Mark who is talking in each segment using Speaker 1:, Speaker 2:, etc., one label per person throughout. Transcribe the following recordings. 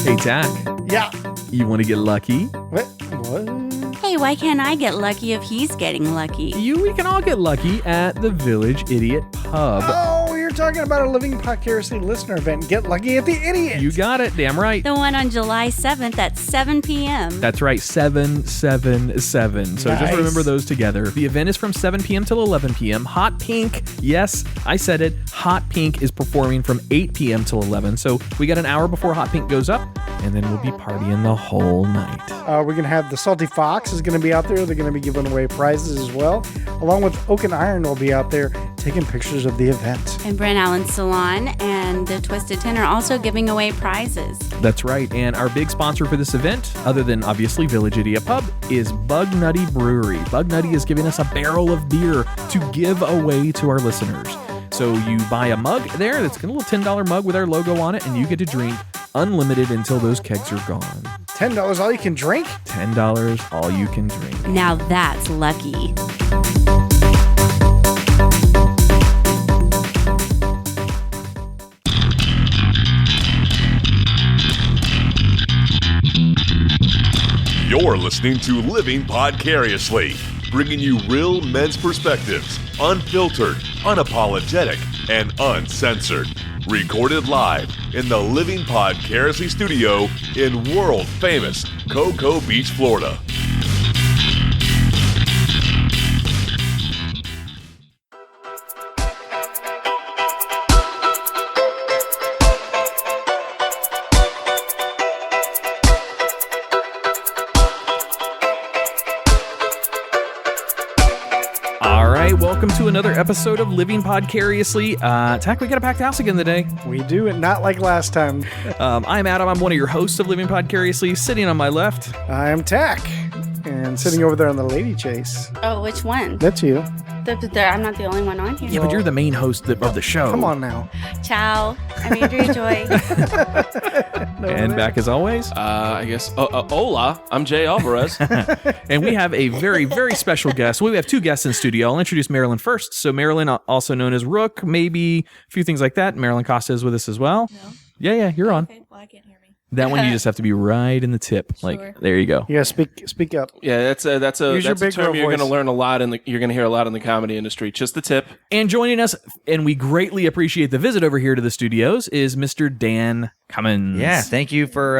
Speaker 1: Hey, Tach.
Speaker 2: Yeah.
Speaker 1: You want to get lucky?
Speaker 2: What?
Speaker 3: Hey, why can't I get lucky if he's getting lucky?
Speaker 1: We can all get lucky at the Village Idiot Pub.
Speaker 2: Oh, you're talking about a Living Podcariously listener event. Get lucky at the Idiot.
Speaker 1: You got it. Damn right.
Speaker 3: The one on July 7th at 7 p.m.
Speaker 1: That's right. 777. So
Speaker 2: Nice.
Speaker 1: just remember those together. The event is from 7 p.m. till 11 p.m. Hot Pink. Yes, I said it. Hot Pink is performing from 8 p.m. till 11. So we got an hour before Hot Pink goes up, and then we'll be partying the whole night.
Speaker 2: We're going to have the Salty Fox is going to be out there. They're going to be giving away prizes as well. Along with Oak and Iron will be out there taking pictures of the event.
Speaker 3: And Brent Allen's Salon and the Twisted Ten are also giving away prizes.
Speaker 1: That's right. And our big sponsor for this event, other than obviously Village Idiot Pub, is Bug Nutty Brewery. Bug Nutty is giving us a barrel of beer to give away to our listeners. So you buy a mug there, that's a little $10 mug with our logo on it, and you get to drink unlimited until those kegs are gone.
Speaker 2: $10 all you can drink?
Speaker 1: $10 all you can drink.
Speaker 3: Now that's lucky.
Speaker 4: You're listening to Living Podcariously, bringing you real men's perspectives, unfiltered, unapologetic, and uncensored. Recorded live in the Living Podcariously studio in world-famous Cocoa Beach, Florida.
Speaker 1: Welcome to another episode of Living Podcariously. Tach, we got a packed house again today.
Speaker 2: We do it not like last time.
Speaker 1: I'm Adam. I'm one of your hosts of Living Podcariously. Sitting on my left,
Speaker 2: I'm Tach. And sitting over there on the Lady Chase.
Speaker 3: Oh, which one?
Speaker 2: That's you.
Speaker 3: I'm not the only one on here.
Speaker 1: Yeah, but you're the main host of the show.
Speaker 2: Come on now.
Speaker 3: Ciao. I'm Andrea Joy.
Speaker 1: And back as always,
Speaker 5: I guess. Hola, I'm Jay Alvarez.
Speaker 1: and we have a very, very special guest. We have two guests in studio. I'll introduce Marilyn first. So Marilyn, also known as Rook, maybe a few things like that. Marilyn Costa is with us as well.
Speaker 6: No.
Speaker 1: Yeah, you're on.
Speaker 6: Okay, well, I can't hear me.
Speaker 1: That one you just have to be right in the tip.
Speaker 6: Sure.
Speaker 1: Like, there you go.
Speaker 2: Yeah, speak up.
Speaker 5: Yeah, that's a
Speaker 2: Use your big
Speaker 5: term
Speaker 2: girl
Speaker 5: you're going to
Speaker 2: voice.
Speaker 5: learn a lot you're going to hear a lot in the comedy industry. Just the tip.
Speaker 1: And joining us, and we greatly appreciate the visit over here to the studios, is Mr. Dan Cummins.
Speaker 7: Yeah, thanks for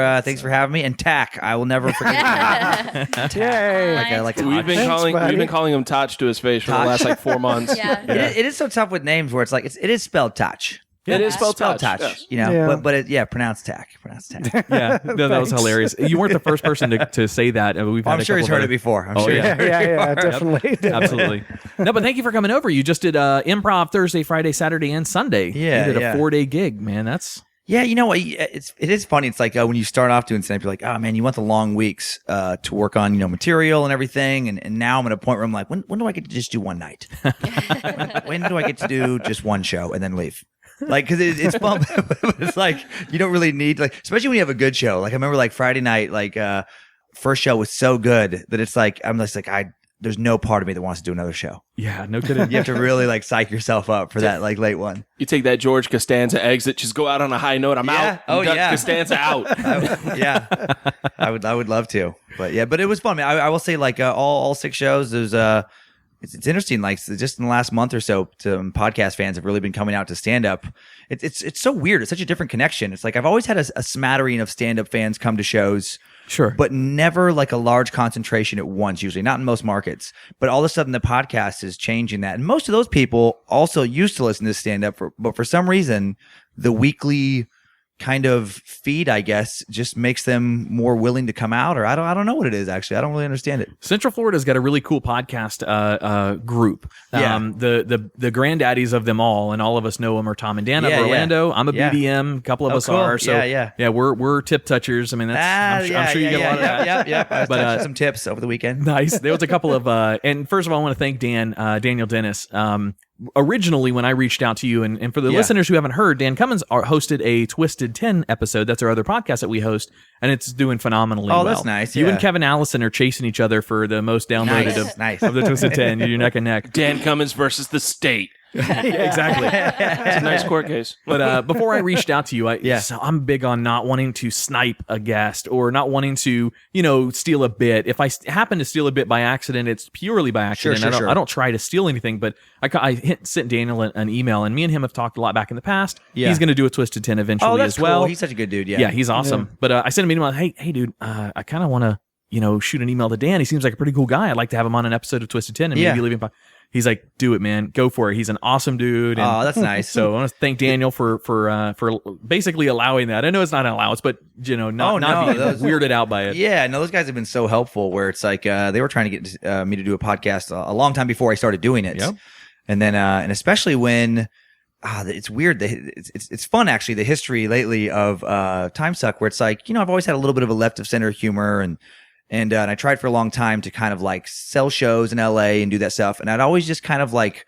Speaker 7: having me. And Tach, I will never forget you. Tach.
Speaker 2: Yay.
Speaker 7: Like I like to
Speaker 5: We've been calling him Tach to his face for the last like 4 months.
Speaker 6: Yeah.
Speaker 7: It is so tough with names where it's like it is spelled Tach.
Speaker 5: It is spelled
Speaker 7: Tach.
Speaker 5: yes.
Speaker 7: You know,
Speaker 2: Yeah.
Speaker 7: but pronounced Tach. Pronounced Tach.
Speaker 1: Yeah, no, that was hilarious. You weren't the first person to say that. We've had
Speaker 7: I'm
Speaker 1: a
Speaker 7: sure he's
Speaker 1: couple of
Speaker 7: heard it
Speaker 1: other-
Speaker 7: before. I'm
Speaker 1: Oh,
Speaker 7: sure.
Speaker 1: yeah.
Speaker 2: Yeah, definitely.
Speaker 1: Absolutely. No, but thank you for coming over. You just did improv Thursday, Friday, Saturday, and Sunday.
Speaker 7: Yeah,
Speaker 1: You did a
Speaker 7: yeah.
Speaker 1: 4-day gig, man. That's...
Speaker 7: Yeah, you know what? It is funny. It's like when you start off doing stand-up, you're like, oh man, you want the long weeks to work on material and everything. And now I'm at a point where I'm like, when do I get to just do one night? when do I get to do just one show and then leave? Like, because it's fun. It's like you don't really need especially when you have a good show. Like I remember Friday night, first show was so good that it's like I'm just like there's no part of me that wants to do another show.
Speaker 1: Yeah, no kidding.
Speaker 7: You have to really psych yourself up for that late one.
Speaker 5: You take that George Costanza exit, just go out on a high note. I'm
Speaker 7: Yeah.
Speaker 5: out.
Speaker 7: Oh, yeah.
Speaker 5: Costanza out.
Speaker 7: I would love to, but it was fun. I will say all 6 shows. There's it's interesting. Just in the last month or so, podcast fans have really been coming out to stand up. It's so weird. It's such a different connection. It's like I've always had a smattering of stand up fans come to shows.
Speaker 1: Sure.
Speaker 7: But never a large concentration at once, usually not in most markets. But all of a sudden the podcast is changing that. And most of those people also used to listen to stand up, but for some reason, the weekly kind of feed, I guess, just makes them more willing to come out, or I don't know what it is actually. I don't really understand it.
Speaker 1: Central Florida's got a really cool podcast group.
Speaker 7: Yeah.
Speaker 1: The granddaddies of them all, and all of us know them, are Tom and Dan
Speaker 7: Yeah,
Speaker 1: of
Speaker 7: yeah.
Speaker 1: Orlando. I'm a
Speaker 7: Yeah.
Speaker 1: BDM. A couple of us
Speaker 7: cool.
Speaker 1: are. So
Speaker 7: Yeah.
Speaker 1: we're tip touchers. I mean, that's I'm sure you get a lot of that.
Speaker 7: Yeah. I was
Speaker 1: But,
Speaker 7: touching some tips over the weekend.
Speaker 1: Nice. There was a couple of, and first of all, I want to thank Daniel Dennis. Originally, when I reached out to you, and for the listeners who haven't heard, Dan Cummins hosted a Twisted 10 episode. That's our other podcast that we host, and it's doing phenomenally well.
Speaker 7: Oh, that's nice.
Speaker 1: You
Speaker 7: Yeah.
Speaker 1: and Kevin Allison are chasing each other for the most downloaded
Speaker 7: Nice.
Speaker 1: of the Twisted 10. You're neck and neck.
Speaker 5: Dan Cummins versus the state.
Speaker 1: Exactly.
Speaker 5: It's a nice court case.
Speaker 1: But before I reached out to you,
Speaker 7: Yeah.
Speaker 1: so I'm big on not wanting to snipe a guest or not wanting to, steal a bit. If I happen to steal a bit by accident, it's purely by accident.
Speaker 7: Sure.
Speaker 1: I don't try to steal anything, but I sent Daniel an email, and me and him have talked a lot back in the past.
Speaker 7: Yeah.
Speaker 1: He's going to do a Twisted 10 eventually
Speaker 7: Oh, that's
Speaker 1: as well.
Speaker 7: cool. He's such a good dude.
Speaker 1: Yeah, he's awesome. But I sent him an email. Hey, dude, I kind of want to, shoot an email to Dan. He seems like a pretty cool guy. I'd like to have him on an episode of Twisted 10 and maybe leave him. He's like, do it, man. Go for it. He's an awesome dude. And
Speaker 7: Oh, that's nice.
Speaker 1: so I want to thank Daniel for basically allowing that. I know it's not an allowance, but not being weirded out by it.
Speaker 7: Yeah, no, those guys have been so helpful. Where it's like they were trying to get me to do a podcast a long time before I started doing it.
Speaker 1: Yep.
Speaker 7: And then and especially when it's weird. It's fun actually. The history lately of Timesuck, where it's like I've always had a little bit of a left of center humor and I tried for a long time to kind of like sell shows in LA and do that stuff. And I'd always just kind of like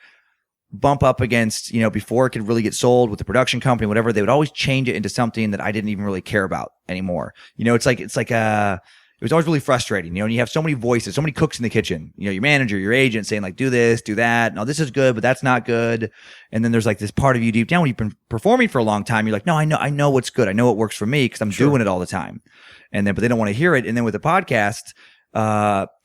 Speaker 7: bump up against, before it could really get sold with the production company, whatever, they would always change it into something that I didn't even really care about anymore. It was always really frustrating, and you have so many voices, so many cooks in the kitchen, your manager, your agent saying like, do this, do that. No, this is good, but that's not good. And then there's like this part of you deep down when you've been performing for a long time, you're like, no, I know what's good. I know what works for me because I'm doing it all the time. But they don't want to hear it. And then with the podcast,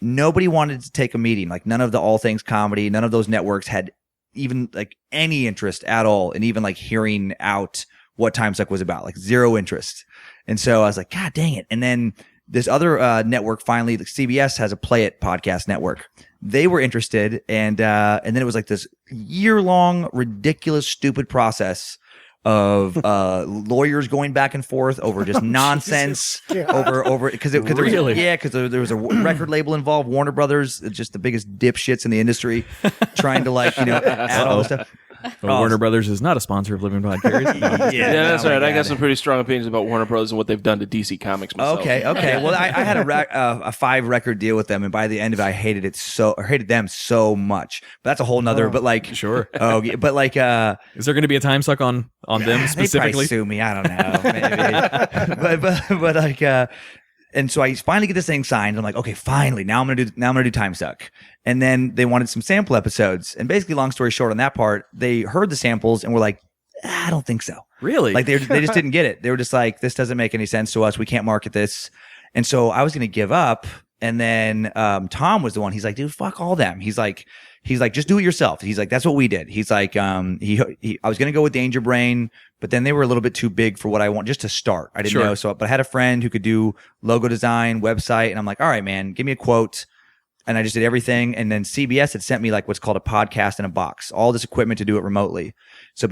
Speaker 7: nobody wanted to take a meeting. Like none of the All Things Comedy, none of those networks had even like any interest at all in even like hearing out what Timesuck was about, like zero interest. And so I was like, God dang it. And then this other network finally, like CBS has a Play It podcast network. They were interested. And then it was like this year-long, ridiculous, stupid process of lawyers going back and forth over just nonsense over because there was a record label involved, Warner Brothers, just the biggest dipshits in the industry, trying to add all this stuff.
Speaker 1: Warner Brothers is not a sponsor of Living Podcasts.
Speaker 5: Yeah, that's right. I got some pretty strong opinions about Warner Brothers and what they've done to DC Comics myself.
Speaker 7: Okay. Well, I had a 5-record deal with them, and by the end of it, I hated them so much. But that's a whole nother.
Speaker 1: Sure.
Speaker 7: Oh, but
Speaker 1: is there going to be a Timesuck on them specifically?
Speaker 7: They probably sue me. I don't know. Maybe. And so I finally get this thing signed. I'm like, okay, finally. Now I'm gonna do Timesuck. And then they wanted some sample episodes. And basically, long story short, on that part, they heard the samples and were like, I don't think so.
Speaker 1: Really?
Speaker 7: Like they just didn't get it. They were just like, this doesn't make any sense to us. We can't market this. And so I was gonna give up. And then Tom was the one. He's like, dude, fuck all them. He's like, just do it yourself. He's like, that's what we did. He's like, I was gonna go with Danger Brain, but then they were a little bit too big for what I want just to start. I didn't know. So, but I had a friend who could do logo design, website, and I'm like, all right, man, give me a quote. And I just did everything. And then CBS had sent me like what's called a podcast in a box, all this equipment to do it remotely. So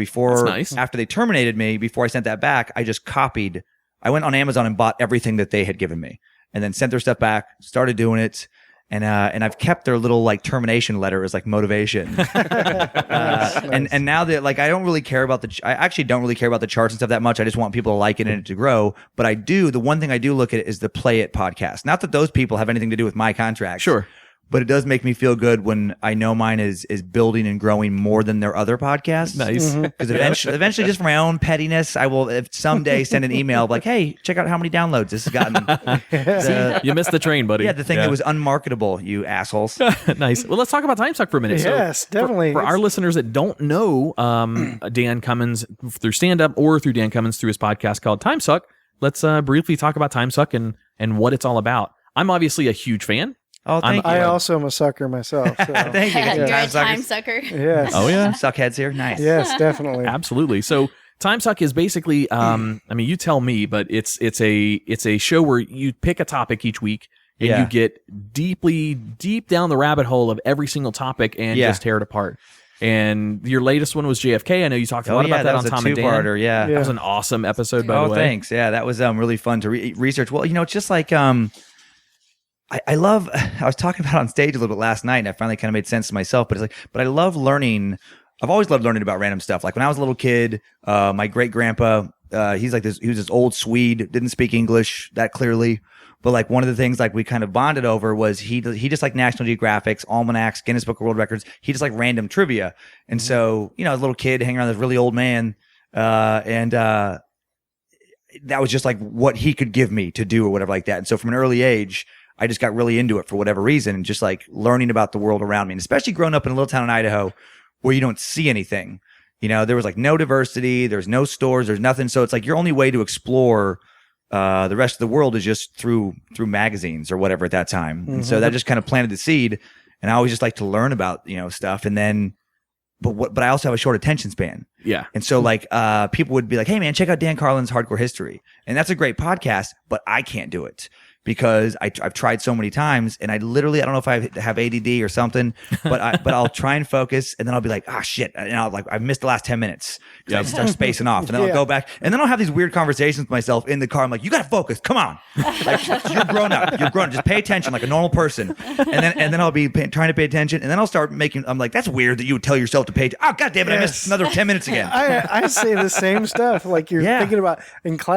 Speaker 7: after they terminated me, before I sent that back, I just copied. I went on Amazon and bought everything that they had given me, and then sent their stuff back, started doing it. And I've kept their little like termination letter as like motivation. And now that like I don't really care about I actually don't really care about the charts and stuff that much. I just want people to like it and it to grow. But the one thing I do look at is the Play It podcast. Not that those people have anything to do with my contract.
Speaker 1: Sure.
Speaker 7: But it does make me feel good when I know mine is building and growing more than their other podcasts.
Speaker 1: Nice.
Speaker 7: Because eventually, just for my own pettiness, I will someday send an email like, "Hey, check out how many downloads this has gotten."
Speaker 1: You missed the train, buddy.
Speaker 7: Yeah, the thing that was unmarketable, you assholes.
Speaker 1: Nice. Well, let's talk about Timesuck for a minute.
Speaker 2: Yes, definitely.
Speaker 1: For our listeners that don't know Dan Cummins through stand-up or through Dan Cummins through his podcast called Timesuck, let's briefly talk about Timesuck and what it's all about. I'm obviously a huge fan.
Speaker 7: Oh, thank you.
Speaker 2: I also am a sucker myself. So.
Speaker 7: Thank you.
Speaker 3: You're a
Speaker 7: Time
Speaker 3: time
Speaker 7: suckers.
Speaker 3: sucker.
Speaker 2: Yes.
Speaker 1: Oh yeah.
Speaker 7: Suckheads here. Nice.
Speaker 2: Yes, definitely.
Speaker 1: Absolutely. So Timesuck is basically, I mean, you tell me, but it's a show where you pick a topic each week and you get deep down the rabbit hole of every single topic and just tear it apart. And your latest one was JFK. I know you talked a lot about that on Tom and Dan.
Speaker 7: Yeah.
Speaker 1: That was an awesome episode, by the way.
Speaker 7: Thanks. Yeah, that was really fun to research. Well, it's just like I love. I was talking about it on stage a little bit last night, and I finally kind of made sense to myself. But I love learning. I've always loved learning about random stuff. Like when I was a little kid, my great grandpa, he was this old Swede, didn't speak English that clearly. But like one of the things like we kind of bonded over was he just like National Geographics, almanacs, Guinness Book of World Records. He just like random trivia. And so, as a little kid hanging around this really old man, and that was just like what he could give me to do or whatever like that. And so from an early age, I just got really into it for whatever reason, and just like learning about the world around me, and especially growing up in a little town in Idaho where you don't see anything. You know, there was like no diversity, there's no stores, there's nothing. So it's like your only way to explore the rest of the world is just through magazines or whatever at that time. And so that just kind of planted the seed. And I always just like to learn about, you know, stuff. And then, but I also have a short attention span.
Speaker 1: Yeah.
Speaker 7: And so like people would be like, hey man, check out Dan Carlin's Hardcore History. And that's a great podcast, but I can't do it. Because I've tried so many times, and I don't know if I have ADD or something, but I'll try and focus, and then I'll be like, shit, and I missed the last 10 minutes because I start spacing off, and then I'll go back, and then I'll have these weird conversations with myself in the car. I'm like, you got to focus, come on, like, you're grown up, just pay attention like a normal person, and then I'll be trying to pay attention, and then I'll start I'm like, that's weird that you would tell yourself to pay. Oh god damn it, I missed another 10 minutes again.
Speaker 2: I say the same stuff. Like you're thinking about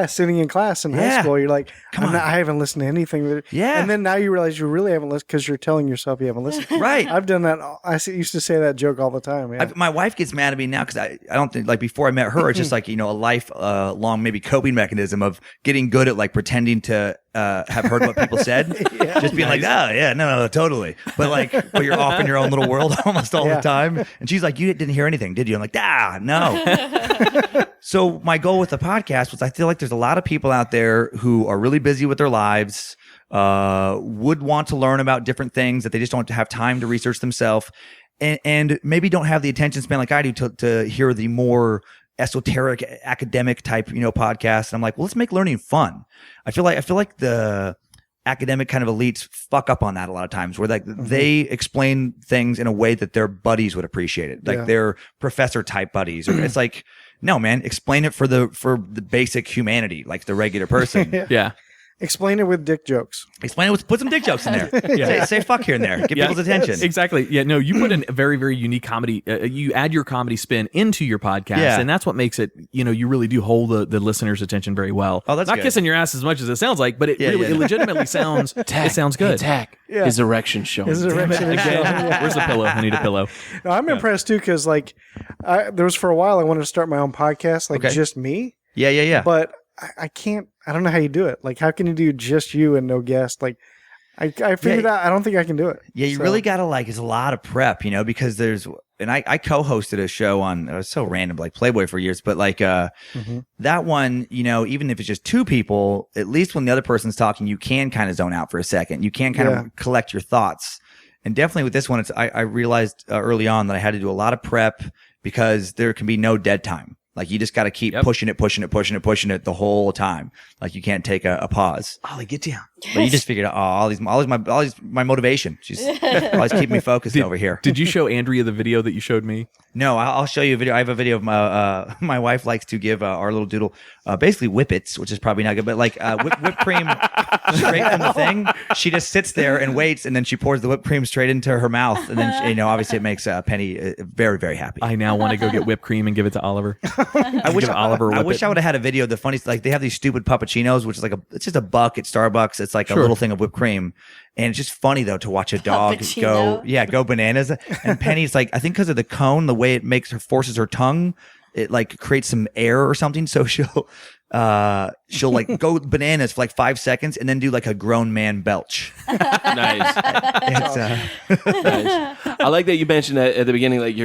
Speaker 2: sitting in class in high school. You're like, I haven't listened to anything. And then now you realize you really haven't listened because you're telling yourself you haven't listened.
Speaker 7: Right.
Speaker 2: I've done that. I used to say that joke all the time. Yeah.
Speaker 7: My wife gets mad at me now because I don't think, like, before I met her, it's just like, you know, a life-long maybe coping mechanism of getting good at like pretending to have heard what people said. Just being like, oh yeah, no, totally. But you're off in your own little world almost all the time. And she's like, you didn't hear anything, did you? I'm like, no. So my goal with the podcast was, I feel like there's a lot of people out there who are really busy with their lives, would want to learn about different things that they just don't have time to research themselves, and maybe don't have the attention span like I do to hear the more esoteric academic type, you know, podcast. And I'm like, well, let's make learning fun. I feel like the academic kind of elites fuck up on that a lot of times, where like they explain things in a way that their buddies would appreciate it, like their professor type buddies. Or it's like, no man, explain it for the basic humanity, like the regular person.
Speaker 1: Yeah.
Speaker 2: Explain it with dick jokes.
Speaker 7: Explain it with, put some dick jokes in there. Say fuck here and there. Get people's attention.
Speaker 1: Exactly. Yeah. No, you put in a very, very unique comedy. You add your comedy spin into your podcast, and that's what makes it. You know, you really do hold the listener's attention very well.
Speaker 7: Oh, that's
Speaker 1: not
Speaker 7: good.
Speaker 1: Kissing your ass as much as it sounds like, but it it legitimately sounds. It sounds good.
Speaker 5: Tach. His erection showing.
Speaker 2: His erection is showing.
Speaker 1: Where's the pillow? I need a pillow.
Speaker 2: No, I'm impressed too, because like there was for a while I wanted to start my own podcast, like just me.
Speaker 7: Yeah.
Speaker 2: But I can't. I don't know how you do it. Like, how can you do just you and no guest? Like, I figured out. I don't think I can do it.
Speaker 7: Yeah, you really gotta it's a lot of prep, you know, because I co-hosted a show on, it was so random, like Playboy for years, but like that one, you know, even if it's just two people, at least when the other person's talking, you can kind of zone out for a second. You can kind of collect your thoughts. And definitely with this one, I realized early on that I had to do a lot of prep because there can be no dead time. Like, you just got to keep pushing it the whole time. Like, you can't take a pause.
Speaker 1: Ollie, get down.
Speaker 7: But you just figured out, all these my motivation. She's always keeping me focused over here.
Speaker 1: Did you show Andrea the video that you showed me?
Speaker 7: No, I'll show you a video. I have a video of my wife likes to give our little doodle basically whippets, which is probably not good, but like whipped cream straight from the thing. She just sits there and waits, and then she pours the whipped cream straight into her mouth, and then you know, obviously it makes Penny very, very happy.
Speaker 1: I now want to go get whipped cream and give it to Oliver.
Speaker 7: I wish I would have had a video. The funniest, like, they have these stupid puppuccinos, which is like it's just a buck at Starbucks. It's like a little thing of whipped cream, and it's just funny though to watch a dog go bananas. And Penny's like, I think because of the cone, the way it forces her tongue, it like creates some air or something. So she'll like go bananas for like 5 seconds and then do like a grown man belch.
Speaker 5: Nice. Nice. I like that you mentioned that at the beginning, like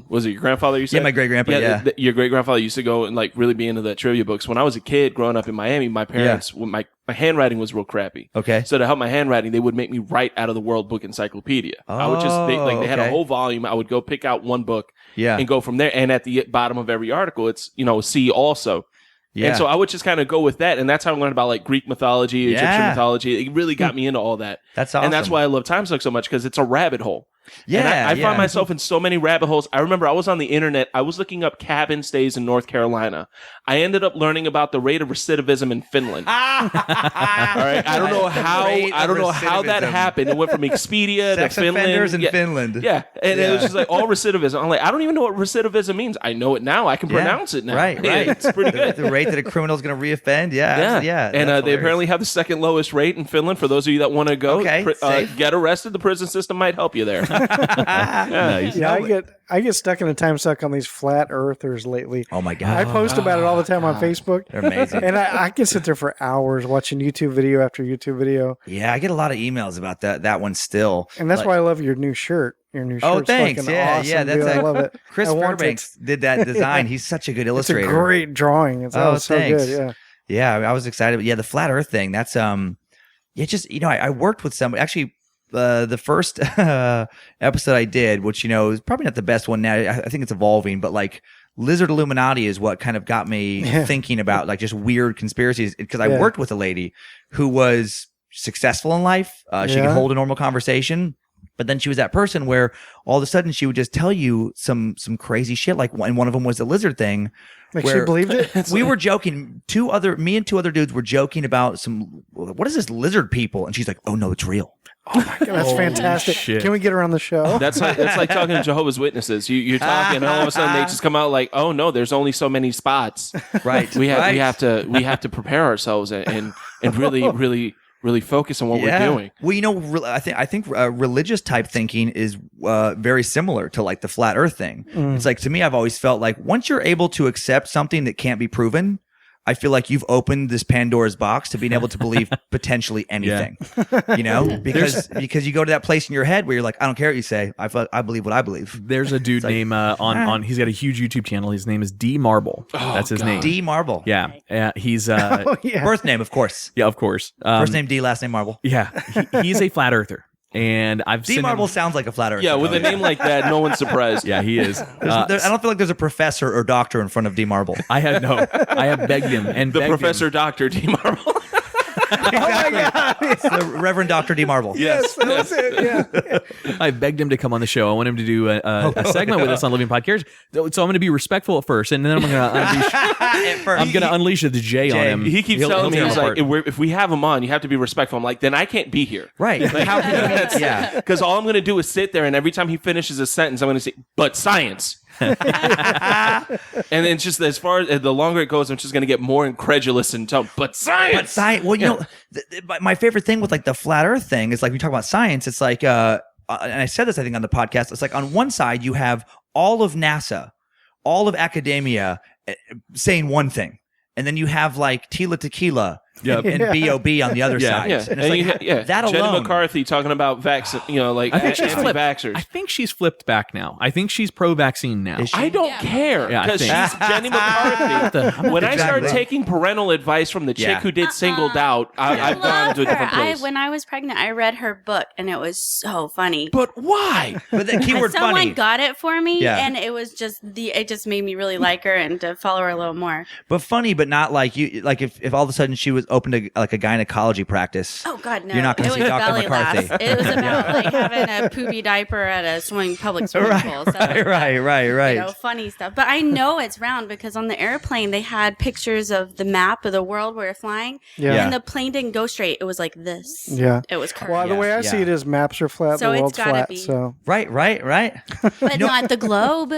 Speaker 5: was it your grandfather you said?
Speaker 7: Yeah, my great grandpa. Yeah.
Speaker 5: Your great grandfather used to go and like really be into the trivia books. When I was a kid growing up in Miami, my parents, my handwriting was real crappy.
Speaker 7: Okay.
Speaker 5: So to help my handwriting, they would make me write out of the World Book Encyclopedia. I would just they had a whole volume. I would go pick out one book and go from there. And at the bottom of every article, it's, you know, see also. Yeah. And so I would just kind of go with that. And that's how I learned about like Greek mythology, Egyptian mythology. It really got me into all that.
Speaker 7: That's awesome.
Speaker 5: And that's why I love Timesuck so much, because it's a rabbit hole.
Speaker 7: Yeah.
Speaker 5: And I find myself in so many rabbit holes. I remember I was on the internet. I was looking up cabin stays in North Carolina. I ended up learning about the rate of recidivism in Finland. All right. I don't know how that happened. It went from Expedia
Speaker 7: Sex
Speaker 5: to Finland.
Speaker 7: Offenders in Finland.
Speaker 5: Yeah. And it was just like all recidivism. I'm like, I don't even know what recidivism means. I know it now. I can pronounce it now.
Speaker 7: Right.
Speaker 5: It's pretty good.
Speaker 7: The rate that a criminal is going to reoffend. Yeah.
Speaker 5: And they apparently have the second lowest rate in Finland. For those of you that want to go,
Speaker 7: Okay,
Speaker 5: get arrested. The prison system might help you there.
Speaker 1: Nice.
Speaker 2: Yeah, I get stuck in a time suck on these flat earthers lately.
Speaker 7: Oh my God.
Speaker 2: I post about it all the time on Facebook.
Speaker 7: They're amazing.
Speaker 2: And I can sit there for hours watching YouTube video after YouTube video.
Speaker 7: Yeah, I get a lot of emails about that one still.
Speaker 2: And that's why I love your new shirt. Your new shirt's
Speaker 7: thanks.
Speaker 2: fucking
Speaker 7: Yeah,
Speaker 2: awesome,
Speaker 7: yeah, that's
Speaker 2: dude. I love it.
Speaker 7: Chris
Speaker 2: I want
Speaker 7: Fairbanks did that design. He's such a good
Speaker 2: It's a
Speaker 7: illustrator.
Speaker 2: great drawing. It's so
Speaker 7: thanks.
Speaker 2: good. Yeah.
Speaker 7: Yeah, I was excited. But yeah, the flat Earth thing. That's just I worked with somebody actually. The first episode I did, which is probably not the best one now. I think it's evolving, but like Lizard Illuminati is what kind of got me thinking about like just weird conspiracies. Because I worked with a lady who was successful in life. She could hold a normal conversation. But then she was that person where all of a sudden she would just tell you some crazy shit. Like, and one of them was the lizard thing.
Speaker 2: Like she believed it?
Speaker 7: We were joking. Me and two other dudes were joking about what is this lizard people? And she's like, oh no, it's real.
Speaker 2: Oh my God, that's fantastic.
Speaker 1: Shit.
Speaker 2: Can we get her on the show?
Speaker 5: That's like talking to Jehovah's Witnesses. You're talking, and all of a sudden they just come out like, "Oh no, there's only so many spots."
Speaker 7: Right.
Speaker 5: We have to prepare ourselves and really focus on what we're doing.
Speaker 7: Well, I think religious type thinking is very similar to like the flat Earth thing. It's like, to me, I've always felt like once you're able to accept something that can't be proven, I feel like you've opened this Pandora's box to being able to believe potentially anything, because you go to that place in your head where you're like, I don't care what you say. I believe what I believe.
Speaker 1: There's a dude named on he's got a huge YouTube channel. His name is D Marble. That's his name.
Speaker 7: D Marble.
Speaker 1: Yeah. He's
Speaker 7: Birth name, of course.
Speaker 1: yeah, of course.
Speaker 7: First name D, last name Marble.
Speaker 1: Yeah. He's a flat earther. And I've
Speaker 7: D
Speaker 1: seen
Speaker 7: Marble
Speaker 1: him,
Speaker 7: sounds like a flat earther.
Speaker 5: Yeah, with a name like that, no one's surprised.
Speaker 1: Yeah, he is.
Speaker 7: I don't feel like there's a professor or doctor in front of D Marble.
Speaker 1: I have begged him and
Speaker 5: The
Speaker 1: begged
Speaker 5: Professor
Speaker 1: him.
Speaker 5: Dr. D. Marble.
Speaker 7: Exactly. It's the Reverend Dr. D Marble.
Speaker 5: Yes.
Speaker 2: That's it. Yeah.
Speaker 1: I begged him to come on the show. I want him to do a segment with us on Living Podcasts. So I'm going to be respectful at first, and then I'm going to unleash the J on him.
Speaker 5: He keeps telling me, he's like, if we have him on, you have to be respectful. I'm like, then I can't be here.
Speaker 7: Right.
Speaker 5: Like, how can
Speaker 7: Yeah.
Speaker 5: Because all I'm going to do is sit there, and every time he finishes a sentence, I'm going to say, but science. And then just as far as the longer it goes, I'm just going to get more incredulous and tell, but science.
Speaker 7: Well, my favorite thing with like the flat Earth thing is like we talk about science. It's like, and I said this I think on the podcast. It's like on one side you have all of NASA, all of academia saying one thing, and then you have like Tila Tequila. And B.O.B. on the other side.
Speaker 5: Yeah.
Speaker 7: And it's like, that
Speaker 5: Jenny
Speaker 7: alone.
Speaker 5: McCarthy talking about vaccine, like
Speaker 1: I think she's flipped.
Speaker 5: anti-vaxxers.
Speaker 1: I think she's flipped back now. I think she's pro-vaccine now.
Speaker 7: Is she?
Speaker 5: I don't care
Speaker 1: Yeah, I
Speaker 5: because
Speaker 1: think.
Speaker 5: she's Jenny McCarthy. When I started taking parental advice from the chick who did Singled Out, I've gone to a different place.
Speaker 3: When I was pregnant, I read her book, and it was so funny.
Speaker 5: But why?
Speaker 7: But the keyword
Speaker 3: Someone
Speaker 7: funny.
Speaker 3: got it for me,
Speaker 7: Yeah.
Speaker 3: and it was just it just made me really like her and to follow her a little more.
Speaker 7: But funny, but not like you. Like if all of a sudden she was open to like a gynecology practice.
Speaker 3: Oh God, no!
Speaker 7: You're not going to
Speaker 3: It
Speaker 7: see
Speaker 3: was
Speaker 7: Dr.
Speaker 3: belly
Speaker 7: McCarthy.
Speaker 3: laugh. It was about like having a poopy diaper at a public swimming pool. So,
Speaker 7: Right.
Speaker 3: Funny stuff. But I know it's round because on the airplane they had pictures of the map of the world where we're flying.
Speaker 2: Yeah.
Speaker 3: And the plane didn't go straight. It was like this.
Speaker 2: Yeah.
Speaker 3: It was curved.
Speaker 2: Well, the way I see it is maps are flat,
Speaker 3: So
Speaker 2: the
Speaker 3: it's
Speaker 2: world's
Speaker 3: gotta
Speaker 2: flat.
Speaker 3: be.
Speaker 2: So
Speaker 7: Right.
Speaker 3: But not the globe.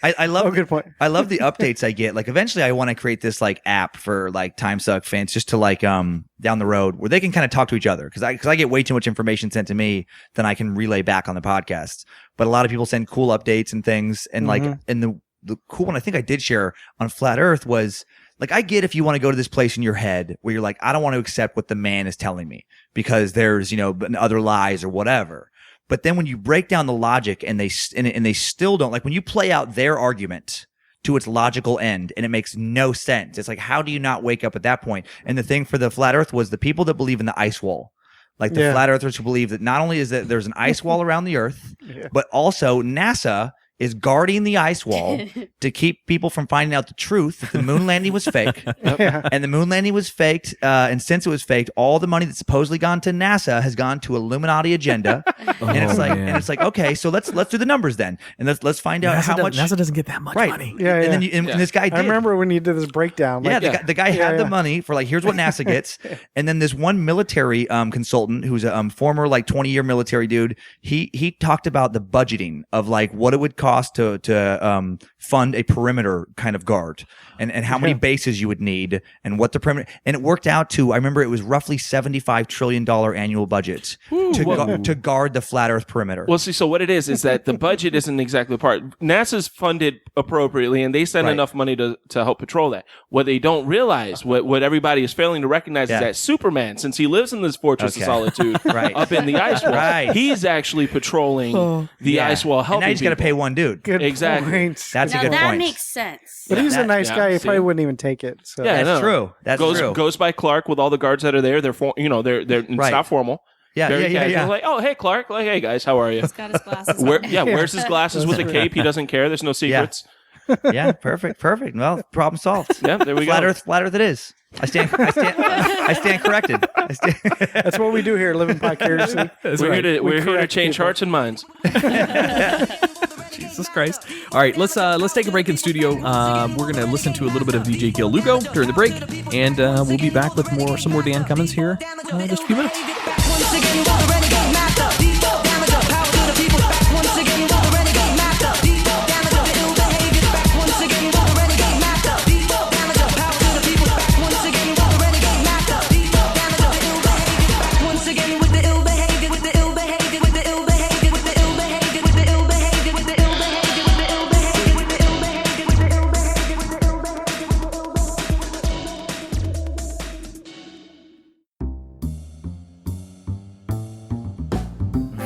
Speaker 7: I love.
Speaker 2: good point.
Speaker 7: I love the updates I get. Like eventually, I want to create this like app for like Timesuck fans, just to like down the road where they can kind of talk to each other because I get way too much information sent to me than I can relay back on the podcast. But a lot of people send cool updates and things, and like and the cool one I think I did share on Flat Earth was like I get if you want to go to this place in your head where you're like I don't want to accept what the man is telling me because there's other lies or whatever. But then when you break down the logic and they still don't like when you play out their argument to its logical end and it makes no sense. It's like, how do you not wake up at that point? And the thing for the flat earth was the people that believe in the ice wall, like the flat earthers who believe that not only is that there's an ice wall around the earth, but also NASA is guarding the ice wall to keep people from finding out the truth that the moon landing was fake. And the moon landing was faked. And since it was faked, all the money that's supposedly gone to NASA has gone to Illuminati agenda. And it's like, okay, so let's do the numbers then. And let's find out how much
Speaker 1: NASA doesn't get that much money.
Speaker 2: Yeah,
Speaker 7: and then and this guy did.
Speaker 2: I remember when you did this breakdown. Like,
Speaker 7: The guy had the money for like, here's what NASA gets. And then this one military consultant who's a former like 20-year military dude, he talked about the budgeting of like what it would cost cost to fund a perimeter kind of guard, and how many bases you would need, and what the perimeter. And it worked out to, I remember it was roughly $75 trillion annual budget to guard the flat Earth perimeter.
Speaker 5: Well, see, so what it is that the budget isn't exactly the part. NASA's funded appropriately, and they spend enough money to help patrol that. What they don't realize, what everybody is failing to recognize, is that Superman, since he lives in this fortress of solitude up in the ice wall, he's actually patrolling the ice wall, helping.
Speaker 7: And now he's got to pay one dude.
Speaker 2: Good
Speaker 5: exactly.
Speaker 2: Point.
Speaker 7: That's a good
Speaker 3: that
Speaker 7: point.
Speaker 3: makes sense.
Speaker 2: But he's a nice guy. He probably wouldn't even take it. So.
Speaker 5: Yeah,
Speaker 7: that's true. That's true.
Speaker 5: Goes by Clark with all the guards that are there. They're it's not formal.
Speaker 7: Yeah.
Speaker 5: Like, oh, hey, Clark. Like, hey, guys, how are you?
Speaker 3: He's got his glasses.
Speaker 5: Wears his glasses with a cape. He doesn't care. There's no secrets.
Speaker 7: Yeah, perfect. Well, problem solved.
Speaker 5: Yeah, there we go.
Speaker 7: Flat Earth it is. I stand corrected.
Speaker 2: That's what we do here, living vicariously.
Speaker 5: We're here to change hearts and minds.
Speaker 1: Jesus Christ. All right, let's take a break in studio. We're going to listen to a little bit of DJ Gil Lugo during the break, and we'll be back with some more Dan Cummins here in just a few minutes.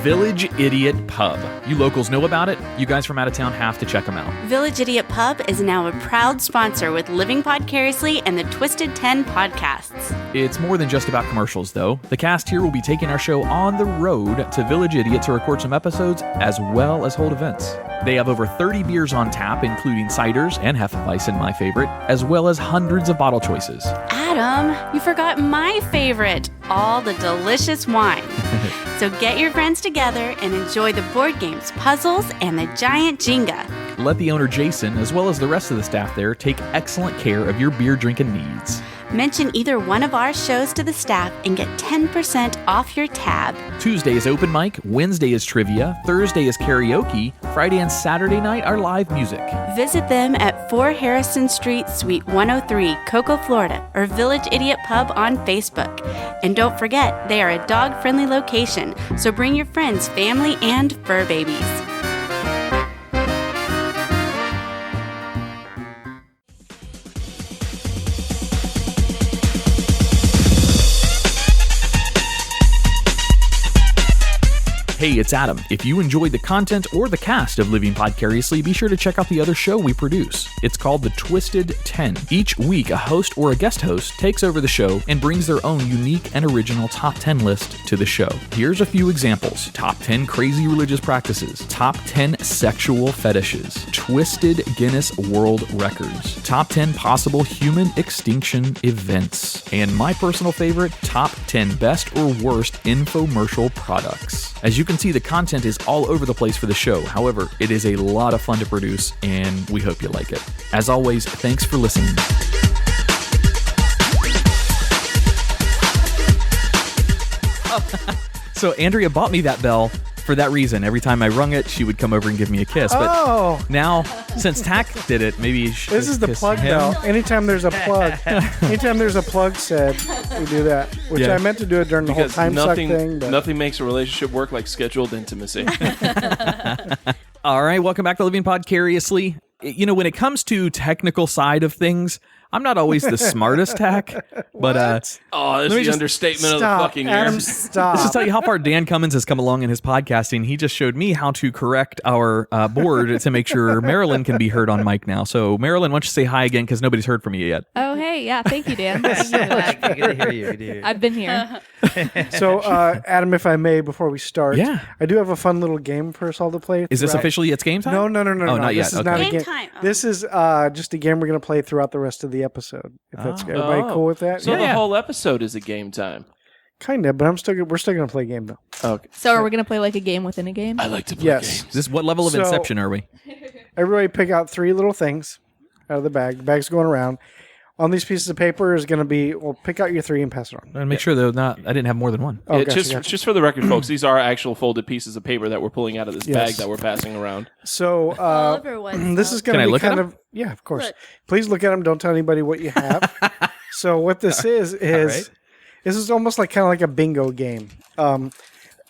Speaker 1: Village Idiot Pub. You locals know about it. You guys from out of town have to check them out.
Speaker 3: Village Idiot Pub is now a proud sponsor with Living Podcariously and the Twisted 10 podcasts.
Speaker 1: It's more than just about commercials, though. The cast here will be taking our show on the road to Village Idiot to record some episodes as well as hold events. They have over 30 beers on tap, including ciders and Hefeweizen, my favorite, as well as hundreds of bottle choices.
Speaker 3: Adam, you forgot my favorite, all the delicious wine. So get your friends together and enjoy the board games, puzzles, and the giant Jenga.
Speaker 1: Let the owner, Jason, as well as the rest of the staff there, take excellent care of your beer drinking needs.
Speaker 3: Mention either one of our shows to the staff and get 10% off your tab.
Speaker 1: Tuesday is open mic, Wednesday is trivia, Thursday is karaoke, Friday and Saturday night are live music.
Speaker 3: Visit them at 4 Harrison Street, Suite 103, Cocoa, Florida, or Village Idiot Pub on Facebook. And don't forget, they are a dog-friendly location, so bring your friends, family, and fur babies.
Speaker 1: Hey, it's Adam. If you enjoyed the content or the cast of Living Podcariously, be sure to check out the other show we produce. It's called The Twisted 10. Each week, a host or a guest host takes over the show and brings their own unique and original top 10 list to the show. Here's a few examples. Top 10 crazy religious practices. Top 10 sexual fetishes. Twisted Guinness World Records. Top 10 possible human extinction events. And my personal favorite, top 10 best or worst infomercial products. As you can see, the content is all over the place for the show. However, it is a lot of fun to produce, and we hope you like it. As always, thanks for listening. So Andrea bought me that bell for that reason. Every time I rung it, she would come over and give me a kiss. But now, since Tach did it, maybe
Speaker 2: this is the plug bell. Anytime there's a plug said, we do that. Which I meant to do it during the whole Timesuck thing. But
Speaker 5: nothing makes a relationship work like scheduled intimacy.
Speaker 1: All right, welcome back to Living Podcariously. You know, when it comes to technical side of things, I'm not always the smartest, Tach, but
Speaker 5: that's the understatement of the fucking year.
Speaker 2: Adam, stop.
Speaker 1: Let's just tell you how far Dan Cummins has come along in his podcasting. He just showed me how to correct our board to make sure Marilyn can be heard on mic now. So, Marilyn, why don't you say hi again, because nobody's heard from you yet.
Speaker 6: Oh, hey, yeah, thank you, Dan.
Speaker 7: Good to hear you.
Speaker 6: I've been here.
Speaker 2: So, Adam, if I may, before we start, I do have a fun little game for us all to play.
Speaker 1: Is this officially it's game time?
Speaker 2: No.
Speaker 1: Oh, not yet.
Speaker 2: This is not a game.
Speaker 3: Time.
Speaker 2: This is just a game we're going to play throughout the rest of the episode. If that's everybody cool with that?
Speaker 5: So the whole episode is a game time.
Speaker 2: Kind of, but we're still going to play a game though.
Speaker 5: Okay.
Speaker 6: So are we going to play like a game within a game?
Speaker 5: I like to play games.
Speaker 1: What level of Inception are we?
Speaker 2: Everybody pick out 3 little things out of the bag. The bag's going around. on these pieces of paper is going to be, well, pick out your 3 and pass it on.
Speaker 1: And make sure I didn't have more than one.
Speaker 2: Oh,
Speaker 5: just for the record, folks, these are actual folded pieces of paper that we're pulling out of this bag that we're passing around.
Speaker 2: So this is going to be kind of, yeah, of course. Look. Please look at them. Don't tell anybody what you have. So what this is this is almost like kind of like a bingo game.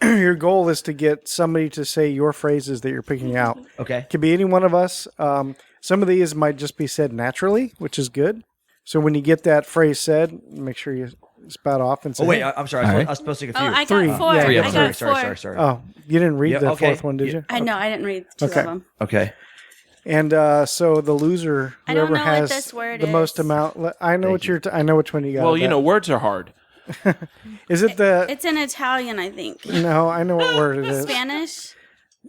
Speaker 2: Your goal is to get somebody to say your phrases that you're picking out.
Speaker 7: Okay.
Speaker 2: It could be any one of us. Some of these might just be said naturally, which is good. So when you get that phrase said, make sure you spout off and say.
Speaker 7: Oh wait, I'm sorry. I was supposed to get a few.
Speaker 3: I got
Speaker 2: 3.
Speaker 3: 4.
Speaker 2: Yeah,
Speaker 3: I got 4.
Speaker 7: Sorry.
Speaker 2: Oh, you didn't read the 4th one, did you?
Speaker 3: I know. I didn't read 2 of them.
Speaker 7: Okay.
Speaker 2: And so the loser,
Speaker 3: I don't
Speaker 2: whoever
Speaker 3: know what
Speaker 2: has
Speaker 3: this word
Speaker 2: the
Speaker 3: is.
Speaker 2: most amount. I know I know which one you got.
Speaker 5: Well, words are hard.
Speaker 2: Is it the?
Speaker 3: It's in Italian, I think.
Speaker 2: No, I know what word it is.
Speaker 3: Spanish.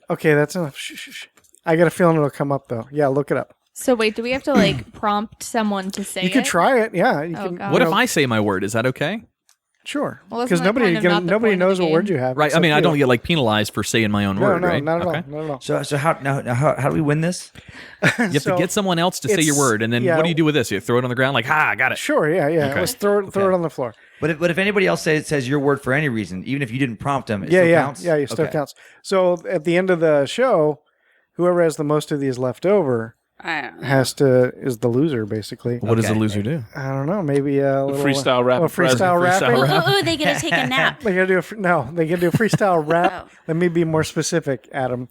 Speaker 2: Okay, that's enough. Shh. I got a feeling it'll come up though. Yeah, look it up.
Speaker 6: So wait, do we have to like prompt someone to say
Speaker 2: You could try it. Yeah. You can,
Speaker 6: God.
Speaker 1: What if I say my word? Is that okay?
Speaker 2: Sure.
Speaker 6: Well,
Speaker 2: Because
Speaker 6: isn't that kind of not the
Speaker 2: nobody
Speaker 6: point of
Speaker 2: knows
Speaker 6: the
Speaker 2: what
Speaker 6: game?
Speaker 2: word you have.
Speaker 1: Right. I
Speaker 2: except
Speaker 1: mean, I
Speaker 2: you.
Speaker 1: don't get like penalized for saying my own word,
Speaker 2: No,
Speaker 1: right?
Speaker 2: not at
Speaker 1: Okay.
Speaker 2: all. Not at all.
Speaker 7: So how do we win this?
Speaker 1: You have to get someone else to say your word, and then what do you do with this? You throw it on the ground, like, I got it.
Speaker 2: Sure. Yeah.
Speaker 1: Okay.
Speaker 2: Let's throw it on the floor.
Speaker 7: But if anybody else says your word for any reason, even if you didn't prompt them, it
Speaker 2: Yeah.
Speaker 7: still
Speaker 2: Yeah.
Speaker 7: counts?
Speaker 2: Yeah. It still
Speaker 7: Okay.
Speaker 2: counts. So at the end of the show, whoever has the most of these left over
Speaker 3: I don't know.
Speaker 2: is the loser, basically.
Speaker 1: What does the
Speaker 7: Okay.
Speaker 1: loser do?
Speaker 2: I don't know. Maybe a little
Speaker 5: freestyle rap.
Speaker 2: Freestyle rapping.
Speaker 3: Ooh, they get to take a nap.
Speaker 2: They gotta do they gotta do a freestyle rap.
Speaker 3: Oh.
Speaker 2: Let me be more specific, Adam.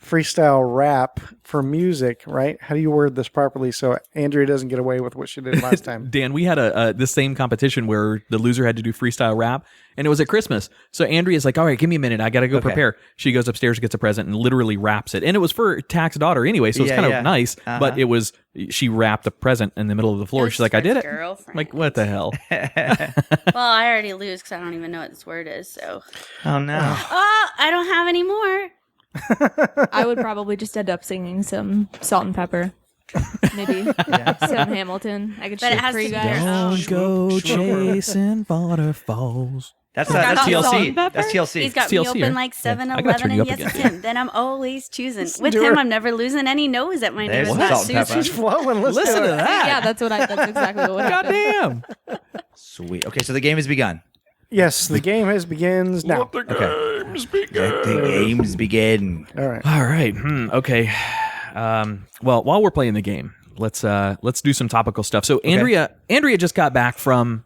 Speaker 2: Freestyle rap for music, right? How do you word this properly so Andrea doesn't get away with what she did last time?
Speaker 1: Dan, we had the same competition where the loser had to do freestyle rap, and it was at Christmas. So Andrea's like, all right, give me a minute. I got to go prepare. She goes upstairs, gets a present, and literally raps it. And it was for Tach's daughter anyway, so it's kind of nice. But it was, she wrapped the present in the middle of the floor. She's like, I did it.
Speaker 3: Girlfriend.
Speaker 1: I'm like, what the hell?
Speaker 3: Well, I already lose because I don't even know what this word is. So.
Speaker 7: Oh no.
Speaker 3: Oh, I don't have any more.
Speaker 6: I would probably just end up singing some Salt and Pepper. Maybe some Hamilton. I could
Speaker 3: But it
Speaker 6: shoot
Speaker 3: has
Speaker 6: for
Speaker 3: to
Speaker 6: you
Speaker 3: be
Speaker 6: guys.
Speaker 1: Don't go chasing waterfalls.
Speaker 7: That's
Speaker 6: Salt
Speaker 7: TLC.
Speaker 6: and Pepper?
Speaker 7: That's TLC.
Speaker 3: He's got
Speaker 1: TLC
Speaker 3: me open
Speaker 1: here.
Speaker 3: like
Speaker 1: Yeah. I gotta
Speaker 3: 7-Eleven
Speaker 1: turn you
Speaker 3: and
Speaker 1: up
Speaker 3: yes, it's
Speaker 1: again.
Speaker 3: him. Then I'm always choosing. With
Speaker 2: do
Speaker 3: him,
Speaker 2: her.
Speaker 3: I'm never losing, and he knows that my name
Speaker 7: There's
Speaker 3: is
Speaker 7: some
Speaker 3: not
Speaker 7: salt and
Speaker 3: Susan.
Speaker 7: pepper.
Speaker 2: Flowing.
Speaker 1: Listen to that.
Speaker 6: Yeah, that's exactly what happened.
Speaker 1: Goddamn.
Speaker 7: Sweet. Okay, so the game has begun.
Speaker 2: Yes, the game begins now.
Speaker 5: Let the games begin.
Speaker 7: Let the games begin.
Speaker 2: All right.
Speaker 1: All right. Okay. Well, while we're playing the game, let's do some topical stuff. So Andrea just got back from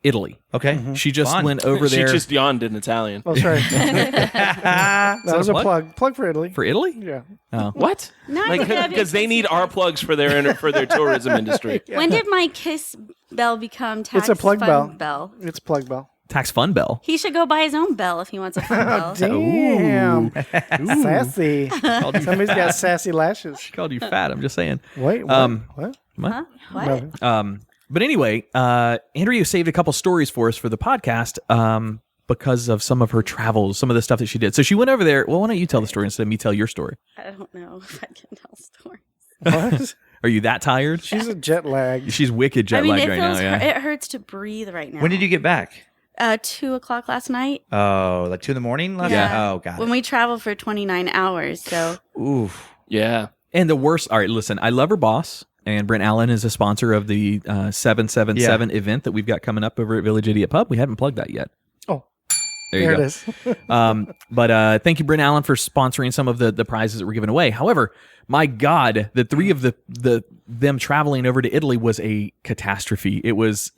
Speaker 1: Italy.
Speaker 7: Okay.
Speaker 1: She just
Speaker 7: Fun.
Speaker 1: went over there
Speaker 5: She just yawned in Italian.
Speaker 2: Oh, sorry. That was a
Speaker 1: plug?
Speaker 2: plug for Italy.
Speaker 1: for Italy.
Speaker 2: Yeah.
Speaker 1: Oh.
Speaker 5: What?
Speaker 3: No,
Speaker 5: Like, because they need our plugs for their tourism industry.
Speaker 3: When did my kiss bell become Tach's
Speaker 2: It's a plug
Speaker 3: fun
Speaker 2: bell. It's plug bell.
Speaker 1: Tax Fun Bell.
Speaker 3: He should go buy his own bell if he wants a fun bell.
Speaker 2: Damn. Sassy. Somebody's got sassy lashes.
Speaker 1: She called you fat. I'm just saying.
Speaker 2: Wait, what? What?
Speaker 1: What?
Speaker 3: Huh? What?
Speaker 2: Nothing.
Speaker 1: But anyway, Andrea saved a couple stories for us for the podcast because of some of her travels, some of the stuff that she did. So she went over there. Well, why don't you tell the story instead of me tell your story?
Speaker 3: I don't know if I can tell stories.
Speaker 2: What?
Speaker 1: Are you that tired?
Speaker 2: She's a jet lag.
Speaker 1: She's wicked jet lagged
Speaker 3: it
Speaker 1: right
Speaker 3: feels
Speaker 1: now. Yeah.
Speaker 3: it hurts to breathe right now.
Speaker 7: When did you get back?
Speaker 3: 2:00 last night.
Speaker 7: Oh, like 2 a.m. last
Speaker 3: Yeah.
Speaker 7: night? Oh, God.
Speaker 3: When we traveled for 29 hours, so
Speaker 7: Oof.
Speaker 5: Yeah.
Speaker 1: And the worst. All right, listen. I love her boss. And Brent Allen is a sponsor of the 777 event that we've got coming up over at Village Idiot Pub. We haven't plugged that yet.
Speaker 2: Oh,
Speaker 1: there you
Speaker 2: there
Speaker 1: go.
Speaker 2: it is.
Speaker 1: But thank you, Brent Allen, for sponsoring some of the prizes that were given away. However, my God, the three of them traveling over to Italy was a catastrophe. It was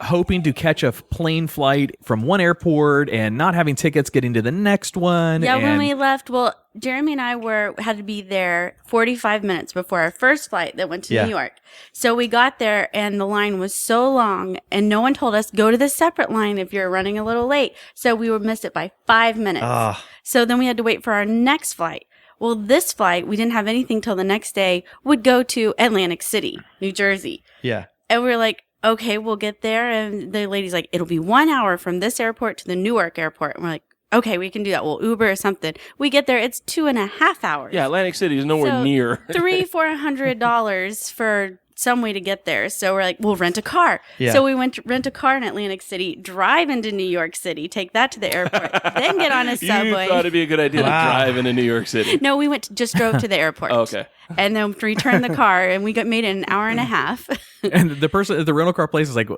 Speaker 1: hoping to catch a plane flight from one airport and not having tickets, getting to the next one.
Speaker 3: yeah.
Speaker 1: and
Speaker 3: When we left, well, Jeremy and I had to be there 45 minutes before our first flight that went to
Speaker 7: Yeah.
Speaker 3: New York. So we got there and the line was so long, and no one told us go to the separate line if you're running a little late. So we would miss it by 5 minutes.
Speaker 7: Ah.
Speaker 3: So then we had to wait for our next flight. Well, this flight, we didn't have anything till the next day, would go to Atlantic City, New Jersey.
Speaker 7: Yeah.
Speaker 3: And we were like, okay, we'll get there. And the lady's like, it'll be 1 hour from this airport to the Newark airport. And we're like, okay, we can do that. We'll Uber or something. We get there, it's 2.5 hours.
Speaker 5: Yeah, Atlantic City is nowhere
Speaker 3: So
Speaker 5: near.
Speaker 3: $300-400 for some way to get there. So we're like, we'll rent a car.
Speaker 7: Yeah.
Speaker 3: So we went to rent a car in Atlantic City, drive into New York City, take that to the airport, then get on a subway.
Speaker 5: You thought it'd be a good idea to drive into New York City.
Speaker 3: No, we just drove to the airport.
Speaker 5: Okay.
Speaker 3: And then returned the car, and we made it an hour and a half.
Speaker 1: And the person at the rental car place is like,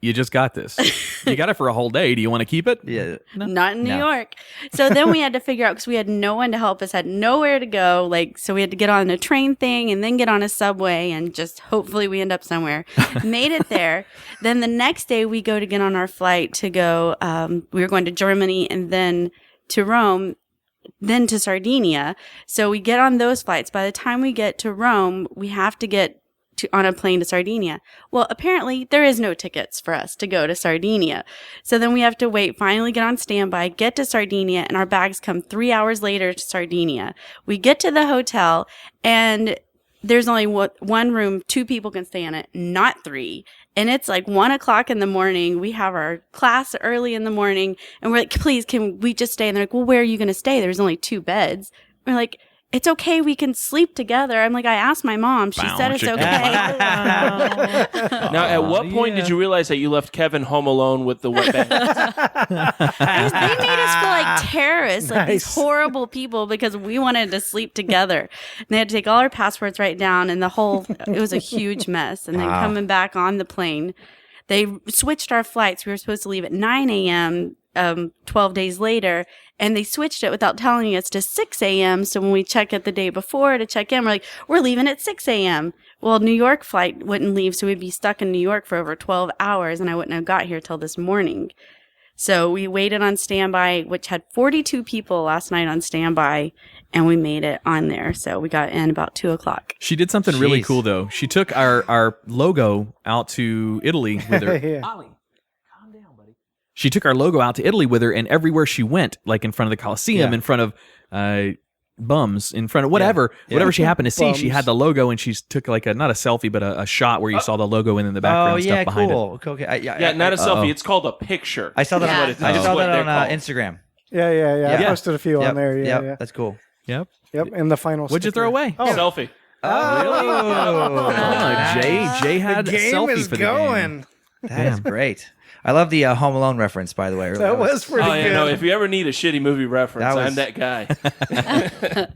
Speaker 1: you just got this. You got it for a whole day. Do you want to keep it?
Speaker 7: Yeah.
Speaker 3: No. Not in New York. So then we had to figure out, because we had no one to help us, had nowhere to go. So we had to get on a train thing and then get on a subway and just hopefully we end up somewhere. Made it there. Then the next day we go to get on our flight to go, we were going to Germany and then to Rome, then to Sardinia. So we get on those flights. By the time we get to Rome, we have to get on a plane to Sardinia. Well, apparently there is no tickets for us to go to Sardinia. So then we have to wait, finally get on standby, get to Sardinia, and our bags come 3 hours later to Sardinia. We get to the hotel, and there's only one room, 2 people can stay in it, not 3. And it's like 1 o'clock in the morning. We have our class early in the morning, and we're like, please, can we just stay? And they're like, well, where are you going to stay? There's only 2 beds. We're like, it's okay. We can sleep together. I'm like, I asked my mom. She said it's okay.
Speaker 5: Now, at what point did you realize that you left Kevin home alone with the wet bed?
Speaker 3: They made us feel like terrorists, like these horrible people, because we wanted to sleep together. And they had to take all our passports right down, and it was a huge mess. And then coming back on the plane, they switched our flights. We were supposed to leave at 9 a.m. 12 days later, and they switched it without telling us to 6 a.m. So when we check it the day before to check in, we're like, we're leaving at 6 a.m. Well, New York flight wouldn't leave, so we'd be stuck in New York for over 12 hours, and I wouldn't have got here till this morning. So we waited on standby, which had 42 people last night on standby, and we made it on there. So we got in about 2 o'clock.
Speaker 1: She did something really cool, though. She took our logo out to Italy with her.
Speaker 2: Yeah.
Speaker 1: Ollie, calm down, buddy. She took our logo out to Italy with her, and everywhere she went, like in front of the Colosseum, in front of bums, in front of whatever she happened to see, she had the logo, and she took like not a selfie, but a shot where you saw the logo in the background stuff behind it.
Speaker 7: Okay.
Speaker 5: Not a selfie. It's called a picture.
Speaker 7: I saw that. I saw that on Instagram.
Speaker 2: Yeah. I posted a few on there. Yeah.
Speaker 7: That's cool.
Speaker 2: Yep. And the final.
Speaker 1: What'd you throw away?
Speaker 5: Selfie.
Speaker 1: Oh, really? Jay had
Speaker 2: the game
Speaker 1: selfie
Speaker 2: is
Speaker 1: for the
Speaker 2: going.
Speaker 1: game.
Speaker 7: That's great. I love the Home Alone reference, by the way.
Speaker 2: That was pretty good.
Speaker 5: No, if you ever need a shitty movie reference, I'm that guy.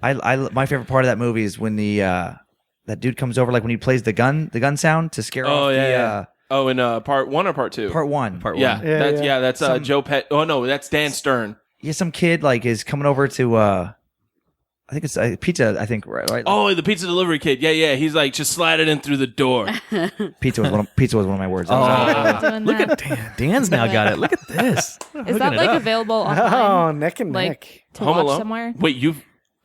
Speaker 7: My favorite part of that movie is when that dude comes over, like when he plays the gun sound to scare off the...
Speaker 5: in part 1 or part 2?
Speaker 7: Part 1.
Speaker 5: Yeah, that's Joe Pet. Oh, no, that's Dan Stern.
Speaker 7: Yeah, some kid like is coming over to... I think it's pizza. I think right.
Speaker 5: Oh, the pizza delivery kid. Yeah. He's like, just slide it in through the door.
Speaker 7: Pizza was one of my words.
Speaker 1: Look at Dan. Dan's now got it. Look at this.
Speaker 6: Is that like available offline?
Speaker 2: Oh, neck and neck.
Speaker 6: To
Speaker 5: Home
Speaker 6: watch
Speaker 5: Alone?
Speaker 6: somewhere?
Speaker 5: Wait,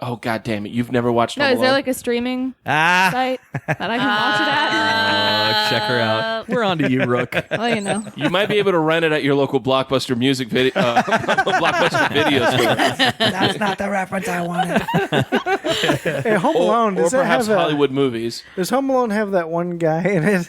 Speaker 5: oh, God damn it. You've never watched Home
Speaker 6: No,
Speaker 5: Alone?
Speaker 6: is there like a streaming site that I can watch it at?
Speaker 1: Check her out. We're on to you, Rook.
Speaker 6: Well, you know.
Speaker 5: You might be able to rent it at your local Blockbuster music video, Blockbuster video store.
Speaker 7: That's not the reference I wanted.
Speaker 2: Hey, Home Alone,
Speaker 5: or
Speaker 2: does that
Speaker 5: perhaps
Speaker 2: have
Speaker 5: Hollywood movies.
Speaker 2: Does Home Alone have that one guy in it?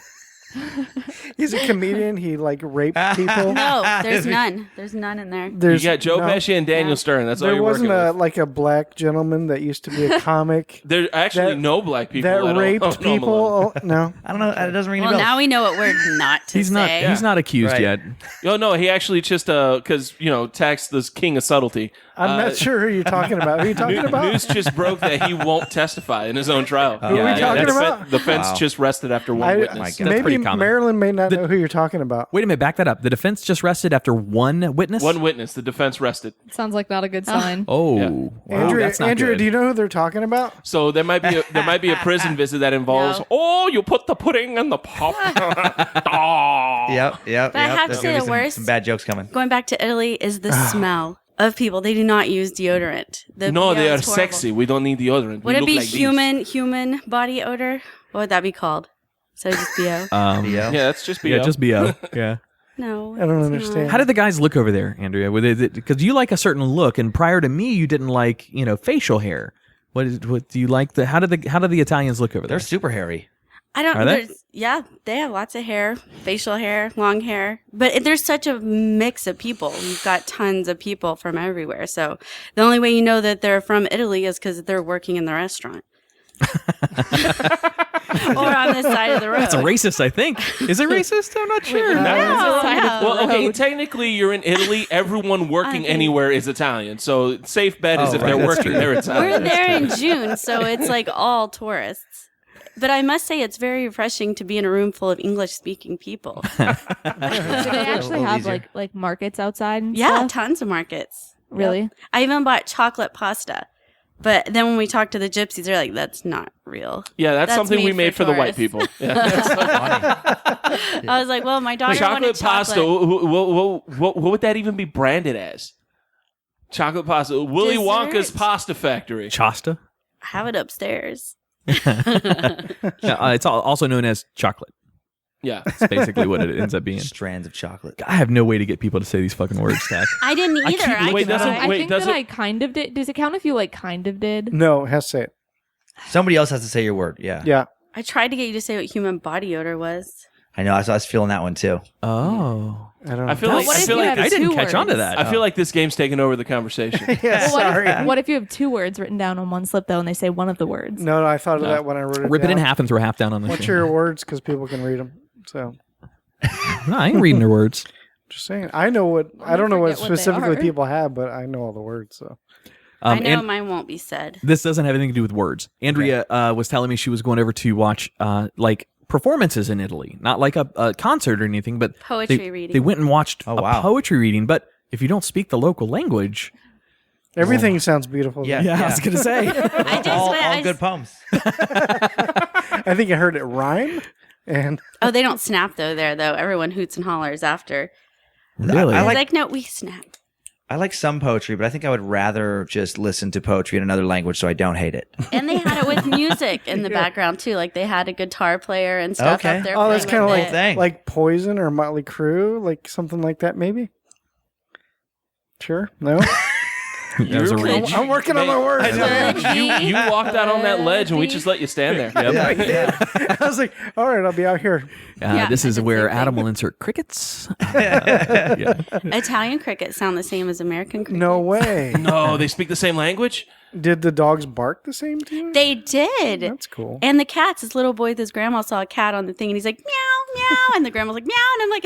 Speaker 2: He's a comedian. He like raped people.
Speaker 3: No, there's none. There's none in there.
Speaker 5: You got Joe Pesci and Daniel Stern. That's all
Speaker 2: there
Speaker 5: you're working
Speaker 2: wasn't
Speaker 5: with.
Speaker 2: like a black gentleman that used to be a comic.
Speaker 5: There are actually no black people
Speaker 2: that
Speaker 5: at
Speaker 2: raped
Speaker 5: all.
Speaker 2: people. No,
Speaker 7: I don't know. It doesn't ring any
Speaker 3: Well,
Speaker 7: bells.
Speaker 3: now we know what we're not to say.
Speaker 1: He's not accused yet.
Speaker 5: Oh, no, he actually just, because, Tach's the king of subtlety.
Speaker 2: I'm not sure who you're talking about. Who are you talking about?
Speaker 5: News just broke that he won't testify in his own trial.
Speaker 2: Who are we talking about?
Speaker 5: The defense just rested after one witness.
Speaker 7: my God.
Speaker 2: Maybe
Speaker 1: pretty common.
Speaker 2: Marilyn may not know who you're talking about.
Speaker 1: Wait a minute, back that up. The defense just rested after one witness?
Speaker 5: One witness. The defense rested.
Speaker 6: Sounds like not a good sign.
Speaker 1: Oh,
Speaker 5: Yeah.
Speaker 1: wow,
Speaker 2: Andrea,
Speaker 1: that's not good.
Speaker 2: do you know who they're talking about?
Speaker 5: So there might be a prison visit that involves, you put the pudding in the pop.
Speaker 7: Yep.
Speaker 3: But I have to
Speaker 7: There's
Speaker 3: say
Speaker 7: gonna
Speaker 3: the
Speaker 7: be
Speaker 3: worst.
Speaker 7: some bad jokes coming.
Speaker 3: Going back to Italy is the smell of people. They do not use deodorant.
Speaker 5: No, they are
Speaker 3: it's horrible.
Speaker 5: sexy. We don't need deodorant.
Speaker 3: Would
Speaker 5: we
Speaker 3: it
Speaker 5: look
Speaker 3: be
Speaker 5: like
Speaker 3: human body odor? What would that be called? So just BO?
Speaker 7: Yeah.
Speaker 5: Yeah, that's just BO.
Speaker 1: Yeah, just BO. Yeah.
Speaker 3: No.
Speaker 2: I don't
Speaker 3: it's
Speaker 2: understand.
Speaker 3: not.
Speaker 1: How did the guys look over there, Andrea? Because you like a certain look, and prior to me, you didn't like, facial hair. What do you like? How do the Italians look over there?
Speaker 7: They're super hairy.
Speaker 3: I don't.
Speaker 1: Are they?
Speaker 3: Yeah, they have lots of hair, facial hair, long hair. But there's such a mix of people. You've got tons of people from everywhere. So the only way you know that they're from Italy is because they're working in the restaurant. Or on the side of the road.
Speaker 1: That's racist, I think. Is it racist? I'm not sure.
Speaker 3: No.
Speaker 5: Well, okay, technically you're in Italy. Everyone working anywhere is Italian. So safe bet is if they're working, they're Italian.
Speaker 3: We're there in June, so it's like all tourists. But I must say it's very refreshing to be in a room full of English-speaking people.
Speaker 6: Do they actually have like markets outside and
Speaker 3: Yeah,
Speaker 6: stuff?
Speaker 3: tons of markets.
Speaker 6: Really?
Speaker 3: Yep. I even bought chocolate pasta. But then when we talked to the gypsies, they're like, that's not real.
Speaker 5: Yeah, that's something we made for the white people. Yeah. That's so
Speaker 3: funny. I was like, well, my daughter wanted
Speaker 5: pasta. What would that even be branded as? Chocolate pasta. Willy Wonka's Pasta Factory.
Speaker 1: Chasta?
Speaker 3: I have it upstairs.
Speaker 1: It's also known as chocolate.
Speaker 5: Yeah.
Speaker 1: That's basically what it ends up being.
Speaker 7: Strands of chocolate.
Speaker 1: I have no way to get people to say these fucking words, Tach.
Speaker 3: I didn't either.
Speaker 6: I think that I kind of did. Does it count if you kind of did?
Speaker 2: No, it has to say it.
Speaker 7: Somebody else has to say your word. Yeah.
Speaker 2: Yeah.
Speaker 3: I tried to get you to say what human body odor was.
Speaker 7: I know. I was feeling that one too.
Speaker 1: Oh.
Speaker 2: I don't know.
Speaker 5: I feel like
Speaker 1: I didn't catch on to that.
Speaker 5: I feel like this game's taking over the conversation.
Speaker 6: What if you have 2 words written down on one slip though, and they say one of the words?
Speaker 2: No, I thought of that when I wrote it.
Speaker 1: Rip it in half and throw half down on the.
Speaker 2: What's your words? Because people can read them. So.
Speaker 1: No, I ain't reading their words.
Speaker 2: Just saying. I know what. I don't know what specifically people have, but I know all the words. So.
Speaker 3: I know mine won't be said.
Speaker 1: This doesn't have anything to do with words. Andrea was telling me she was going over to watch performances in Italy, not like a concert or anything, but
Speaker 3: poetry reading.
Speaker 1: They went and watched a poetry reading, but if you don't speak the local language,
Speaker 2: everything sounds beautiful.
Speaker 1: Yeah, I was gonna say
Speaker 7: all good poems.
Speaker 2: I think I heard it rhyme, and
Speaker 3: they don't snap though. Everyone hoots and hollers after.
Speaker 1: Really,
Speaker 3: I like no, we snap.
Speaker 7: I like some poetry, but I think I would rather just listen to poetry in another language so I don't hate it.
Speaker 3: And they had it with music in the background too. Like they had a guitar player and stuff up there.
Speaker 2: Oh, that's kind of like Poison or Motley Crue, like something like that, maybe. Sure. No. I'm working on my words.
Speaker 5: You walked out on that ledge and we just let you stand there.
Speaker 2: I was like, all right, I'll be out here.
Speaker 1: This is where Adam will insert crickets.
Speaker 3: Italian crickets sound the same as American crickets.
Speaker 2: No way.
Speaker 5: No, they speak the same language?
Speaker 2: Did the dogs bark the same to you?
Speaker 3: They did.
Speaker 2: That's cool.
Speaker 3: And the cats, this little boy with his grandma saw a cat on the thing and he's like, meow, meow. And the grandma's like, meow. And I'm like,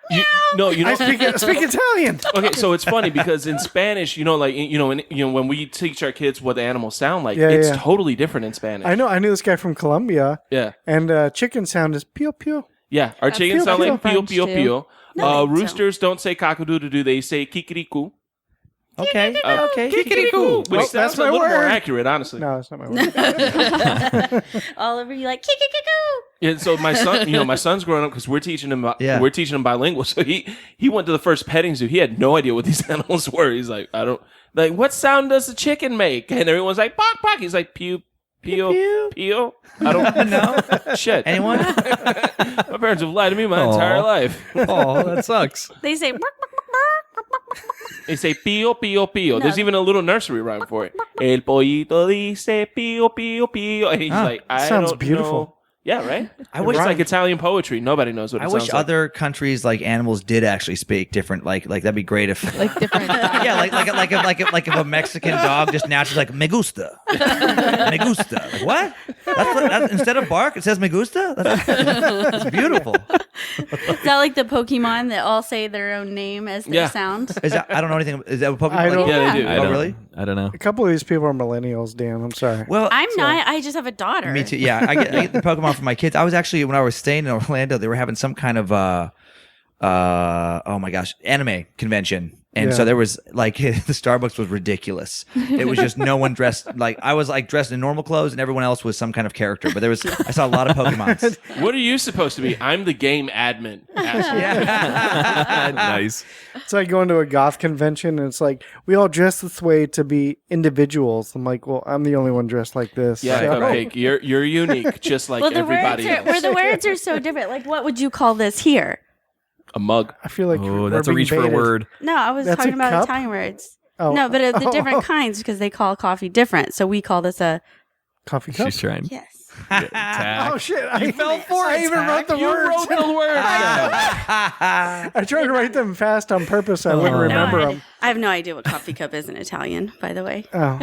Speaker 2: I speak Italian.
Speaker 5: Okay, so it's funny because in Spanish, when we teach our kids what the animals sound like, it's totally different in Spanish.
Speaker 2: I know. I knew this guy from Colombia.
Speaker 5: Yeah.
Speaker 2: And chicken sound is pio pio.
Speaker 5: Yeah, our chickens sound like pio pio pio.
Speaker 3: No,
Speaker 5: roosters don't say cock-a-doodle-doo, they say kikiriku.
Speaker 7: Okay.
Speaker 5: Kikiriku. Which sounds a little more accurate, honestly.
Speaker 2: No, that's not my word.
Speaker 3: All over you like kikiriku.
Speaker 5: And so my son, my son's growing up because we're teaching him bilingual. So he went to the first petting zoo. He had no idea what these animals were. He's like, what sound does the chicken make? And everyone's like, bark, bark. He's like, pew, pew, pew. I don't know. Shit.
Speaker 7: Anyone?
Speaker 5: My parents have lied to me my entire life.
Speaker 1: Oh, that sucks.
Speaker 3: They say, bark, bark, bark, bark, bark, bark.
Speaker 5: They say pío, pío, pío. There's even a little nursery rhyme for it. El pollito dice pío, pío, pío. And he's like, I
Speaker 2: sounds
Speaker 5: don't
Speaker 2: beautiful.
Speaker 5: know. Yeah, right?
Speaker 7: I wish
Speaker 5: it's like Italian poetry. Nobody knows what it sounds like.
Speaker 7: I wish other countries like animals did actually speak different. Like that'd be great if
Speaker 6: different.
Speaker 7: Yeah, like if a Mexican dog just naturally like me gusta, me gusta. Like, what? That's instead of bark, it says me gusta. That's beautiful.
Speaker 3: Is that like the Pokemon that all say their own name as their sound?
Speaker 7: Is that, I don't know anything. Is that a Pokemon?
Speaker 2: I don't,
Speaker 5: yeah, they do.
Speaker 7: Oh, really?
Speaker 1: I don't know.
Speaker 2: A couple of these people are millennials, Dan. I'm sorry.
Speaker 7: Well,
Speaker 3: I'm not. I just have a daughter.
Speaker 7: Me too. Yeah, I get the Pokemon for my kids. I was actually, when I was staying in Orlando, they were having some kind of oh my gosh, anime convention. And so there was like the Starbucks was ridiculous. It was just no one dressed like I was like dressed in normal clothes and everyone else was some kind of character. But I saw a lot of Pokemons.
Speaker 5: What are you supposed to be? I'm the game admin.
Speaker 1: Nice.
Speaker 2: It's like going to a goth convention and it's like we all dress this way to be individuals. I'm like, well, I'm the only one dressed like this.
Speaker 5: Yeah, Cupcake, you're unique, just like everybody else.
Speaker 3: Where the words are so different. Like, what would you call this here?
Speaker 5: A mug.
Speaker 2: I feel like
Speaker 1: that's a reach for a word.
Speaker 3: No, I was talking about Italian words. Oh. No, but the different kinds because they call coffee different. So we call this a
Speaker 2: coffee cup.
Speaker 1: She's trying.
Speaker 3: Yes.
Speaker 2: Oh shit!
Speaker 1: You fell for it.
Speaker 2: I even wrote the words.
Speaker 5: wrote the words.
Speaker 2: I tried to write them fast on purpose. So I wouldn't remember them.
Speaker 3: I have no idea what coffee cup is in Italian, by the way.
Speaker 2: Oh,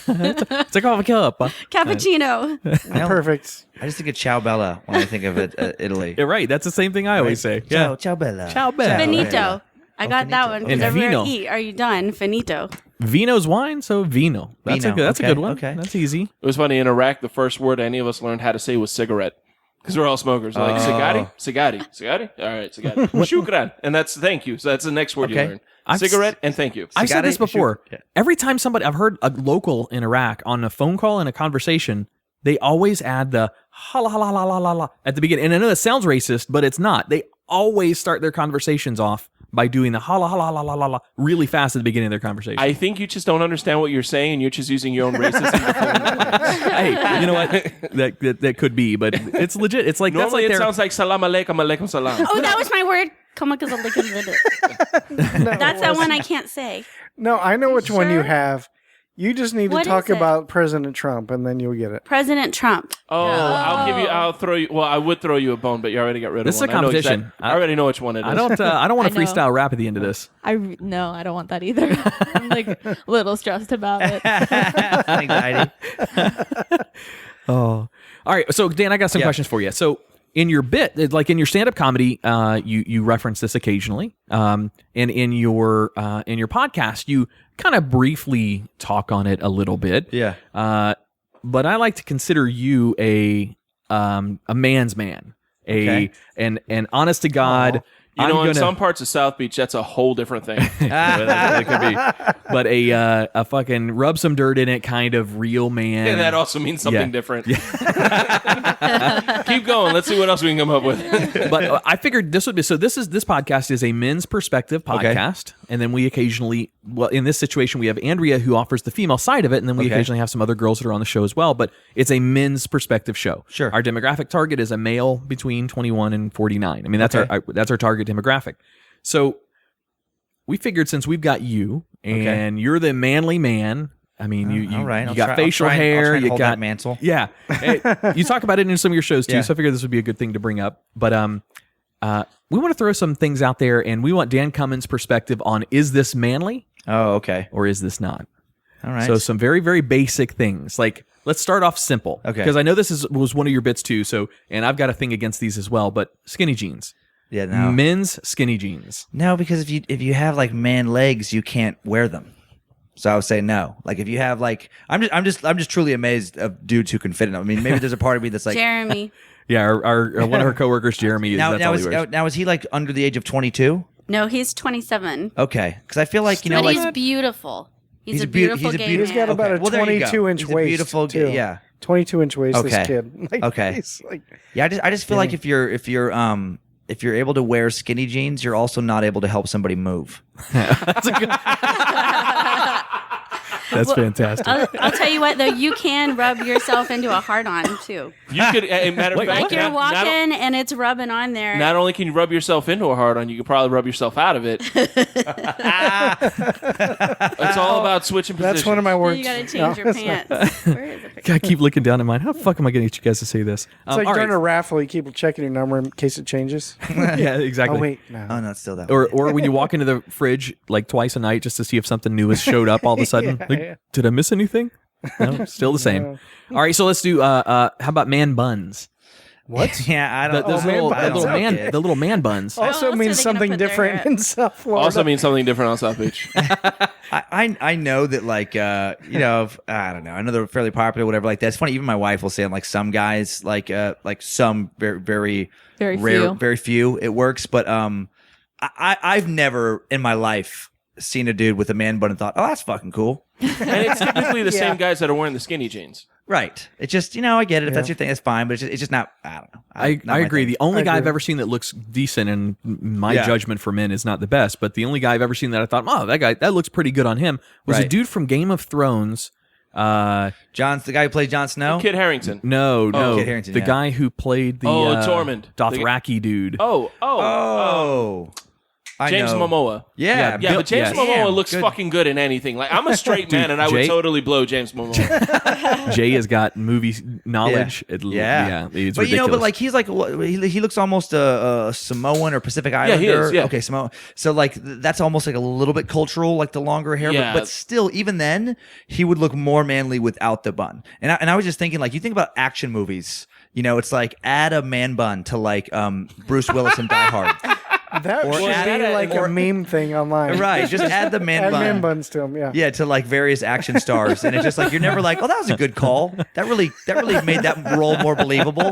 Speaker 1: It's a coffee cup.
Speaker 3: Cappuccino.
Speaker 2: perfect.
Speaker 7: I just think of Ciao Bella when I think of it, Italy.
Speaker 1: You're right. That's the same thing I always say. Yeah.
Speaker 7: Ciao Bella.
Speaker 1: Ciao Bella.
Speaker 3: Finito. I got that one.
Speaker 1: And
Speaker 3: Because
Speaker 1: vino.
Speaker 3: eat, are you done? Finito.
Speaker 1: Vino's wine, so vino. That's
Speaker 7: Vino.
Speaker 1: a good one.
Speaker 7: Okay.
Speaker 1: That's easy.
Speaker 5: It was funny in Iraq. The first word any of us learned how to say was cigarette because we're all smokers. Like cigari. All right, cigari. Shukran, and that's thank you. So that's the next word you learn. Cigarette and thank you.
Speaker 1: I've said this
Speaker 7: Cigari,
Speaker 1: before.
Speaker 7: yeah.
Speaker 1: Every time I've heard a local in Iraq on a phone call in a conversation, they always add the hala hala hala hala at the beginning. And I know it sounds racist, but it's not. They always start their conversations off by doing the hala hala hala hala really fast at the beginning of their conversation.
Speaker 5: I think you just don't understand what you're saying, and you're just using your own racism.
Speaker 1: Hey, you know what? That could be, but it's legit. It's like
Speaker 5: Normally
Speaker 1: that's like
Speaker 5: it sounds like salam alaikum, alaikum salam.
Speaker 3: Oh, that was my word. That's that one I can't say.
Speaker 2: No, I know which one you
Speaker 3: Sure?
Speaker 2: have. You just need to
Speaker 3: What
Speaker 2: talk
Speaker 3: is it?
Speaker 2: about President Trump, and then you'll get it.
Speaker 3: President Trump.
Speaker 5: I'll throw you. Well, I would throw you a bone, but you already got rid of
Speaker 1: This is
Speaker 5: one.
Speaker 1: a competition.
Speaker 5: I already know which one it is.
Speaker 1: I don't want to
Speaker 6: I know.
Speaker 1: freestyle rap at the end of this.
Speaker 6: No, I don't want that either. I'm like a little stressed about it.
Speaker 7: Anxiety.
Speaker 1: Oh, all right. So Dan, I got some questions for you. So in your bit, like in your stand-up comedy, you reference this occasionally, and in your podcast, you kind of briefly talk on it a little bit.
Speaker 7: Yeah.
Speaker 1: But I like to consider you a man's man, an honest to God.
Speaker 5: You know, in some parts of South Beach, that's a whole different thing.
Speaker 1: That could be, but a fucking rub some dirt in it kind of real man.
Speaker 5: And that also means something different.
Speaker 1: Yeah.
Speaker 5: Keep going. Let's see what else we can come up with.
Speaker 1: But I figured this would be this podcast is a men's perspective podcast, and then we occasionally, in this situation, we have Andrea who offers the female side of it, and then we occasionally have some other girls that are on the show as well. But it's a men's perspective show.
Speaker 7: Sure.
Speaker 1: Our demographic target is a male between 21 and 49. I mean, that's our target demographic. So we figured since we've got you and you're the manly man. I mean, you got facial hair. You got
Speaker 7: that mantle.
Speaker 1: Yeah, you talk about it in some of your shows too. So I figured this would be a good thing to bring up. But we want to throw some things out there, and we want Dan Cummins' perspective on: is this manly?
Speaker 7: Oh, okay.
Speaker 1: Or is this not?
Speaker 7: All right.
Speaker 1: So some very, very basic things. Like, let's start off simple.
Speaker 7: Okay.
Speaker 1: Because I know this was one of your bits too. So, and I've got a thing against these as well. But skinny jeans.
Speaker 7: Yeah. No.
Speaker 1: Men's skinny jeans.
Speaker 7: No, because if you have like man legs, you can't wear them. So I would say no. Like if you have like, I'm just truly amazed of dudes who can fit in them. I mean, maybe there's a part of me that's like
Speaker 3: Jeremy.
Speaker 1: Yeah, our one of her coworkers, Jeremy.
Speaker 7: Now is he like under the age of 22?
Speaker 3: No, he's 27.
Speaker 7: Okay, because I feel like
Speaker 3: But
Speaker 7: like
Speaker 3: he's beautiful. He's a beautiful gay man.
Speaker 2: He's got about a 22-inch waist.
Speaker 7: Beautiful,
Speaker 2: too.
Speaker 7: Yeah,
Speaker 2: 22-inch waist.
Speaker 7: Okay.
Speaker 2: This kid. Like,
Speaker 7: Okay.
Speaker 2: he's like,
Speaker 7: yeah. I just feel like if you're able to wear skinny jeans, you're also not able to help somebody move.
Speaker 1: That's fantastic.
Speaker 3: I'll tell you what, though, you can rub yourself into a hard-on, too.
Speaker 5: You could, matter of fact,
Speaker 3: Like you're walking and it's rubbing on there.
Speaker 5: Not only can you rub yourself into a hard-on, you could probably rub yourself out of it. It's all about switching positions.
Speaker 2: that's one of my words.
Speaker 3: You gotta change your pants. Where is the picture?
Speaker 1: I keep looking down at mine. How the fuck am I going to get you guys to say this?
Speaker 2: It's like
Speaker 1: all
Speaker 2: during
Speaker 1: right.
Speaker 2: a raffle, you keep checking your number in case it changes.
Speaker 1: Yeah, exactly.
Speaker 2: Oh, wait. No.
Speaker 7: Oh no, it's still that.
Speaker 1: Or when you walk into the fridge like twice a night just to see if something new has showed up all of a sudden. Did I miss anything? No, still the same.
Speaker 2: No.
Speaker 1: All right, so let's do how about man buns?
Speaker 7: What? Yeah, I don't.
Speaker 1: Those
Speaker 2: man
Speaker 1: little,
Speaker 2: buns,
Speaker 1: the little man buns.
Speaker 2: Also
Speaker 3: else are
Speaker 2: means
Speaker 3: they gonna
Speaker 2: something
Speaker 3: put their
Speaker 2: different in South Florida.
Speaker 5: Also means something different on South Beach.
Speaker 7: I know that like I don't know. I know they're fairly popular, whatever like that. It's funny. Even my wife will say like some guys like some very very
Speaker 6: Very
Speaker 7: rare,
Speaker 6: few.
Speaker 7: very few. It works, but I've never in my life seen a dude with a man bun and thought, oh, that's fucking cool.
Speaker 5: And it's typically the same guys that are wearing the skinny jeans.
Speaker 7: Right. It's just, I get it. If that's your thing, it's fine. But it's just not, I don't know.
Speaker 1: I
Speaker 7: Not my
Speaker 1: agree.
Speaker 7: thing.
Speaker 1: The only guy I've
Speaker 2: agree.
Speaker 1: ever seen that looks decent, and my judgment for men is not the best, but the only guy I've ever seen that I thought, oh, that looks pretty good on him, was a
Speaker 7: Right.
Speaker 1: dude from Game of Thrones.
Speaker 7: The guy who played Jon Snow?
Speaker 5: Kit Harington.
Speaker 1: No,
Speaker 7: Kit Harington,
Speaker 1: the
Speaker 7: yeah.
Speaker 1: guy who played the
Speaker 5: Tormund.
Speaker 1: Dothraki dude.
Speaker 5: Oh. James Momoa.
Speaker 7: Yeah,
Speaker 5: but James Momoa looks fucking good in anything. Like, I'm a straight man, and I would totally blow James Momoa.
Speaker 1: Jay has got movie knowledge. It's
Speaker 7: but
Speaker 1: ridiculous.
Speaker 7: but like he's like he looks almost a Samoan or Pacific Islander.
Speaker 5: Yeah, he is. Yeah.
Speaker 7: Okay, Samoan. So like that's almost like a little bit cultural, like the longer hair.
Speaker 5: Yeah.
Speaker 7: But still, even then, he would look more manly without the bun. And I was just thinking, like, you think about action movies. It's like add a man bun to like Bruce Willis in Die Hard.
Speaker 2: That should be like a meme thing online.
Speaker 7: Right, just add the man bun.
Speaker 2: Add man buns to him,
Speaker 7: Yeah, to like various action stars. And it's just like, you're never like, oh, that was a good call. That really made that role more believable.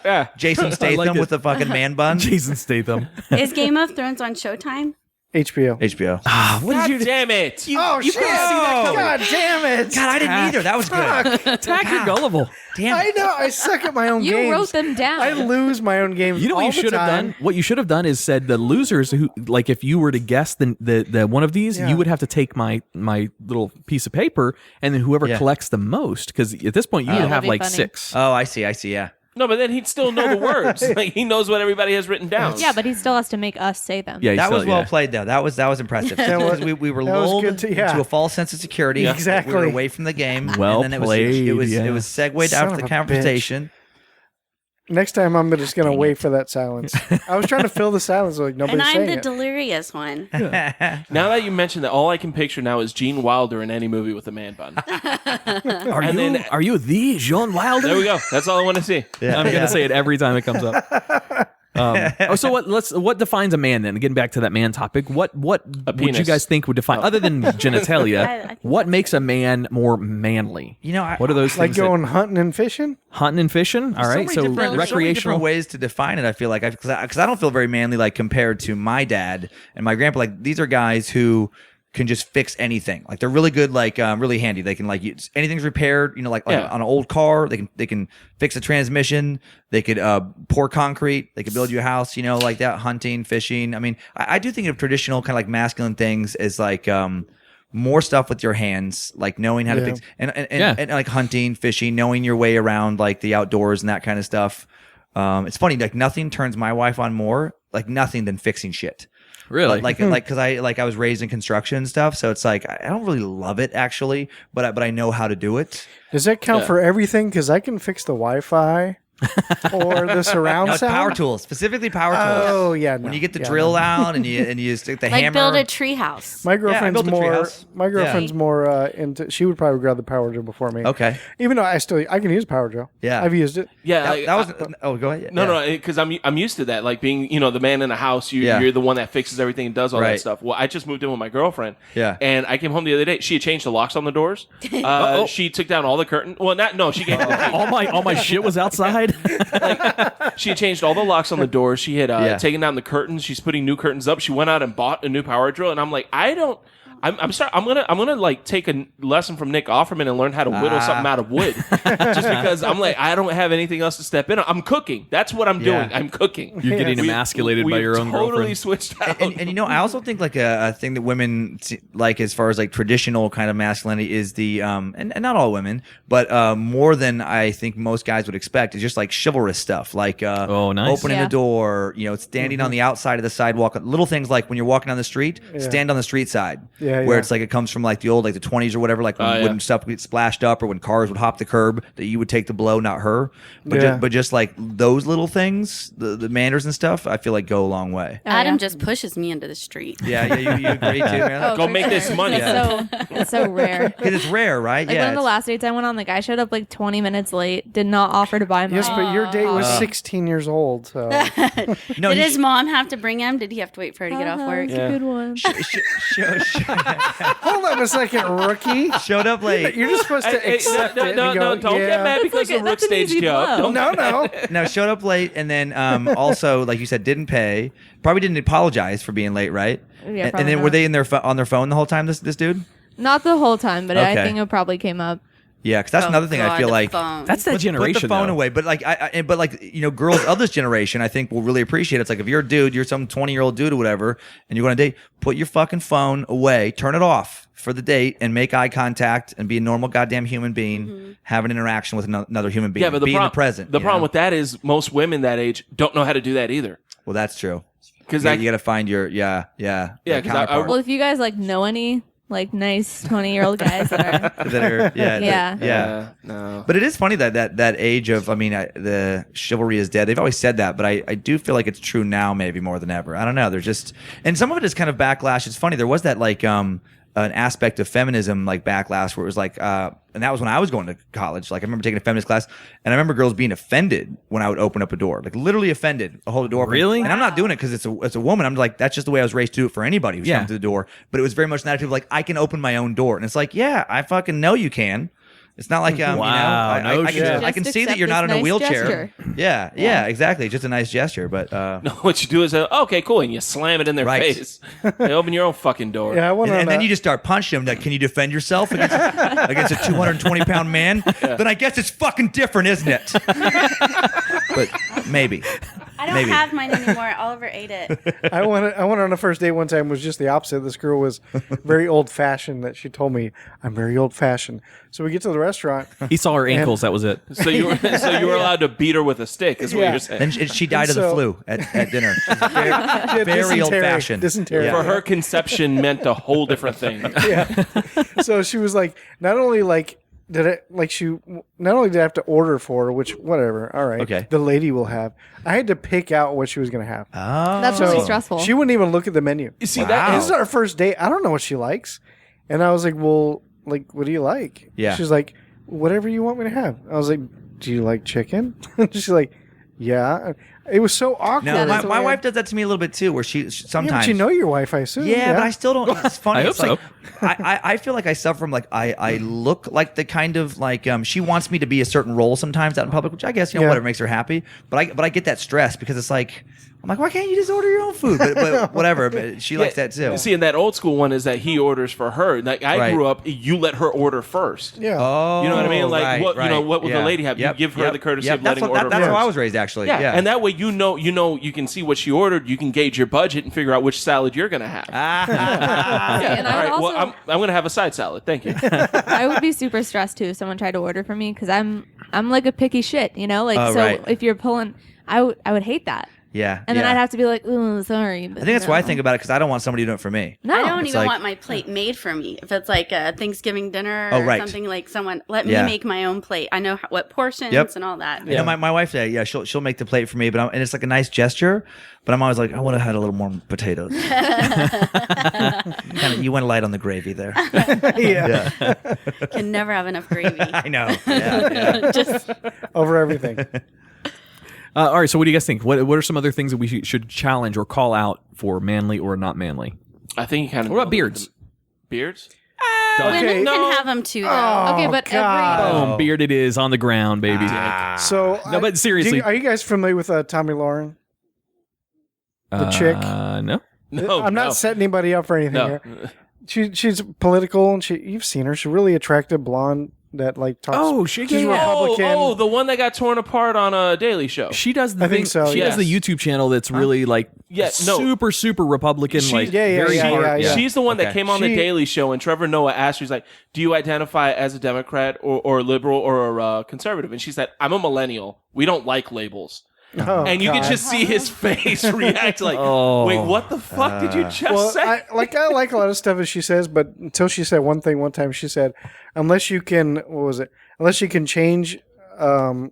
Speaker 5: Yeah.
Speaker 7: Jason Statham with the fucking man bun.
Speaker 1: Jason Statham.
Speaker 3: Is Game of Thrones on Showtime?
Speaker 2: HBO.
Speaker 5: God damn it.
Speaker 2: You couldn't see that coming. God damn it.
Speaker 7: God, I didn't either. That was good.
Speaker 1: Tach, you're gullible.
Speaker 7: Damn it.
Speaker 2: I know. I suck at my own games.
Speaker 6: You wrote them down.
Speaker 2: I lose my own games.
Speaker 1: You know what you should have done? What you should have done is said the losers who, like, if you were to guess the one of these, you would have to take my little piece of paper, and then whoever collects the most, because at this point you would have like funny. 6.
Speaker 7: Oh, I see. Yeah.
Speaker 5: No, but then he'd still know the words. Like, he knows what everybody has written down.
Speaker 6: Yeah, but he still has to make us say them.
Speaker 1: Yeah,
Speaker 7: that was well played, though. That was impressive. Because we were lulled into a false sense of security.
Speaker 2: Yeah. Exactly.
Speaker 7: We were away from the game.
Speaker 1: Well
Speaker 7: and then
Speaker 1: played.
Speaker 7: It was segued out to the conversation.
Speaker 2: Next time, I'm just going to wait for that silence. I was trying to fill the silence, like nobody's saying it.
Speaker 3: And I'm the delirious one.
Speaker 5: Now that you mentioned that, all I can picture now is Gene Wilder in any movie with a man bun.
Speaker 1: Are you the Gene Wilder?
Speaker 5: There we go. That's all I want to see.
Speaker 1: Yeah. I'm going to say it every time it comes up. So what defines a man then? Getting back to that man topic, what would you guys think would define, other than genitalia, what makes a man more manly? What are those things?
Speaker 2: Like going hunting and fishing?
Speaker 1: Hunting and fishing? All right, so recreational.
Speaker 7: So many different ways to define it, I feel like. Because I don't feel very manly, like, compared to my dad and my grandpa. Like, these are guys who can just fix anything. Like, they're really good, like, really handy. They can, like, anything's repaired, like on an old car, they can fix a transmission, they could pour concrete, they could build you a house, like that. Hunting, fishing. I mean, I do think of traditional kind of like masculine things as like more stuff with your hands, like knowing how to fix and like hunting, fishing, knowing your way around like the outdoors and that kind of stuff. It's funny, like nothing turns my wife on more, like nothing, than fixing shit.
Speaker 1: Really?
Speaker 7: Like because I was raised in construction and stuff, so it's like I don't really love it actually, but I know how to do it.
Speaker 2: Does that count for everything? Because I can fix the Wi-Fi or the surround sound.
Speaker 7: Power tools, specifically power tools.
Speaker 2: Oh yeah,
Speaker 7: when you get the drill out and you stick the hammer.
Speaker 3: Like build a tree house.
Speaker 2: My girlfriend's more into. She would probably grab the power drill before me.
Speaker 7: Okay.
Speaker 2: Even though I can use power drill.
Speaker 7: Yeah,
Speaker 2: I've used it.
Speaker 5: Yeah,
Speaker 7: that was. Go ahead.
Speaker 5: No, because I'm used to that. Like being the man in the house. You're the one that fixes everything and does all that stuff. Well, I just moved in with my girlfriend.
Speaker 7: Yeah.
Speaker 5: And I came home the other day. She had changed the locks on the doors. She took down all the curtains. Well, she gave me the key.
Speaker 1: all my shit was outside.
Speaker 5: She had changed all the locks on the doors. She had taken down the curtains. She's putting new curtains up. She went out and bought a new power drill. And I'm like, I'm gonna like take a lesson from Nick Offerman and learn how to whittle something out of wood. Just because I'm like, I don't have anything else to step in. I'm cooking. That's what I'm doing. I'm cooking.
Speaker 1: You're getting emasculated by your own girlfriend.
Speaker 5: Totally switched out.
Speaker 7: And I also think like a thing that women like as far as like traditional kind of masculinity is the and not all women, but more than I think most guys would expect is just like chivalrous stuff, like
Speaker 1: nice.
Speaker 7: Opening the door, standing on the outside of the sidewalk, little things like when you're walking down the street, stand on the street side. Where it's like it comes from like the old, like the 20s or whatever, like when stuff would get splashed up or when cars would hop the curb, that you would take the blow, not her. But just like those little things, the manners and stuff, I feel like go a long way.
Speaker 3: Adam just pushes me into the street.
Speaker 7: Yeah, you agree too, man?
Speaker 5: Go make this money.
Speaker 6: It's so rare.
Speaker 7: Because it's rare, right?
Speaker 6: Like one of the last dates I went on, the guy showed up like 20 minutes late, did not offer to buy my.
Speaker 2: Yes, but your date was 16 years old, so.
Speaker 3: Did his mom have to bring him? Did he have to wait for her to get off work?
Speaker 6: That's a good one.
Speaker 2: Hold on a second, rookie.
Speaker 7: Showed up late.
Speaker 2: You're just supposed to accept it.
Speaker 5: No, don't get mad because the Rook stage joke.
Speaker 2: No.
Speaker 7: Showed up late and then also, like you said, didn't pay. Probably didn't apologize for being late, right?
Speaker 6: Yeah,
Speaker 7: and then were they on their phone the whole time, this dude?
Speaker 6: Not the whole time, but I think it probably came up.
Speaker 7: Yeah, because that's another thing I feel like.
Speaker 1: That's that generation.
Speaker 7: Put the phone away, but like, girls of this generation, I think will really appreciate it. It's like if you're a dude, you're some 20-year-old dude or whatever, and you're going on a date, put your fucking phone away, turn it off for the date, and make eye contact and be a normal goddamn human being, have an interaction with another human being.
Speaker 5: Yeah, but
Speaker 7: be in the present.
Speaker 5: The problem with that is most women that age don't know how to do that either.
Speaker 7: Well, that's true.
Speaker 5: Because
Speaker 7: you got to find your
Speaker 6: Well, if you guys like know any like nice 20-year-old guys that are
Speaker 7: yeah.
Speaker 5: No.
Speaker 7: But it is funny that age of, I mean, the chivalry is dead. They've always said that, but I do feel like it's true now, maybe more than ever. I don't know. They're just, and some of it is kind of backlash. It's funny. There was that like an aspect of feminism like backlash where it was like, and that was when I was going to college. Like I remember taking a feminist class, and I remember girls being offended when I would open up a door, like literally offended. Hold the door open.
Speaker 1: Really?
Speaker 7: And I'm not doing it because it's a woman. I'm like, that's just the way I was raised to do it for anybody who's coming to the door. But it was very much an attitude of like, I can open my own door, and it's like, yeah, I fucking know you can. It's not like I can see that you're not in a wheelchair.
Speaker 6: Gesture.
Speaker 7: Yeah, exactly. Just a nice gesture, but
Speaker 5: no, what you do is okay, cool, and you slam it in their face. They open your own fucking door.
Speaker 2: Yeah,
Speaker 7: and then you just start punching them. Like, can you defend yourself against a 220-pound man? Yeah. Then I guess it's fucking different, isn't it? But maybe.
Speaker 3: I don't have mine anymore. Oliver ate it.
Speaker 2: I went on a first date one time. It was just the opposite. This girl was very old-fashioned. That she told me I'm very old-fashioned. So we get to the restaurant.
Speaker 1: He saw her ankles. That was it.
Speaker 5: So you were allowed to beat her with a stick. Is what you're saying.
Speaker 7: And she died of the flu at dinner. Very old-fashioned.
Speaker 2: Dysentery.
Speaker 5: Yeah. For her, conception meant a whole different thing.
Speaker 2: Yeah. So she was like, not only did I have to order for her, which whatever, all right,
Speaker 7: okay,
Speaker 2: the lady will have. I had to pick out what she was going to have.
Speaker 7: Oh,
Speaker 6: that's really stressful.
Speaker 2: She wouldn't even look at the menu.
Speaker 5: You see
Speaker 2: this is our first date. I don't know what she likes, and I was like, well, like, what do you like?
Speaker 7: Yeah.
Speaker 2: She's like, whatever you want me to have. I was like, do you like chicken? She's like, yeah. It was so awkward.
Speaker 7: No, my wife does that to me a little bit too, where she sometimes.
Speaker 2: Yeah, but you know your wife, I assume.
Speaker 7: Yeah, but I still don't. It's funny.
Speaker 1: I hope
Speaker 7: it's like,
Speaker 1: so.
Speaker 7: I feel like I suffer from like I look like the kind of like she wants me to be a certain role sometimes out in public, which I guess whatever makes her happy. But I get that stress because it's like. I'm like, why can't you just order your own food? But whatever. But she likes that too.
Speaker 5: See, and that old school one is that he orders for her. Like I grew up, you let her order first.
Speaker 2: Yeah.
Speaker 7: Oh,
Speaker 5: you know what I mean? Like what would
Speaker 7: yeah.
Speaker 5: the lady have? You give her the courtesy of letting order.
Speaker 7: That's
Speaker 5: first.
Speaker 7: how I was raised, actually.
Speaker 5: Yeah. And that way you know you can see what she ordered. You can gauge your budget and figure out which salad you're going to have.
Speaker 6: And
Speaker 5: all right.
Speaker 6: also,
Speaker 5: well, I'm going to have a side salad. Thank you.
Speaker 6: I would be super stressed too if someone tried to order for me because I'm like a picky shit, you know. Like if you're pulling, I would hate that.
Speaker 7: Yeah.
Speaker 6: And then I'd have to be like, ooh, sorry.
Speaker 7: I think that's why I think about it because I don't want somebody to do it for me.
Speaker 3: No. I don't even want my plate made for me. If it's like a Thanksgiving dinner or something, like someone let me make my own plate. I know what portions and all that.
Speaker 7: Yeah. You know, my wife, she'll make the plate for me, and it's like a nice gesture. But I'm always like, I would have had a little more potatoes. You went light on the gravy there.
Speaker 2: Yeah.
Speaker 3: Can never have enough gravy.
Speaker 7: I know. Yeah.
Speaker 3: Just
Speaker 2: over everything.
Speaker 1: All right, so what do you guys think? What are some other things that we should challenge or call out for manly or not manly?
Speaker 5: I think you kind of.
Speaker 1: What about beards?
Speaker 5: Beards?
Speaker 3: Women can have them too, though.
Speaker 6: Okay, but
Speaker 1: Boom, bearded is on the ground, baby.
Speaker 2: So,
Speaker 1: no, but seriously,
Speaker 2: are you guys familiar with Tommy Lauren? The chick?
Speaker 1: No.
Speaker 2: I'm not setting anybody up for anything here. She's political, and you've seen her. She's really attractive, blonde. That like talks. She's Republican.
Speaker 5: Oh, the one that got torn apart on a Daily Show.
Speaker 1: She does the
Speaker 2: think so.
Speaker 1: She does the YouTube channel that's really like super Republican. Very hard.
Speaker 5: She's the one that came on the Daily Show, and Trevor Noah asked her, he's like, "Do you identify as a Democrat or liberal or a conservative?" And she said, "I'm a millennial. We don't like labels." And you can just see his face react like, wait, what the fuck did you just say?
Speaker 2: I like a lot of stuff as she says, but until she said one thing one time, she said, unless you can change something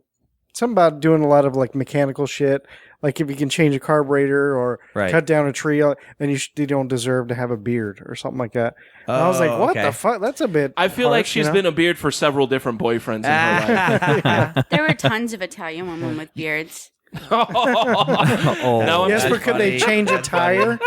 Speaker 2: about doing a lot of like mechanical shit, like if you can change a carburetor or cut down a tree, then you don't deserve to have a beard or something like that. And I was like, what the fuck? That's a bit
Speaker 5: I feel
Speaker 2: harsh,
Speaker 5: like she's been a beard for several different boyfriends in her life.
Speaker 3: There were tons of Italian women with beards.
Speaker 2: Yes, but could they change a tire?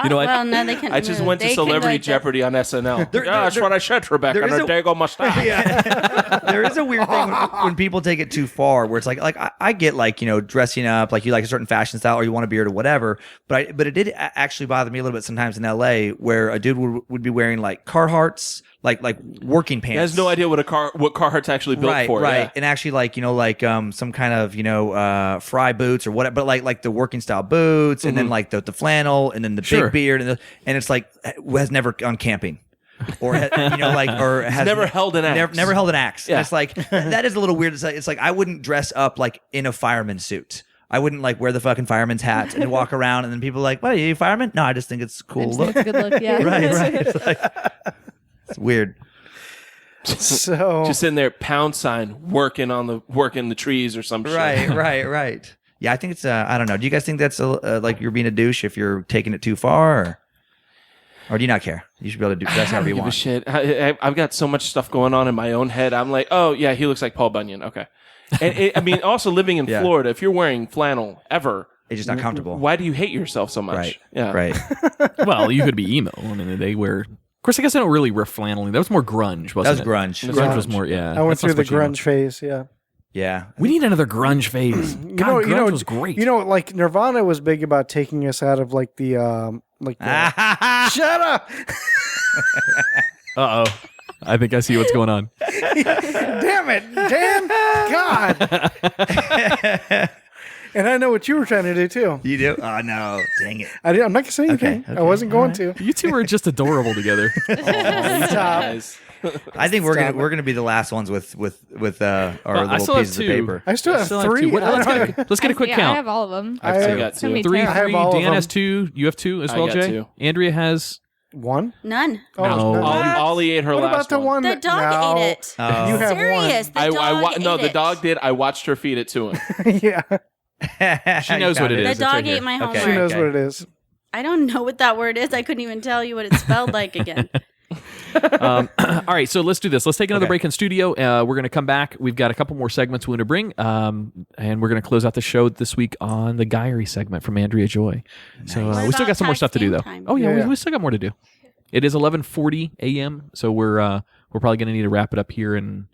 Speaker 1: You know what?
Speaker 3: Well, no, they can't.
Speaker 5: I just went to Celebrity Jeopardy on SNL. That's what I said, Rebecca. And her dago mustache.
Speaker 7: There is a weird thing when people take it too far, where it's like I get like, you know, dressing up, like you like a certain fashion style or you want a beard or whatever. But it did actually bother me a little bit sometimes in LA, where a dude would be wearing like Carhartts. Like working pants.
Speaker 5: He has no idea what Carhartt's actually built for.
Speaker 7: Right.
Speaker 5: Yeah.
Speaker 7: And actually like, you know, like some kind of, you know, fry boots or whatever, but like the working style boots and then like the flannel and then the big beard and it's like has never gone camping. Or you know, like, or has
Speaker 5: never held an axe.
Speaker 7: Never held an axe.
Speaker 5: Yeah.
Speaker 7: It's like that is a little weird. It's like I wouldn't dress up like in a fireman suit. I wouldn't like wear the fucking fireman's hat and walk around, and then people are like, "What, are you a fireman?" No, I just think it's a cool look.
Speaker 6: It's a good look, yeah.
Speaker 7: Right. It's, like, it's weird.
Speaker 2: So
Speaker 5: just in there, pound sign, working the trees or some shit.
Speaker 7: Right. Yeah, I think it's. I don't know. Do you guys think that's like you're being a douche if you're taking it too far, or do you not care? You should be able to do dress however you want.
Speaker 5: Shit. I've got so much stuff going on in my own head. I'm like, oh yeah, he looks like Paul Bunyan. Okay. And I mean, also living in Florida, if you're wearing flannel ever,
Speaker 7: it's just not comfortable.
Speaker 5: Why do you hate yourself so much?
Speaker 7: Right.
Speaker 5: Yeah.
Speaker 7: Right.
Speaker 1: Well, you could be emo. I mean, they wear. Of course, I guess they don't really wear flannel. That was more grunge, wasn't it?
Speaker 7: That was grunge.
Speaker 1: Grunge was more. Yeah.
Speaker 2: I went through the grunge phase. Yeah.
Speaker 7: Yeah.
Speaker 1: We need another grunge phase. God, grunge was great.
Speaker 2: You know, like Nirvana was big about taking us out of like the shut up.
Speaker 1: Uh-oh. I think I see what's going on.
Speaker 2: Damn it, Dan. God. And I know what you were trying to do too.
Speaker 7: You do? Oh no! Dang it!
Speaker 2: I'm not gonna say anything. Okay. I wasn't going to.
Speaker 1: You two are just adorable together.
Speaker 2: Stop.
Speaker 7: I think we're gonna be the last ones with our little pieces of paper.
Speaker 2: I still have 3.
Speaker 1: Let's get a quick count.
Speaker 6: I have all of them.
Speaker 5: I got 2.
Speaker 1: 3. Dan has 2. You have 2 as well, Jay.
Speaker 5: 2.
Speaker 1: Andrea has
Speaker 3: 1. None.
Speaker 2: Oh,
Speaker 1: no.
Speaker 5: Ollie ate her
Speaker 2: what
Speaker 5: last
Speaker 2: about the one.
Speaker 3: The dog ate it.
Speaker 2: You have
Speaker 3: Serious.
Speaker 2: one.
Speaker 3: The dog ate
Speaker 5: No, the
Speaker 3: it.
Speaker 5: dog did. I watched her feed it to him.
Speaker 2: Yeah.
Speaker 1: She knows what it is.
Speaker 3: The dog ate my homework.
Speaker 2: She knows what it is.
Speaker 3: I don't know what that word is. I couldn't even tell you what it spelled like again.
Speaker 1: All right, so let's do this. Let's take another break in studio. We're going to come back. We've got a couple more segments we want to bring, and we're going to close out the show this week on the Guyry segment from Andrea Joy. Nice. So we still got some more stuff to do, though.
Speaker 3: Time?
Speaker 1: Oh yeah, we still got more to do. It is 11:40 a.m., so we're probably going to need to wrap it up here and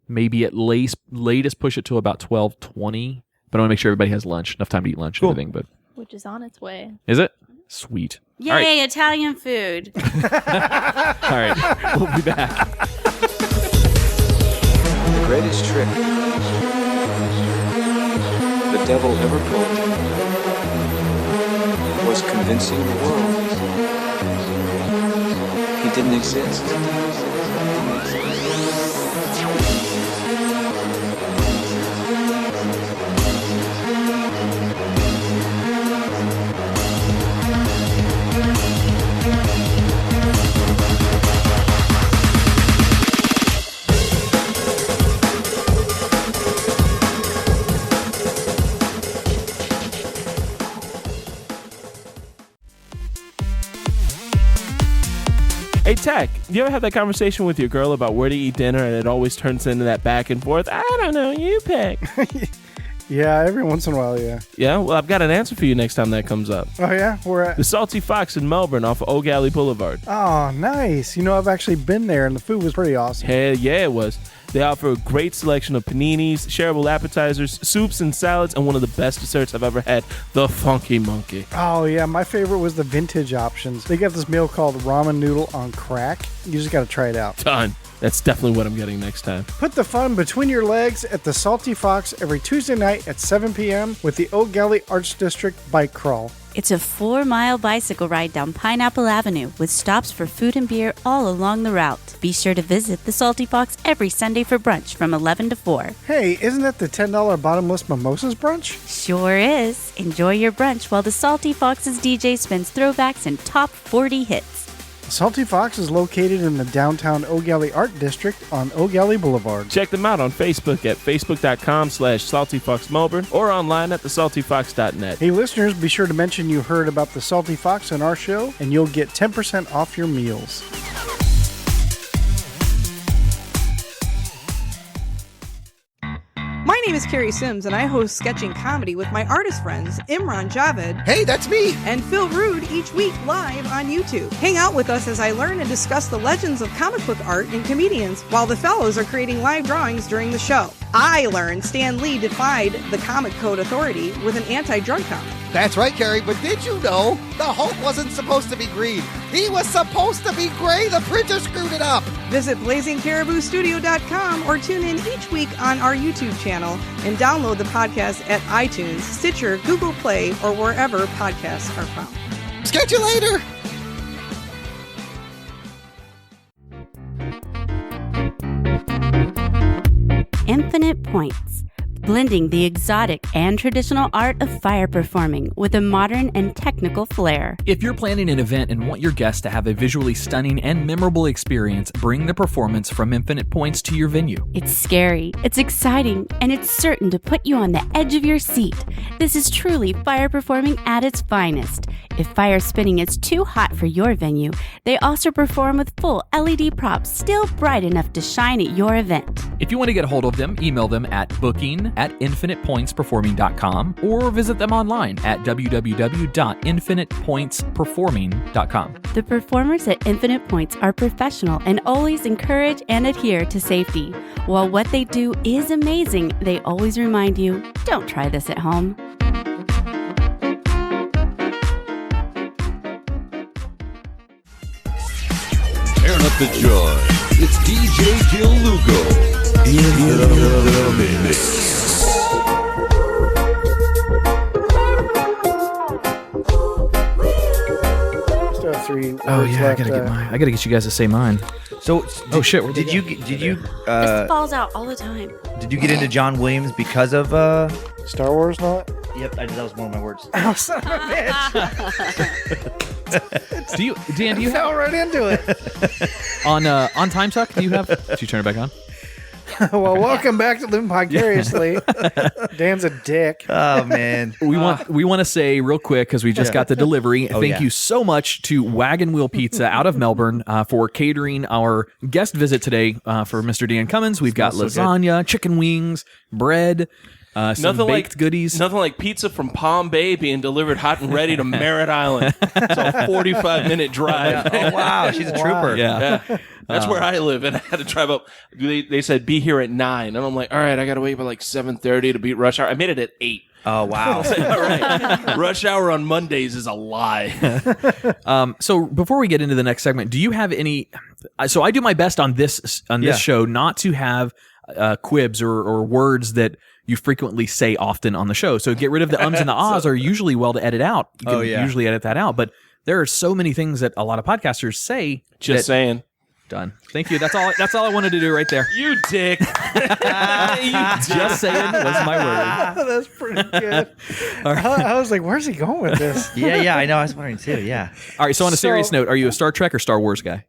Speaker 1: maybe at latest push it to about 12:20. But I want to make sure everybody has lunch, enough time to eat lunch and everything. But
Speaker 6: which is on its way.
Speaker 1: Is it? Sweet.
Speaker 3: Yay,
Speaker 1: right.
Speaker 3: Italian food.
Speaker 1: All right, we'll be back.
Speaker 8: The greatest trick the devil ever pulled was convincing the world he didn't exist.
Speaker 5: Hey, Tach, you ever have that conversation with your girl about where to eat dinner and it always turns into that back and forth? I don't know, you pick.
Speaker 2: Yeah, every once in a while, yeah.
Speaker 5: Yeah? Well, I've got an answer for you next time that comes up.
Speaker 2: Oh, yeah? Where at?
Speaker 5: The Salty Fox in Melbourne off of Old Galley Boulevard.
Speaker 2: Oh, nice. You know, I've actually been there, and the food was pretty awesome.
Speaker 5: Hell yeah, it was. They offer a great selection of paninis, shareable appetizers, soups, and salads, and one of the best desserts I've ever had, the Funky Monkey.
Speaker 2: Oh, yeah. My favorite was the vintage options. They got this meal called ramen noodle on crack. You just got to try it out.
Speaker 5: Done. That's definitely what I'm getting next time.
Speaker 2: Put the fun between your legs at the Salty Fox every Tuesday night at 7 p.m. with the Old Galley Arts District Bike Crawl.
Speaker 3: It's a 4-mile bicycle ride down Pineapple Avenue with stops for food and beer all along the route. Be sure to visit the Salty Fox every Sunday for brunch from 11 to 4.
Speaker 2: Hey, isn't that the $10 bottomless mimosas brunch?
Speaker 3: Sure is. Enjoy your brunch while the Salty Fox's DJ spins throwbacks and top 40 hits.
Speaker 2: Salty Fox is located in the downtown Old Galley Art District on Old Galley Boulevard.
Speaker 5: Check them out on Facebook at facebook.com/saltyfoxmelbourne or online at thesaltyfox.net.
Speaker 2: Hey listeners, be sure to mention you heard about the Salty Fox on our show and you'll get 10% off your meals.
Speaker 9: My name is Carrie Sims, and I host Sketching Comedy with my artist friends Imran Javed.
Speaker 10: Hey, that's me!
Speaker 9: And Phil Rude each week live on YouTube. Hang out with us as I learn and discuss the legends of comic book art and comedians while the fellows are creating live drawings during the show. I learned Stan Lee defied the Comic Code Authority with an anti-drug comic.
Speaker 10: That's right, Carrie, but did you know the Hulk wasn't supposed to be green? He was supposed to be gray. The printer screwed it up.
Speaker 9: Visit BlazingCaribouStudio.com or tune in each week on our YouTube channel and download the podcast at iTunes, Stitcher, Google Play, or wherever podcasts are found.
Speaker 10: Sketch you later.
Speaker 3: Infinite Points. blending the exotic and traditional art of fire performing with a modern and technical flair.
Speaker 1: If you're planning an event and want your guests to have a visually stunning and memorable experience, bring the performance from Infinite Points to your venue.
Speaker 3: It's scary, it's exciting, and it's certain to put you on the edge of your seat. This is truly fire performing at its finest. If fire spinning is too hot for your venue, they also perform with full LED props still bright enough to shine at your event.
Speaker 1: If you want to get a hold of them, email them at booking@infinitepointsperforming.com or visit them online at www.infinitepointsperforming.com.
Speaker 3: The performers at Infinite Points are professional and always encourage and adhere to safety. While what they do is amazing, they always remind you, don't try this at home.
Speaker 4: Turn up the joy. It's DJ Gil Lugo in the mix.
Speaker 2: Still have 3.
Speaker 1: Oh yeah, I gotta get you guys to say mine.
Speaker 7: So,
Speaker 1: shit.
Speaker 7: Did you?
Speaker 3: This falls out all the time.
Speaker 7: Did you get into John Williams because of
Speaker 2: Star Wars? Not.
Speaker 7: Yep, that was one of my words.
Speaker 2: Oh, son of a bitch!
Speaker 1: Dan? Do you
Speaker 2: fell right into it?
Speaker 1: on Timesuck? Do you have? Did you turn it back on?
Speaker 2: Well, welcome back to Living Podcariously. Dan's a dick.
Speaker 7: Oh man,
Speaker 1: we want to say real quick because we just got the delivery. Thank you so much to Wagon Wheel Pizza out of Melbourne for catering our guest visit today for Mr. Dan Cummins. We've got lasagna, chicken wings, bread. Some baked goodies.
Speaker 5: Nothing like pizza from Palm Bay being delivered hot and ready to Merritt Island. It's a 45-minute drive.
Speaker 7: Oh, wow. She's a trooper.
Speaker 5: Yeah. That's where I live, and I had to drive up. They said, be here at 9. And I'm like, all right, I got to wait by like 7:30 to beat rush hour. I made it at 8.
Speaker 7: Oh, wow.
Speaker 5: All right. Rush hour on Mondays is a lie.
Speaker 1: So before we get into the next segment, do you have any... So I do my best on this show not to have quibs or words that you frequently say often on the show. So get rid of the ums and the ahs are usually well to edit out. You can usually edit that out. But there are so many things that a lot of podcasters say.
Speaker 5: Just saying.
Speaker 1: Done. Thank you. That's all I wanted to do right there.
Speaker 5: You dick.
Speaker 1: Just saying was my word.
Speaker 2: That's pretty good. I was like, where's he going with this?
Speaker 7: Yeah, I know. I was wondering too. Yeah.
Speaker 1: All right. So on a serious note, are you a Star Trek or Star Wars guy?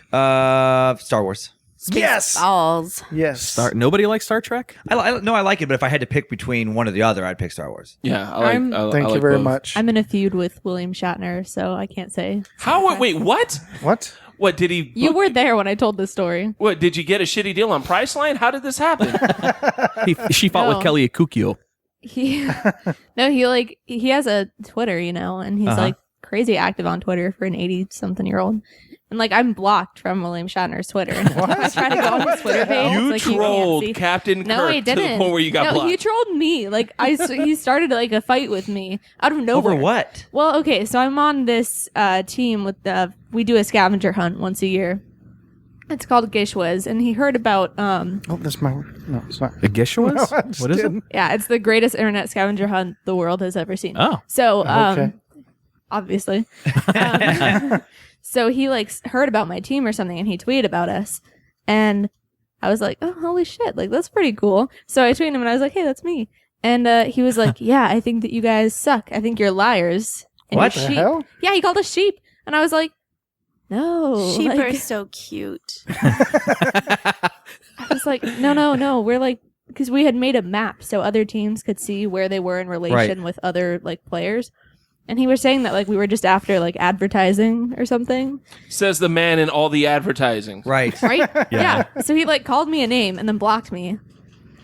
Speaker 7: Star Wars.
Speaker 2: Yes.
Speaker 3: Balls.
Speaker 2: Yes.
Speaker 1: Nobody likes Star Trek?
Speaker 7: I like it, but if I had to pick between one or the other, I'd pick Star Wars.
Speaker 5: Yeah,
Speaker 2: Thank you very much.
Speaker 6: I'm in a feud with William Shatner, so I can't say.
Speaker 5: Wait, what?
Speaker 2: What?
Speaker 5: What did he?
Speaker 6: You were there when I told this story.
Speaker 5: What, did you get a shitty deal on Priceline? How did this happen?
Speaker 1: She fought with Kelly Akukio.
Speaker 6: He has a Twitter, and he's like crazy active on Twitter for an 80-something-year-old. And like I'm blocked from William Shatner's Twitter. I try to go on his Twitter page.
Speaker 5: You trolled Captain Kirk to the point where you got blocked.
Speaker 6: No, he trolled me. Like he started like a fight with me out of nowhere.
Speaker 7: Over what?
Speaker 6: Well, okay, so I'm on this team with we do a scavenger hunt once a year. It's called Gishwas, and he heard about
Speaker 2: that's my word. No, it's not.
Speaker 1: A Gishwas?
Speaker 2: No,
Speaker 1: what is it?
Speaker 6: Yeah, it's the greatest internet scavenger hunt the world has ever seen.
Speaker 1: Oh.
Speaker 6: So
Speaker 2: okay.
Speaker 6: Obviously. So he heard about my team or something, and he tweeted about us, and I was like, oh, holy shit, that's pretty cool. So I tweeted him, and I was like, hey, that's me. And he was like, yeah, I think that you guys suck. I think you're liars. And
Speaker 2: what
Speaker 6: you're
Speaker 2: the
Speaker 6: sheep.
Speaker 2: hell?
Speaker 6: Yeah, he called us sheep, and I was like, no.
Speaker 3: Sheep are so cute.
Speaker 6: I was like, no. We're because we had made a map so other teams could see where they were in relation with other players. And he was saying that we were just after advertising or something.
Speaker 5: Says the man in all the advertising.
Speaker 7: Right.
Speaker 6: Right? Yeah. So he called me a name and then blocked me.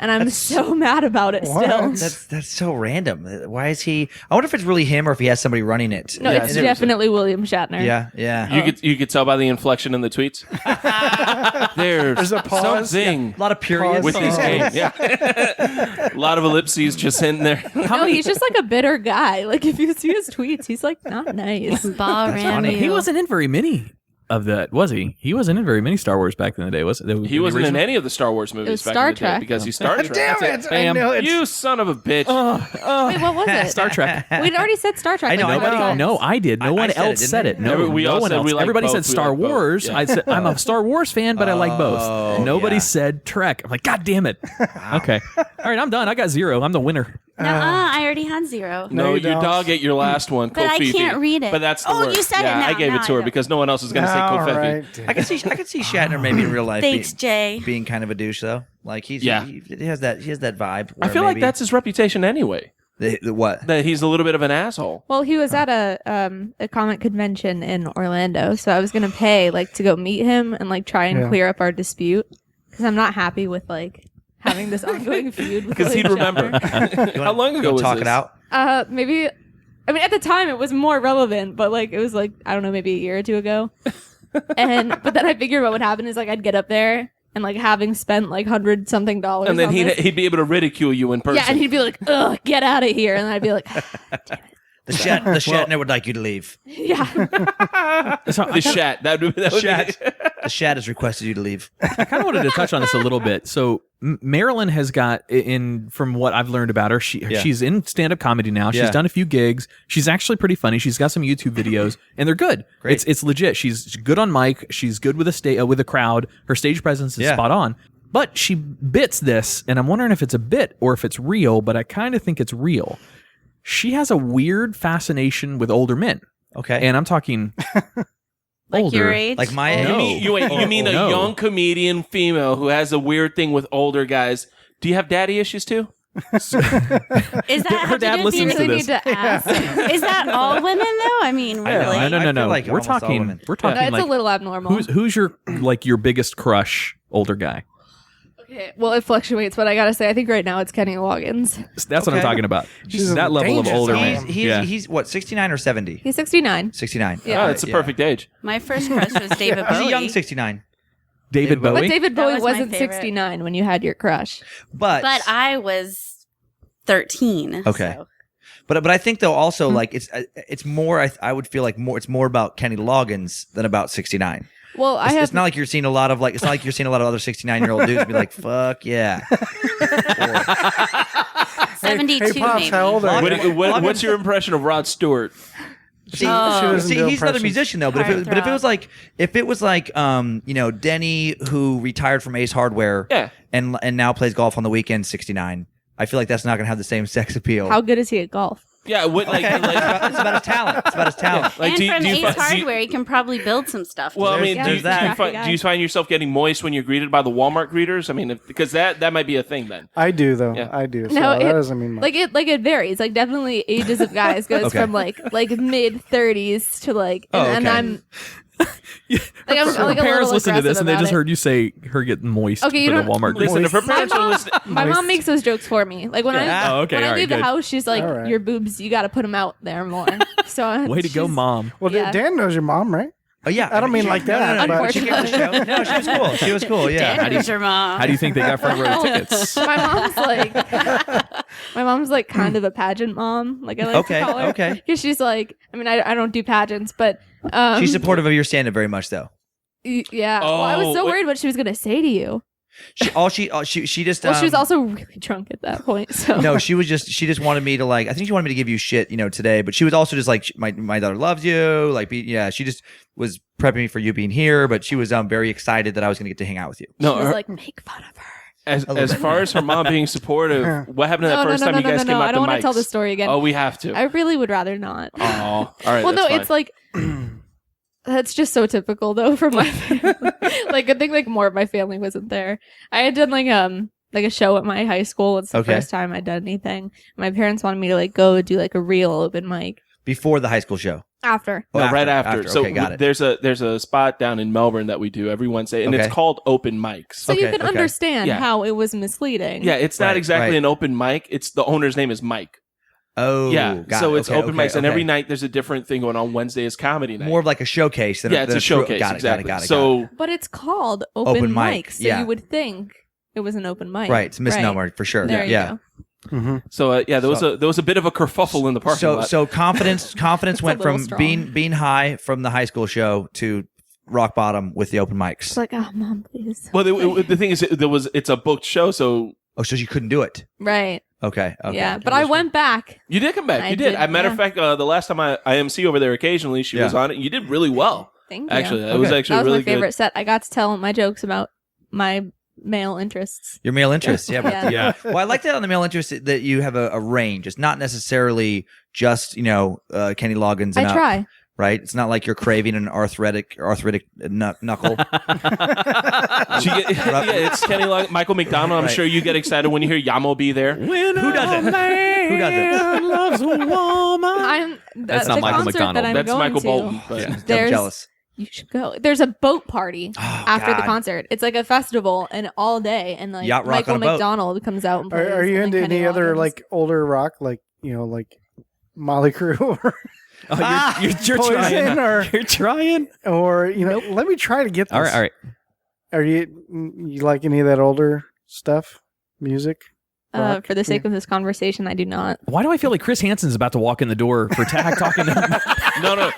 Speaker 6: And I'm so mad about it still.
Speaker 7: That's so random. Why is he? I wonder if it's really him or if he has somebody running it.
Speaker 6: No, it's definitely William Shatner.
Speaker 7: Yeah.
Speaker 5: You could tell by the inflection in the tweets. There's
Speaker 2: a pause.
Speaker 5: Something
Speaker 7: a lot of periods
Speaker 5: with his game. Yeah. A lot of ellipses just in there.
Speaker 6: He's just a bitter guy. If you see his tweets, he's not nice.
Speaker 3: Funny.
Speaker 1: He wasn't in very many. of that. Was he? He wasn't in very many Star Wars back in the day, was it?
Speaker 5: He wasn't in any of the Star Wars movies back
Speaker 6: Star
Speaker 5: in the
Speaker 6: Trek.
Speaker 5: day because he's Star Trek.
Speaker 2: Damn it! I know it's...
Speaker 5: You son of a bitch.
Speaker 6: Wait, what was it?
Speaker 1: Star Trek.
Speaker 6: We'd already said Star Trek.
Speaker 7: I know,
Speaker 1: No, I did. No one else said it. No,
Speaker 5: we all
Speaker 1: one
Speaker 5: said
Speaker 1: else.
Speaker 5: we like
Speaker 1: Everybody
Speaker 5: both.
Speaker 1: said Star
Speaker 5: We like both.
Speaker 1: Wars.
Speaker 5: Yeah.
Speaker 1: I said I'm a Star Wars fan, but I like both. Nobody said Trek. I'm like, God damn it. Okay. All right, I'm done. I got 0. I'm the winner.
Speaker 3: I already had 0.
Speaker 5: No,
Speaker 2: you
Speaker 5: your
Speaker 2: don't.
Speaker 5: dog ate your last one.
Speaker 3: But I
Speaker 5: Kofifi.
Speaker 3: can't read it.
Speaker 5: But that's the
Speaker 3: Oh,
Speaker 5: word.
Speaker 3: you said it
Speaker 5: yeah,
Speaker 3: now.
Speaker 5: I gave
Speaker 3: Now
Speaker 5: it
Speaker 3: I
Speaker 5: to her
Speaker 3: know.
Speaker 5: because no one else was going to say
Speaker 2: All
Speaker 5: Kofifi.
Speaker 2: right.
Speaker 7: I could see Shatner maybe in real life.
Speaker 3: Thanks, Jay.
Speaker 7: Being kind of a douche though. Like he has that vibe.
Speaker 5: I feel like that's his reputation anyway.
Speaker 7: the what?
Speaker 5: That he's a little bit of an asshole.
Speaker 6: Well, he was at a comic convention in Orlando, so I was gonna pay to go meet him and try and clear up our dispute because I'm not happy with having this ongoing feud.
Speaker 5: Because he'd remember. How long ago was
Speaker 7: talk
Speaker 5: this?
Speaker 7: it out?
Speaker 6: Maybe. I mean, at the time it was more relevant, but it was I don't know, maybe a year or 2 ago. But then I figured what would happen is I'd get up there and having spent $100-something,
Speaker 5: and then
Speaker 6: on this,
Speaker 5: he'd be able to ridicule you in person.
Speaker 6: yeah, and he'd be like, "Ugh, get out of here," and I'd be like, "Damn it."
Speaker 7: The Shatner would like you to leave.
Speaker 6: Yeah.
Speaker 5: The Shat. That would be
Speaker 7: The Shat has requested you to leave.
Speaker 1: I kind of wanted to touch on this a little bit. So Marilyn has got from what I've learned about her, she's in stand-up comedy now. She's done a few gigs. She's actually pretty funny. She's got some YouTube videos, and they're good.
Speaker 7: Great.
Speaker 1: It's legit. She's good on mic. She's good with a crowd. Her stage presence is spot on. But she bits this, and I'm wondering if it's a bit or if it's real. But I kind of think it's real. She has a weird fascination with older men.
Speaker 7: Okay.
Speaker 1: And I'm talking older.
Speaker 3: Your age?
Speaker 7: Like my age?
Speaker 5: You mean a young comedian female who has a weird thing with older guys? Do you have daddy issues too?
Speaker 3: Is that
Speaker 1: Her dad listens to
Speaker 6: really
Speaker 1: this.
Speaker 6: need to ask.
Speaker 3: Is that all women though? I mean, really?
Speaker 7: I
Speaker 1: No.
Speaker 7: feel like
Speaker 1: We're
Speaker 7: almost all
Speaker 1: talking.
Speaker 7: women.
Speaker 1: We're talking
Speaker 6: It's a little abnormal.
Speaker 1: who's your your biggest crush older guy?
Speaker 6: Okay, well, it fluctuates, but I gotta say, I think right now it's Kenny Loggins.
Speaker 1: That's what I'm talking about.
Speaker 2: She's
Speaker 1: that level of
Speaker 2: dangerous.
Speaker 1: older man.
Speaker 7: He's what, 69 or 70?
Speaker 6: He's 69.
Speaker 7: 69.
Speaker 6: Yeah.
Speaker 5: Oh, it's a perfect age.
Speaker 3: My first crush was David Bowie.
Speaker 7: He's a young 69.
Speaker 1: David Bowie.
Speaker 6: But David
Speaker 3: That
Speaker 6: Bowie
Speaker 3: was my
Speaker 6: wasn't
Speaker 3: favorite.
Speaker 6: 69 when you had your crush.
Speaker 7: But
Speaker 3: I was 13.
Speaker 7: Okay.
Speaker 3: So.
Speaker 7: But I think though also it's more I would feel like it's more about Kenny Loggins than about 69.
Speaker 6: Well,
Speaker 7: It's not like you're seeing a lot of it's not like you're seeing a lot of other 69-year-old dudes be like, fuck yeah.
Speaker 3: 72
Speaker 2: Hey, Pops,
Speaker 3: maybe.
Speaker 2: how old are you?
Speaker 5: What's your impression of Rod Stewart?
Speaker 7: See,
Speaker 2: doesn't do
Speaker 7: he's another
Speaker 2: impressions.
Speaker 7: musician though. But if it was like Denny who retired from Ace Hardware, and now plays golf on the weekend, 69. I feel like that's not going to have the same sex appeal.
Speaker 6: How good is he at golf?
Speaker 5: Yeah,
Speaker 7: it's about his talent. It's about his talent.
Speaker 3: And from Ace Hardware, he can probably build some stuff.
Speaker 5: Well, I mean,
Speaker 7: There's
Speaker 5: do you find yourself getting moist when you're greeted by the Walmart greeters? I mean, because that might be a thing then.
Speaker 2: I do though.
Speaker 5: Yeah.
Speaker 2: I do. So
Speaker 6: No,
Speaker 2: that doesn't mean much.
Speaker 6: it varies. Definitely ages of guys goes from mid 30s to and I'm I'm
Speaker 1: Her parents listen to this and they just heard you say her getting moist
Speaker 6: Okay, you
Speaker 1: for the
Speaker 6: don't-
Speaker 1: Walmart.
Speaker 5: Listen, if her
Speaker 6: My
Speaker 5: parents are
Speaker 6: mom,
Speaker 5: listening,
Speaker 6: my mom makes those jokes for me. When
Speaker 1: Oh, okay,
Speaker 6: when I
Speaker 1: all right,
Speaker 6: leave the
Speaker 1: good.
Speaker 6: house, she's like,
Speaker 2: All right.
Speaker 6: "Your boobs, you got to put them out there more." So
Speaker 1: Way to go,
Speaker 6: she's-
Speaker 1: mom.
Speaker 2: Well,
Speaker 6: yeah.
Speaker 2: Dan knows your mom, right?
Speaker 7: Oh yeah,
Speaker 2: I don't mean like that,
Speaker 7: No,
Speaker 2: but-
Speaker 7: she came on the show. No, she was cool. She was cool. Yeah.
Speaker 3: Dan knows your mom.
Speaker 1: How do you think they got front row tickets?
Speaker 6: My mom's like kind of a pageant mom. I like to call her.
Speaker 7: Okay.
Speaker 6: Because she's like, I mean, I don't do pageants, but
Speaker 7: She's supportive of your stand-up very much though.
Speaker 6: Yeah. Well, I was so worried what she was gonna say to you.
Speaker 7: She just.
Speaker 6: Well, she was also really drunk at that point. So
Speaker 7: No, she just wanted me to I think she wanted me to give you shit, today. But she was also just like, my daughter loves you. She just was prepping me for you being here. But she was very excited that I was going to get to hang out with you.
Speaker 6: she was like, make fun of her.
Speaker 5: as far as her mom being supportive, what happened that first time you guys came out
Speaker 6: I don't
Speaker 5: the
Speaker 6: want to tell
Speaker 5: mics?
Speaker 6: the story again.
Speaker 5: Oh, we have to.
Speaker 6: I really would rather not.
Speaker 5: Oh, all right.
Speaker 6: Well, no,
Speaker 5: that's
Speaker 6: it's
Speaker 5: fine.
Speaker 6: that's just so typical though for my family. I think more of my family wasn't there. I had done a show at my high school. It's the first time I'd done anything. My parents wanted me to go do a real open mic
Speaker 7: Before the high school show.
Speaker 6: after.
Speaker 5: No, right after. So
Speaker 7: Okay, got it.
Speaker 5: there's a spot down in Melbourne that we do every Wednesday, and it's called open mics.
Speaker 6: So you can
Speaker 7: okay.
Speaker 6: understand
Speaker 5: Yeah.
Speaker 6: how it was misleading.
Speaker 5: Yeah, it's not
Speaker 7: Right,
Speaker 5: exactly
Speaker 7: right.
Speaker 5: an open mic. It's the owner's name is Mike.
Speaker 7: Oh,
Speaker 5: Yeah,
Speaker 7: got
Speaker 5: so
Speaker 7: it.
Speaker 5: it's
Speaker 7: Okay,
Speaker 5: open
Speaker 7: okay,
Speaker 5: mics, and
Speaker 7: okay.
Speaker 5: every night there's a different thing going on. Wednesday is comedy night.
Speaker 7: More of like a showcase than
Speaker 5: it's
Speaker 7: than
Speaker 5: a showcase.
Speaker 7: Got it,
Speaker 5: exactly.
Speaker 7: got it.
Speaker 5: So
Speaker 6: But it's called open,
Speaker 7: Open
Speaker 6: mic,
Speaker 7: mic,
Speaker 6: so
Speaker 7: yeah.
Speaker 6: you would think it was an open mic.
Speaker 7: Right, it's a misnomer for sure.
Speaker 6: There
Speaker 7: yeah.
Speaker 6: you go.
Speaker 5: there was a bit of a kerfuffle in the parking lot.
Speaker 7: So confidence went
Speaker 6: little
Speaker 7: from
Speaker 6: strong.
Speaker 7: being high from the high school show to rock bottom with the open mics.
Speaker 6: It's like, oh, Mom, please.
Speaker 5: Well, the thing is, it's a booked show, so
Speaker 7: so you couldn't do it.
Speaker 6: Right.
Speaker 7: Okay.
Speaker 6: Yeah, but I went back.
Speaker 5: You did come back. You did. As a matter of fact, the last time I MC over there occasionally, she was on it. You did really well.
Speaker 6: Thank you.
Speaker 5: Actually, that was actually
Speaker 6: that was
Speaker 5: really
Speaker 6: my favorite
Speaker 5: good.
Speaker 6: set. I got to tell my jokes about my male interests.
Speaker 7: Your male interests, yeah.
Speaker 6: Yeah.
Speaker 7: Well, I like that on the male interests that you have a range. It's not necessarily just Kenny Loggins. And
Speaker 6: I try.
Speaker 7: Right? It's not like you're craving an arthritic knuckle.
Speaker 5: It's Kenny Loggins, Michael McDonald. I'm sure you get excited when you hear Yamo be there.
Speaker 7: Who doesn't? Who doesn't?
Speaker 2: Loves a woman.
Speaker 1: That's not Michael McDonald.
Speaker 5: That's Michael Bolton. But
Speaker 7: I'm jealous.
Speaker 6: You should go. There's a boat party after the concert. It's like a festival and all day, and like
Speaker 7: Yacht rock
Speaker 6: Michael
Speaker 7: on a boat.
Speaker 6: McDonald comes out and plays.
Speaker 2: Are you
Speaker 6: and
Speaker 2: into
Speaker 6: Kenny
Speaker 2: any other
Speaker 6: Loggins.
Speaker 2: like older rock, like like Molly Crew? Or
Speaker 1: You're
Speaker 2: Poison,
Speaker 1: trying.
Speaker 2: or
Speaker 1: You're trying.
Speaker 2: or let me try to get this.
Speaker 1: All right.
Speaker 2: Are you like any of that older stuff, music? Rock?
Speaker 6: For the sake of this conversation, I do not.
Speaker 1: Why do I feel like Chris Hansen's about to walk in the door for Tach talking to him?
Speaker 5: No.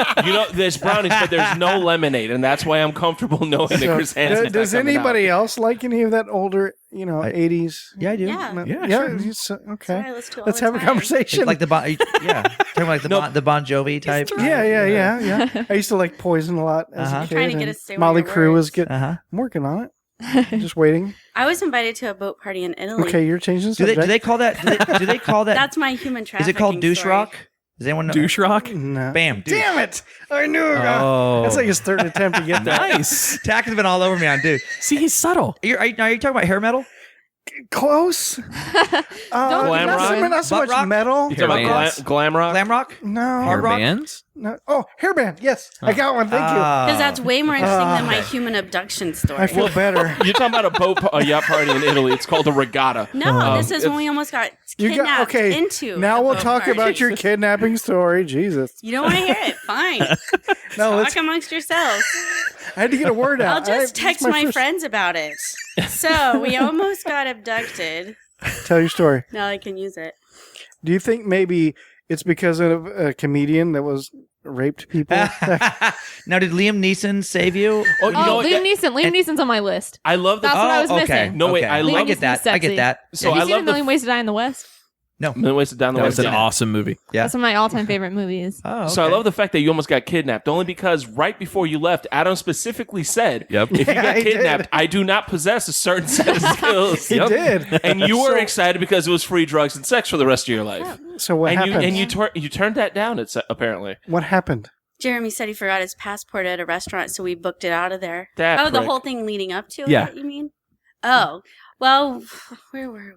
Speaker 5: There's brownies, but there's no lemonade, and that's why I'm comfortable knowing that Chris Hansen.
Speaker 2: Does anybody else like any of that older, 80s?
Speaker 7: Yeah, I do.
Speaker 2: Yeah. Sure. Okay.
Speaker 3: Let's
Speaker 2: have a conversation.
Speaker 7: It's like talking like the Bon Jovi type.
Speaker 2: Yeah. I used to like Poison a lot as a kid.
Speaker 3: Trying to get us to say
Speaker 2: Molly
Speaker 3: your
Speaker 2: Crew was
Speaker 3: words.
Speaker 2: good. I'm working on it. Just waiting.
Speaker 3: I was invited to a boat party in Italy.
Speaker 2: Okay, you're changing
Speaker 7: Do
Speaker 2: subject.
Speaker 7: they call that? Do they call that?
Speaker 3: That's my human trafficking.
Speaker 7: Is it called douche
Speaker 3: story.
Speaker 7: rock? Does anyone know?
Speaker 1: Douche rock?
Speaker 2: No.
Speaker 7: Bam. Douche.
Speaker 2: Damn it! I knew it.
Speaker 1: Oh.
Speaker 2: That's like his third attempt to get that.
Speaker 1: Nice.
Speaker 7: Tach has been all over me on douche.
Speaker 1: See, he's subtle.
Speaker 7: Are you talking about hair metal?
Speaker 2: Close.
Speaker 5: Glam rock?
Speaker 2: Not so
Speaker 7: Butt
Speaker 2: much
Speaker 7: rock?
Speaker 2: metal.
Speaker 5: You talking about glam rock?
Speaker 7: Glam rock?
Speaker 2: No.
Speaker 7: Hard rock?
Speaker 1: bands?
Speaker 2: No. Oh, hairband. Yes, I got one. Thank you.
Speaker 3: Because that's way more interesting than my human abduction story.
Speaker 2: I feel better.
Speaker 5: You're talking about a yacht party in Italy. It's called a regatta.
Speaker 3: No, this is when we almost got kidnapped into.
Speaker 2: Now
Speaker 3: a
Speaker 2: we'll
Speaker 3: boat
Speaker 2: talk
Speaker 3: party.
Speaker 2: about your kidnapping story. Jesus.
Speaker 3: You don't want to hear it? Fine.
Speaker 2: No,
Speaker 3: Talk amongst yourselves.
Speaker 2: I had to get a word out.
Speaker 3: I'll just text my friends about it. So we almost got abducted.
Speaker 2: Tell your story.
Speaker 3: Now I can use it.
Speaker 2: Do you think maybe it's because of a comedian that was raped people?
Speaker 7: Now, did Liam Neeson save you?
Speaker 5: Oh, you know what?
Speaker 6: Liam Neeson. Liam Neeson's on my list.
Speaker 5: I love the.
Speaker 6: That's what I was missing.
Speaker 5: No, wait, I
Speaker 7: I
Speaker 5: love
Speaker 7: get that. I get that.
Speaker 5: So
Speaker 6: Have you
Speaker 5: I
Speaker 6: seen
Speaker 5: love
Speaker 6: A Million Ways to Die in the West?
Speaker 7: No.
Speaker 5: Million Ways to Die in the
Speaker 1: That
Speaker 5: West.
Speaker 1: was an awesome movie.
Speaker 7: Yeah.
Speaker 6: That's one of my all-time favorite movies.
Speaker 7: Oh, okay.
Speaker 5: So I love the fact that you almost got kidnapped, only because right before you left, Adam specifically said,
Speaker 1: Yep.
Speaker 5: if you
Speaker 2: Yeah,
Speaker 5: get
Speaker 2: he
Speaker 5: kidnapped,
Speaker 2: did.
Speaker 5: I do not possess a certain set of skills.
Speaker 2: He did.
Speaker 5: And you were excited because it was free drugs and sex for the rest of your life.
Speaker 2: So what happened?
Speaker 5: You turned that down, apparently.
Speaker 2: What happened?
Speaker 3: Jeremy said he forgot his passport at a restaurant, so we booked it out of there.
Speaker 5: That
Speaker 3: the
Speaker 5: prick.
Speaker 3: whole thing leading up to
Speaker 1: Yeah.
Speaker 3: it, you mean? Oh, well, where were we?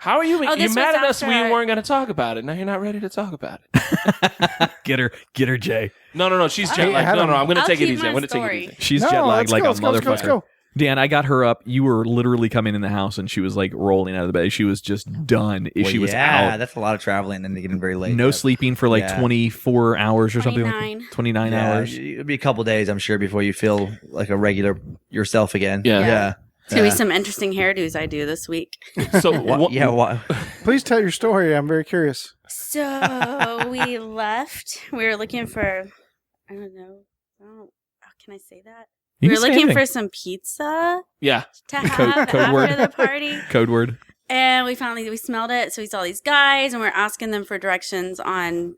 Speaker 5: How are you?
Speaker 3: Oh,
Speaker 5: You
Speaker 3: this
Speaker 5: mad
Speaker 3: was
Speaker 5: at us?
Speaker 3: after
Speaker 5: We
Speaker 3: our-
Speaker 5: weren't going to talk about it. Now you're not ready to talk about it.
Speaker 1: Get her, Jay.
Speaker 5: No. She's jet lagged. No, I'm going to
Speaker 3: I'll
Speaker 5: take it
Speaker 3: keep
Speaker 5: easy.
Speaker 3: my
Speaker 5: I'm going to take it
Speaker 3: story.
Speaker 5: easy.
Speaker 1: She's
Speaker 2: No,
Speaker 1: jet lagged
Speaker 2: let's
Speaker 1: like
Speaker 2: go,
Speaker 1: a
Speaker 2: let's go, let's go, let's
Speaker 1: motherfucker.
Speaker 2: go.
Speaker 1: Dan, I got her up. You were literally coming in the house, and she was like rolling out of the bed. She was just done.
Speaker 7: Well,
Speaker 1: She was
Speaker 7: yeah,
Speaker 1: out.
Speaker 7: that's a lot of traveling and getting very late.
Speaker 1: No sleeping for like 24 hours or something.
Speaker 3: 29.
Speaker 1: Like 29
Speaker 7: Yeah,
Speaker 1: hours.
Speaker 7: it'd be a couple days, I'm sure, before you feel like a regular yourself again.
Speaker 5: Yeah.
Speaker 7: Yeah.
Speaker 3: It's going to be some interesting hairdos I do this week.
Speaker 5: So
Speaker 7: What?
Speaker 2: Please tell your story. I'm very curious.
Speaker 3: So we left. We were looking for, I don't know. Can I say that?
Speaker 1: You
Speaker 3: We
Speaker 1: can
Speaker 3: were
Speaker 1: say
Speaker 3: looking
Speaker 1: anything.
Speaker 3: for some pizza
Speaker 5: Yeah.
Speaker 3: to have
Speaker 1: code
Speaker 3: after
Speaker 1: word.
Speaker 3: the party.
Speaker 1: Code word.
Speaker 3: And we smelled it. So we saw these guys and we're asking them for directions on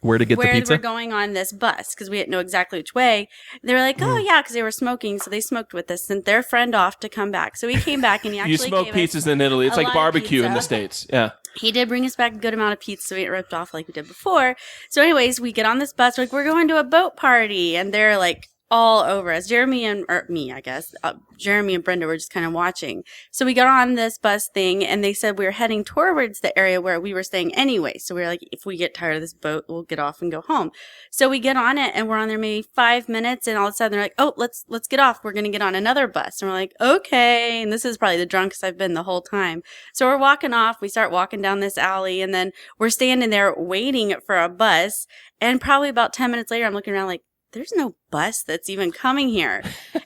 Speaker 1: Where to get the
Speaker 3: where
Speaker 1: pizza?
Speaker 3: we're going on this bus because we didn't know exactly which way. They were like, oh, yeah, because they were smoking. So they smoked with us, sent their friend off to come back. So we came back and he actually
Speaker 5: You smoke
Speaker 3: gave
Speaker 5: pizzas
Speaker 3: us
Speaker 5: in Italy. It's
Speaker 3: a
Speaker 5: like
Speaker 3: lot of
Speaker 5: barbecue in the
Speaker 3: pizza.
Speaker 5: States. Yeah.
Speaker 3: He did bring us back a good amount of pizza, so we didn't ripped off like we did before. So anyways, we get on this bus. We're like, we're going to a boat party. And they're like all over us. Jeremy and Brenda were just kind of watching. So we got on this bus thing and they said we were heading towards the area where we were staying anyway. So we were like, if we get tired of this boat, we'll get off and go home. So we get on it and we're on there maybe 5 minutes and all of a sudden they're like, oh, let's get off. We're going to get on another bus. And we're like, okay. And this is probably the drunkest I've been the whole time. So we're walking off. We start walking down this alley and then we're standing there waiting for a bus. And probably about 10 minutes later, I'm looking around like, there's no bus that's even coming here.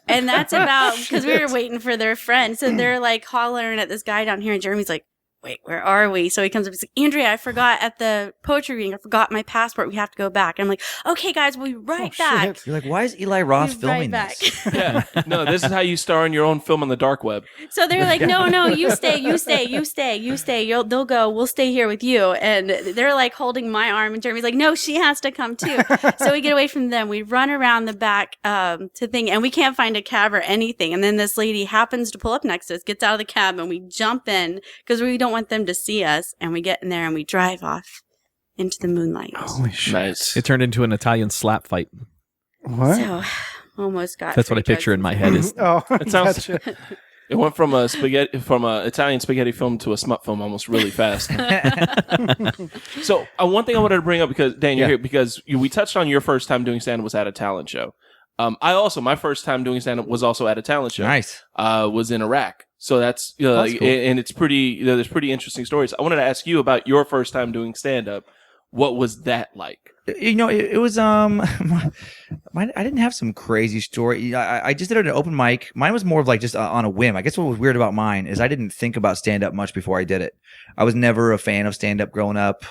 Speaker 3: And that's about because we were waiting for their friend. So they're like hollering at this guy down here. And Jeremy's like, wait, where are we? So he comes up and says, Andrea, I forgot at the poetry reading, I forgot my passport. We have to go back. And I'm like, okay, guys, we'll be right back.
Speaker 7: You're like, why is Eli Roth filming this?
Speaker 5: Yeah. No, this is how you star in your own film on the dark web.
Speaker 3: So they're like, no, you stay. They'll go. We'll stay here with you. And they're like holding my arm. And Jeremy's like, no, she has to come too. So we get away from them. We run around the back to thing, and we can't find a cab or anything. And then this lady happens to pull up next to us, gets out of the cab, and we jump in because we don't want them to see us, and we get in there and we drive off into the moonlight.
Speaker 2: Holy shit.
Speaker 5: Nice.
Speaker 1: It turned into an Italian slap fight.
Speaker 2: What?
Speaker 3: So almost got.
Speaker 1: That's what I picture in my head. Is
Speaker 5: It sounds.
Speaker 2: Gotcha.
Speaker 5: It went from a Italian spaghetti film to a smut film almost really fast. So one thing I wanted to bring up, because Dan, you're here because we touched on your first time doing stand-up was at a talent show. My first time doing stand-up was also at a talent show.
Speaker 7: Nice.
Speaker 5: Was in Iraq. So that's cool. And it's pretty. There's pretty interesting stories. I wanted to ask you about your first time doing stand-up. What was that like?
Speaker 7: It was I didn't have some crazy story. I just did it at an open mic. Mine was more of like just on a whim. I guess what was weird about mine is I didn't think about stand-up much before I did it. I was never a fan of stand-up growing up.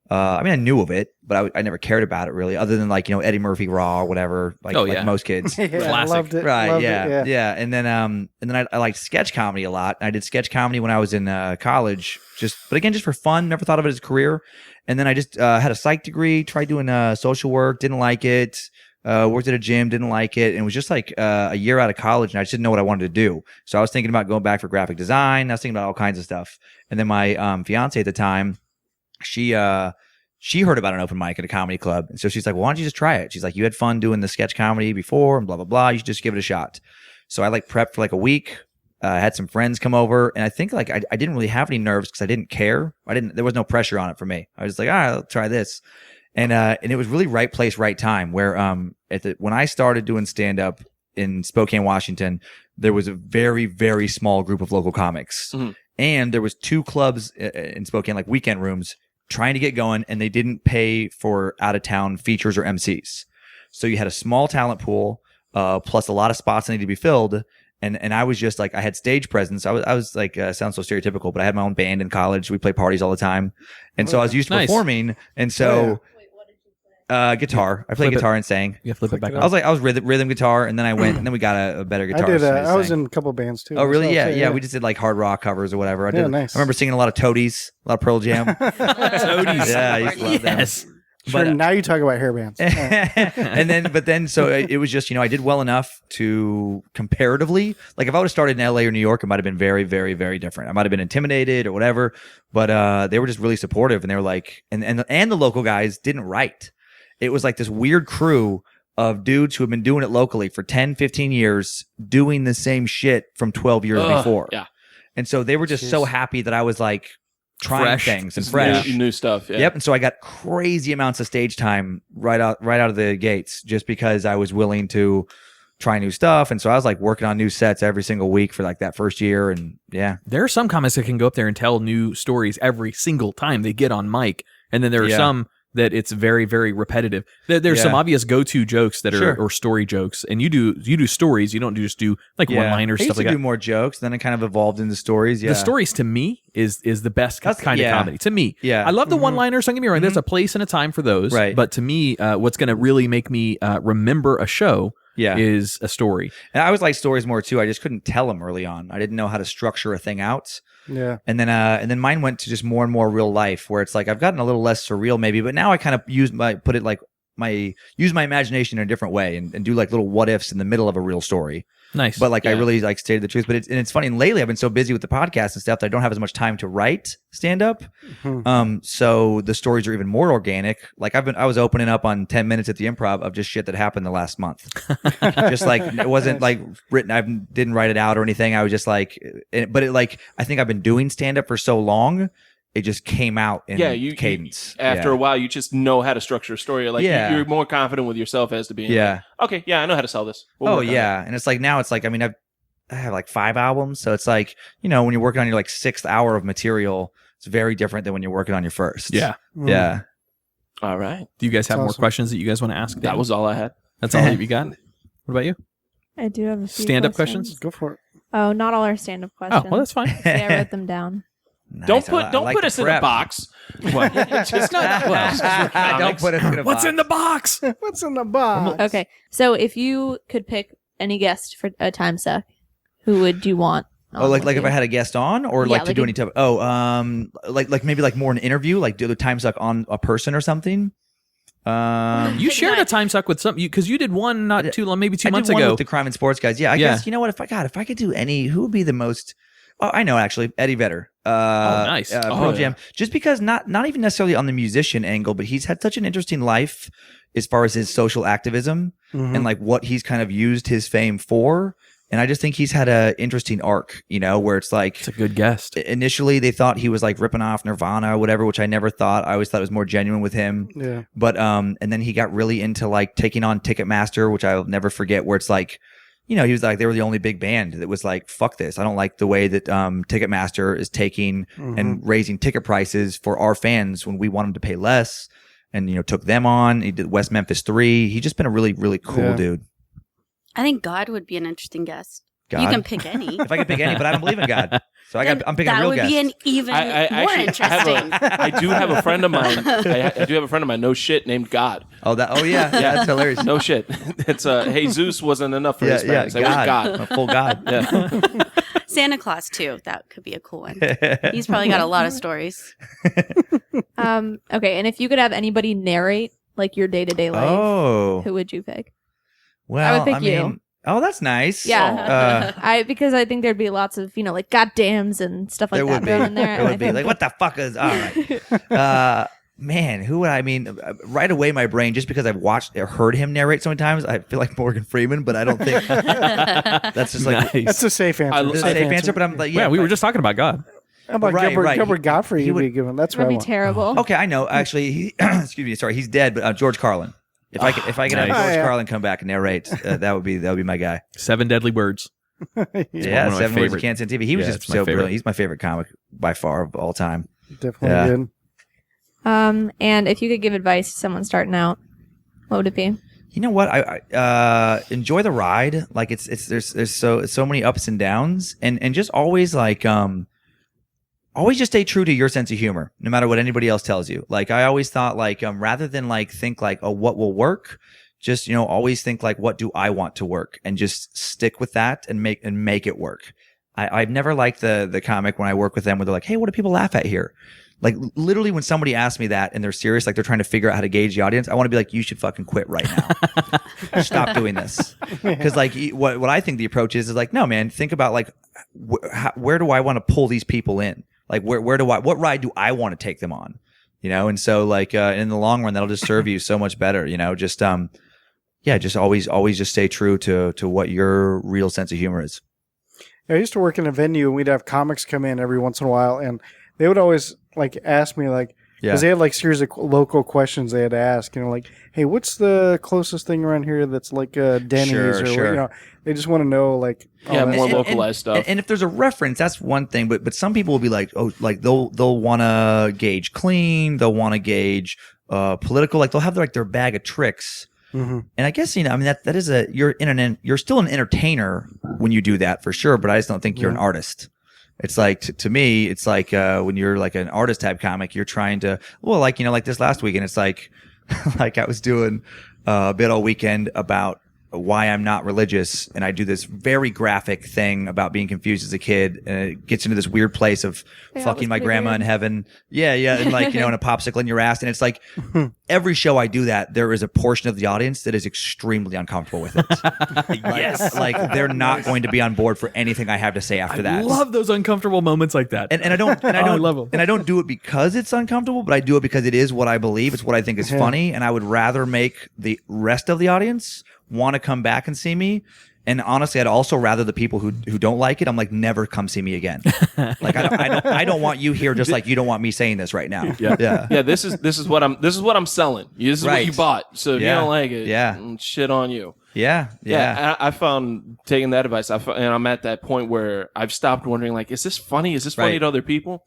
Speaker 7: I knew of it, but I never cared about it really, other than like, Eddie Murphy Raw or whatever, like most kids.
Speaker 2: Yeah,
Speaker 1: Classic.
Speaker 2: loved it.
Speaker 7: Right.
Speaker 2: Loved
Speaker 7: Yeah.
Speaker 2: it,
Speaker 7: Yeah. And then I liked sketch comedy a lot. I did sketch comedy when I was in college, just for fun. Never thought of it as a career. And then I just had a psych degree, tried doing social work, didn't like it. Worked at a gym, didn't like it, and it was just like a year out of college, and I just didn't know what I wanted to do. So I was thinking about going back for graphic design. I was thinking about all kinds of stuff. And then my fiance at the time, she heard about an open mic at a comedy club, and so she's like, well, "Why don't you just try it?" She's like, "You had fun doing the sketch comedy before, and blah blah blah. You should just give it a shot." So I like prepped for like a week. Had some friends come over, and I think like I didn't really have any nerves because I didn't care. There was no pressure on it for me. I was just like, all right, I'll try this. And it was really right place, right time. Where when I started doing stand up in Spokane, Washington, there was a very, very small group of local comics, and there was 2 clubs in Spokane, like weekend rooms, trying to get going, and they didn't pay for out of town features or MCs. So you had a small talent pool, plus a lot of spots that needed to be filled. And I was just like, I had stage presence. I was like, sounds so stereotypical, but I had my own band in college. We played parties all the time. And so I was used to performing. And so, guitar. I played guitar and sang.
Speaker 1: Yeah, flip it back.
Speaker 7: I was rhythm guitar. And then I went, and then we got a better guitar.
Speaker 2: I was in a couple bands too.
Speaker 7: Oh, really? Yeah. We just did like hard rock covers or whatever.
Speaker 2: Nice.
Speaker 7: I remember singing a lot of Toadies, a lot of Pearl Jam.
Speaker 1: Toadies.
Speaker 7: Yeah, I used to love them.
Speaker 2: Sure,
Speaker 7: But,
Speaker 2: now you talk about hair bands.
Speaker 7: So it was just, I did well enough to comparatively, like if I would have started in LA or New York, it might have been very, very, very different. I might have been intimidated or whatever, but they were just really supportive, and they were like, and the local guys didn't write. It was like this weird crew of dudes who have been doing it locally for 10, 15 years, doing the same shit from 12 years before.
Speaker 5: Yeah.
Speaker 7: And so they were just so happy that I was like, trying things and fresh
Speaker 5: new stuff. Yeah.
Speaker 7: Yep. And so I got crazy amounts of stage time right out of the gates, just because I was willing to try new stuff. And so I was like working on new sets every single week for like that first year. And yeah,
Speaker 1: there are some comics that can go up there and tell new stories every single time they get on mic, and then there are some that it's very, very repetitive. There's some obvious go-to jokes that are or story jokes, and you do stories. You don't just do like one-liners, stuff like that. I used to
Speaker 7: do more jokes, then it kind of evolved into stories. Yeah,
Speaker 1: the stories to me is the best kind of comedy. To me,
Speaker 7: I
Speaker 1: love the one-liners. Don't get me wrong. There's a place and a time for those.
Speaker 7: Right.
Speaker 1: But to me, what's going to really make me remember a show is a story.
Speaker 7: And I was like stories more too. I just couldn't tell them early on. I didn't know how to structure a thing out.
Speaker 2: Yeah.
Speaker 7: And then mine went to just more and more real life, where it's like I've gotten a little less surreal maybe, but now I kind of use my imagination in a different way and do like little what ifs in the middle of a real story.
Speaker 1: Nice.
Speaker 7: But like I really like stated the truth. But it's funny. And lately I've been so busy with the podcast and stuff that I don't have as much time to write stand up. So the stories are even more organic. Like I was opening up on 10 minutes at the Improv of just shit that happened the last month. Just like it wasn't like written. I didn't write it out or anything. I was just like, I think I've been doing stand up for so long. It just came out in cadence.
Speaker 5: After a while, you just know how to structure a story. Like you're more confident with yourself as to being.
Speaker 7: Yeah.
Speaker 5: Like, okay. Yeah, I know how to sell this.
Speaker 7: And it's like now it's like I have like 5 albums, so it's like when you're working on your like 6th hour of material, it's very different than when you're working on your first.
Speaker 1: Yeah.
Speaker 7: Yeah.
Speaker 5: All right.
Speaker 1: Do you guys have more questions that you guys want to ask? Dan?
Speaker 5: That was all I had.
Speaker 1: That's all that you got. What about you?
Speaker 6: I do have a few
Speaker 1: stand-up questions.
Speaker 2: Go for it.
Speaker 6: Oh, not all our stand-up questions.
Speaker 1: Oh, well, that's fine.
Speaker 6: I wrote them down.
Speaker 5: Nice. Don't put us in a box.
Speaker 1: What? Just not.
Speaker 7: Don't put us in a box.
Speaker 1: What's in the box?
Speaker 2: What's in the box?
Speaker 6: Okay, so if you could pick any guest for a Timesuck, who would you want?
Speaker 7: Like if I had a guest on, or like to do any type. Like maybe like more an interview, like do the Timesuck on a person or something.
Speaker 1: You shared a Timesuck with some because you did one not too long, maybe 2 months
Speaker 7: one
Speaker 1: ago
Speaker 7: with the crime and sports guys. Yeah, I guess you know what? If I could do any, who would be the most? Oh, I know actually, Eddie Vedder.
Speaker 1: Nice.
Speaker 7: Pearl Jam. Just because not even necessarily on the musician angle, but he's had such an interesting life as far as his social activism and like what he's kind of used his fame for. And I just think he's had an interesting arc, you know, where it's like
Speaker 1: it's a good guest.
Speaker 7: Initially, they thought he was like ripping off Nirvana or whatever, which I never thought. I always thought it was more genuine with him.
Speaker 2: Yeah.
Speaker 7: But and then he got really into like taking on Ticketmaster, which I'll never forget. Where it's like, you know, he was like they were the only big band that was like, fuck this. I don't like the way that Ticketmaster is taking and raising ticket prices for our fans when we want them to pay less. And you know, took them on. He did West Memphis 3. He's just been a really, really cool dude.
Speaker 3: I think God would be an interesting guest.
Speaker 7: God?
Speaker 3: You can pick any.
Speaker 7: If I could pick any, but I don't believe in God, so I'm picking a real guest.
Speaker 3: That would be an even more interesting.
Speaker 5: I do have a friend of mine. I do have a friend of mine. No shit, named God.
Speaker 7: Oh yeah, that's hilarious.
Speaker 5: No shit. It's Jesus wasn't enough for his parents. It was God,
Speaker 7: a full God.
Speaker 5: Yeah.
Speaker 3: Santa Claus too. That could be a cool one. He's probably got a lot of stories.
Speaker 6: Okay, and if you could have anybody narrate like your day-to-day life, who would you pick?
Speaker 7: Well,
Speaker 6: I would pick you.
Speaker 7: Oh, that's nice.
Speaker 6: Yeah, because I think there'd be lots of like goddams and stuff like that thrown in there.
Speaker 7: There would be like, what the fuck is? All right, man, who would I mean? Right away, my brain, just because I've watched or heard him narrate so many times, I feel like Morgan Freeman, but I don't think that's just like
Speaker 2: that's a safe answer.
Speaker 7: Safe answer, but I'm like,
Speaker 1: yeah, we were just talking about God.
Speaker 2: How about Gilbert Godfrey? He would be given. That's
Speaker 6: would
Speaker 2: what
Speaker 6: be terrible.
Speaker 7: Okay, I know. Actually, excuse me. Sorry, he's dead. But George Carlin. If I could have George Carlin come back and narrate, that would be my guy.
Speaker 1: 7 Deadly Words.
Speaker 7: Yeah, 7 Words You Can't Say on TV. He was just so brilliant. He's my favorite comic by far of all time.
Speaker 2: Definitely good.
Speaker 6: And if you could give advice to someone starting out, what would it be?
Speaker 7: You know what? I enjoy the ride. Like there's so many ups and downs, and just always like always just stay true to your sense of humor, no matter what anybody else tells you. Like I always thought, like rather than like think like, oh, what will work, just always think like, what do I want to work, and just stick with that and make it work. I've never liked the comic when I work with them where they're like, hey, what do people laugh at here? Like literally when somebody asks me that and they're serious, like they're trying to figure out how to gauge the audience, I want to be like, you should fucking quit right now. Stop doing this. Because like what I think the approach is like, no, man, think about like where do I want to pull these people in? Like what ride do I want to take them on? And so like in the long run, that'll just serve you so much better. Just just always just stay true to what your real sense of humor is.
Speaker 2: I used to work in a venue and we'd have comics come in every once in a while, and they would always like ask me like, because they had like series of local questions they had to ask, like, hey, what's the closest thing around here that's like Denny's or they just want to know like
Speaker 5: more localized stuff.
Speaker 7: And if there's a reference, that's one thing, but some people will be like, oh, like they'll want to gauge clean, they'll want to gauge political, like they'll have their bag of tricks. Mm-hmm. And I guess I mean that is you're still an entertainer when you do that for sure, but I just don't think you're an artist. It's like to me, it's like when you're like an artist type comic, you're trying to like this last weekend. It's like like I was doing a bit all weekend about why I'm not religious, and I do this very graphic thing about being confused as a kid, and it gets into this weird place of fucking my grandma in heaven. Yeah, and like and a popsicle in your ass, and it's like every show I do that, there is a portion of the audience that is extremely uncomfortable with it.
Speaker 1: Yes,
Speaker 7: like they're not going to be on board for anything I have to say after that.
Speaker 1: I love those uncomfortable moments like that,
Speaker 7: and I don't love them. And I don't do it because it's uncomfortable, but I do it because it is what I believe. It's what I think is funny, and I would rather make the rest of the audience want to come back and see me. And honestly, I'd also rather the people who don't like it, I'm like, never come see me again. Like I don't want you here, just like you don't want me saying this right now.
Speaker 5: Yeah. This is what I'm selling. This is what you bought. So if you don't like it, shit on you.
Speaker 7: Yeah.
Speaker 5: I found taking that advice, and I'm at that point where I've stopped wondering, like, is this funny? Is this funny to other people?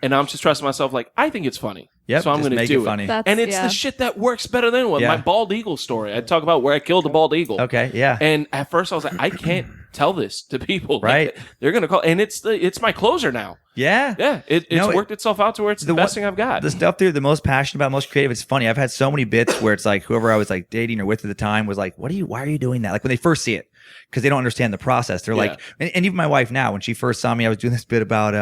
Speaker 5: And I'm just trusting myself, like, I think it's funny.
Speaker 7: Yep,
Speaker 5: so I'm going to do it.
Speaker 7: Funny.
Speaker 5: And it's the shit that works better than my bald eagle story. I talk about where I killed the bald eagle.
Speaker 7: Okay, yeah.
Speaker 5: And at first I was like, I can't tell this to people.
Speaker 7: Right.
Speaker 5: Like, they're going to call. And it's my closer now.
Speaker 7: Yeah.
Speaker 5: Yeah. It's worked itself out to where it's the best thing I've got.
Speaker 7: The stuff, dude, the most passionate about, most creative. It's funny. I've had so many bits where it's like whoever I was like dating or with at the time was like, why are you doing that? Like when they first see it, because they don't understand the process. They're like, and even my wife now, when she first saw me, I was doing this bit about,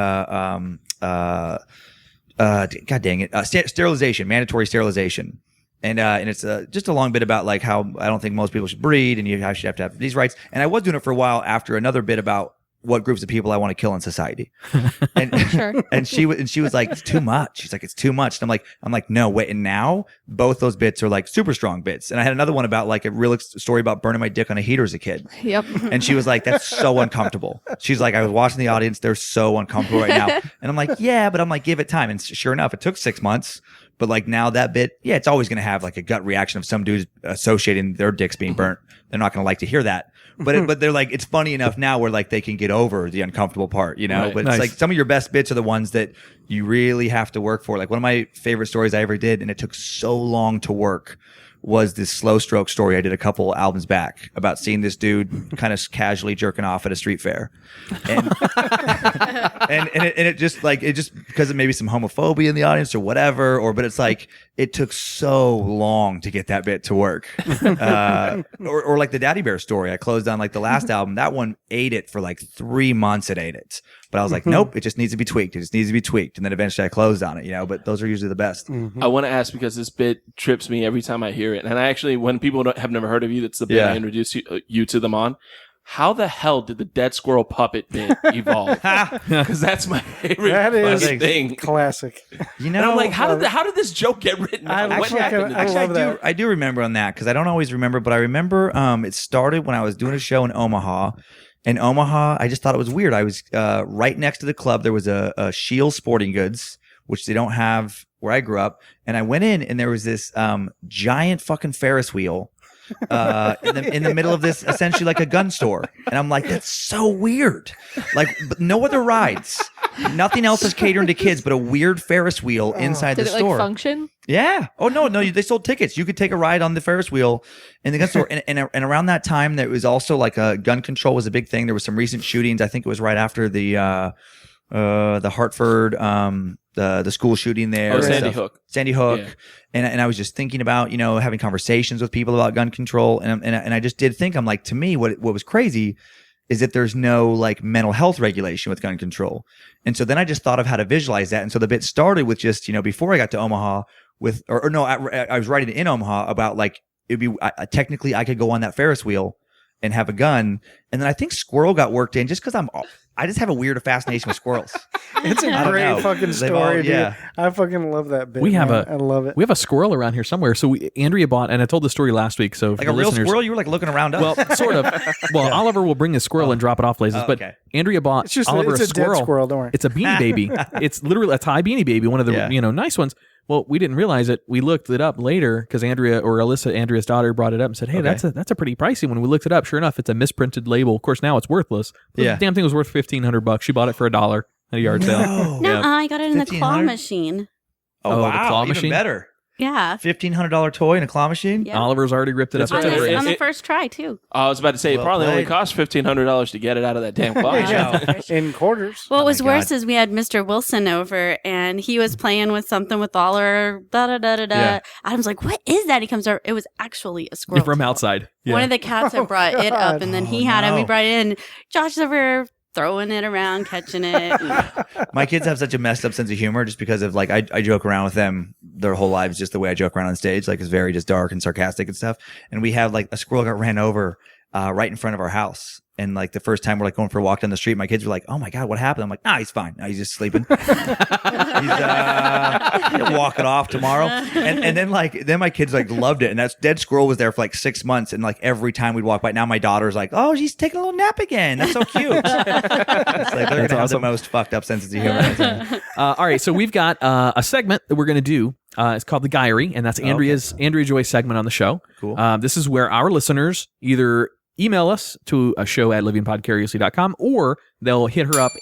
Speaker 7: God dang it, sterilization, mandatory sterilization. And it's just a long bit about like how I don't think most people should breed and you should have to have these rights. And I was doing it for a while after another bit about what groups of people I want to kill in society. And, and she was like, it's too much. She's like, it's too much. And I'm like, no, wait. And now both those bits are like super strong bits. And I had another one about like a real story about burning my dick on a heater as a kid.
Speaker 6: Yep.
Speaker 7: And she was like, that's so uncomfortable. She's like, I was watching the audience. They're so uncomfortable right now. And I'm like, yeah, but I'm like, give it time. And sure enough, it took 6 months. But like now that bit, yeah, it's always going to have like a gut reaction of some dudes associating their dicks being burnt. They're not going to like to hear that. But they're like, it's funny enough now where like they can get over the uncomfortable part, you know? Right. But it's like some of your best bits are the ones that you really have to work for. Like one of my favorite stories I ever did, and it took so long to work, was this slow stroke story I did a couple albums back about seeing this dude kind of casually jerking off at a street fair. And it just because of maybe some homophobia in the audience or whatever, but it's like it took so long to get that bit to work. Or like the Daddy Bear story I closed on like the last album. That one ate it for like 3 months. It ate it. But I was like, nope, it just needs to be tweaked. And then eventually I closed on it, you know, but those are usually the best.
Speaker 5: I want to ask, because this bit trips me every time I hear it. And I actually, when people have never heard of you, that's the bit I introduce you to them on. How the hell did the dead squirrel puppet bit evolve? Because that's my favorite thing.
Speaker 2: Classic.
Speaker 5: You know, and I'm like, how did this joke get written?
Speaker 7: I do remember on that, because I don't always remember, but I remember it started when I was doing a show in Omaha. In Omaha, I just thought it was weird. I was right next to the club. There was a Shield Sporting Goods, which they don't have where I grew up. And I went in, and there was this giant fucking Ferris wheel in the middle of this, essentially like a gun store. And I'm like, that's so weird. Like, but no other rides. Nothing else is catering to kids but a weird Ferris wheel inside the store.
Speaker 6: Did it like function?
Speaker 7: Yeah. Oh no, they sold tickets. You could take a ride on the Ferris wheel in the gun store. And around that time, there was also like gun control was a big thing. There was some recent shootings. I think it was right after the Hartford, the school shooting there. Sandy Hook. Yeah. And I was just thinking about, you know, having conversations with people about gun control. And I just did think, I'm like, to me, what was crazy is that there's no like mental health regulation with gun control. And so then I just thought of how to visualize that. And so the bit started with just, you know, before I got to Omaha I was writing in Omaha about like, it'd be technically I could go on that Ferris wheel and have a gun. And then I think squirrel got worked in just because I just have a weird fascination with squirrels.
Speaker 2: It's a great fucking story, dude. Yeah. I fucking love that bit. I love it.
Speaker 1: We have a squirrel around here somewhere. So Andrea bought, and I told the story last week. So
Speaker 7: like a real squirrel, you were like looking around us.
Speaker 1: Well, sort of. Well, Oliver will bring a squirrel and drop it off places. But Andrea bought Oliver
Speaker 2: a
Speaker 1: squirrel.
Speaker 2: Dead squirrel. Don't worry.
Speaker 1: It's a beanie baby. It's literally a Thai beanie baby. One of the nice ones. Well, we didn't realize it. We looked it up later because Andrea's daughter, brought it up and said, "Hey, that's a pretty pricey one." We looked it up. Sure enough, it's a misprinted label. Of course, now it's worthless. The damn thing was worth $1,500. She bought it for $1 at a yard sale.
Speaker 3: No, I got it in the claw machine.
Speaker 7: Oh wow,
Speaker 1: the claw machine?
Speaker 7: Even better.
Speaker 3: Yeah.
Speaker 7: $1,500 toy in a claw machine?
Speaker 3: Yeah.
Speaker 1: Oliver's already ripped it up.
Speaker 3: On the first try, too.
Speaker 5: I was about to say, it probably only cost $1,500 to get it out of that damn claw.
Speaker 2: In quarters.
Speaker 3: What was worse is we had Mr. Wilson over, and he was playing with something with all our da-da-da-da-da. Yeah. Adam's like, what is that? He comes over. It was actually a squirrel.
Speaker 1: From outside.
Speaker 3: Yeah. One of the cats had brought it up, and then he had it. We brought it in. Josh over throwing it around, catching it.
Speaker 7: My kids have such a messed up sense of humor just because of like I joke around with them their whole lives just the way I joke around on stage. Like it's very just dark and sarcastic and stuff. And we have like a squirrel got ran over right in front of our house. And like the first time we're like going for a walk down the street, my kids were like, "Oh my God, what happened?" I'm like, "Nah, he's fine. Nah, he's just sleeping. He'll walk it off tomorrow." And then my kids like loved it. And that dead squirrel was there for like 6 months. And like every time we'd walk by, now my daughter's like, "Oh, she's taking a little nap again. That's so cute." It's like they're gonna have the most fucked up sense of humor.
Speaker 1: All right, so we've got a segment that we're gonna do. It's called the Guyry, and that's Andrea Joy's segment on the show.
Speaker 7: Cool.
Speaker 1: This is where our listeners either email us to a show at livingpodcariously.com, or they'll hit her up.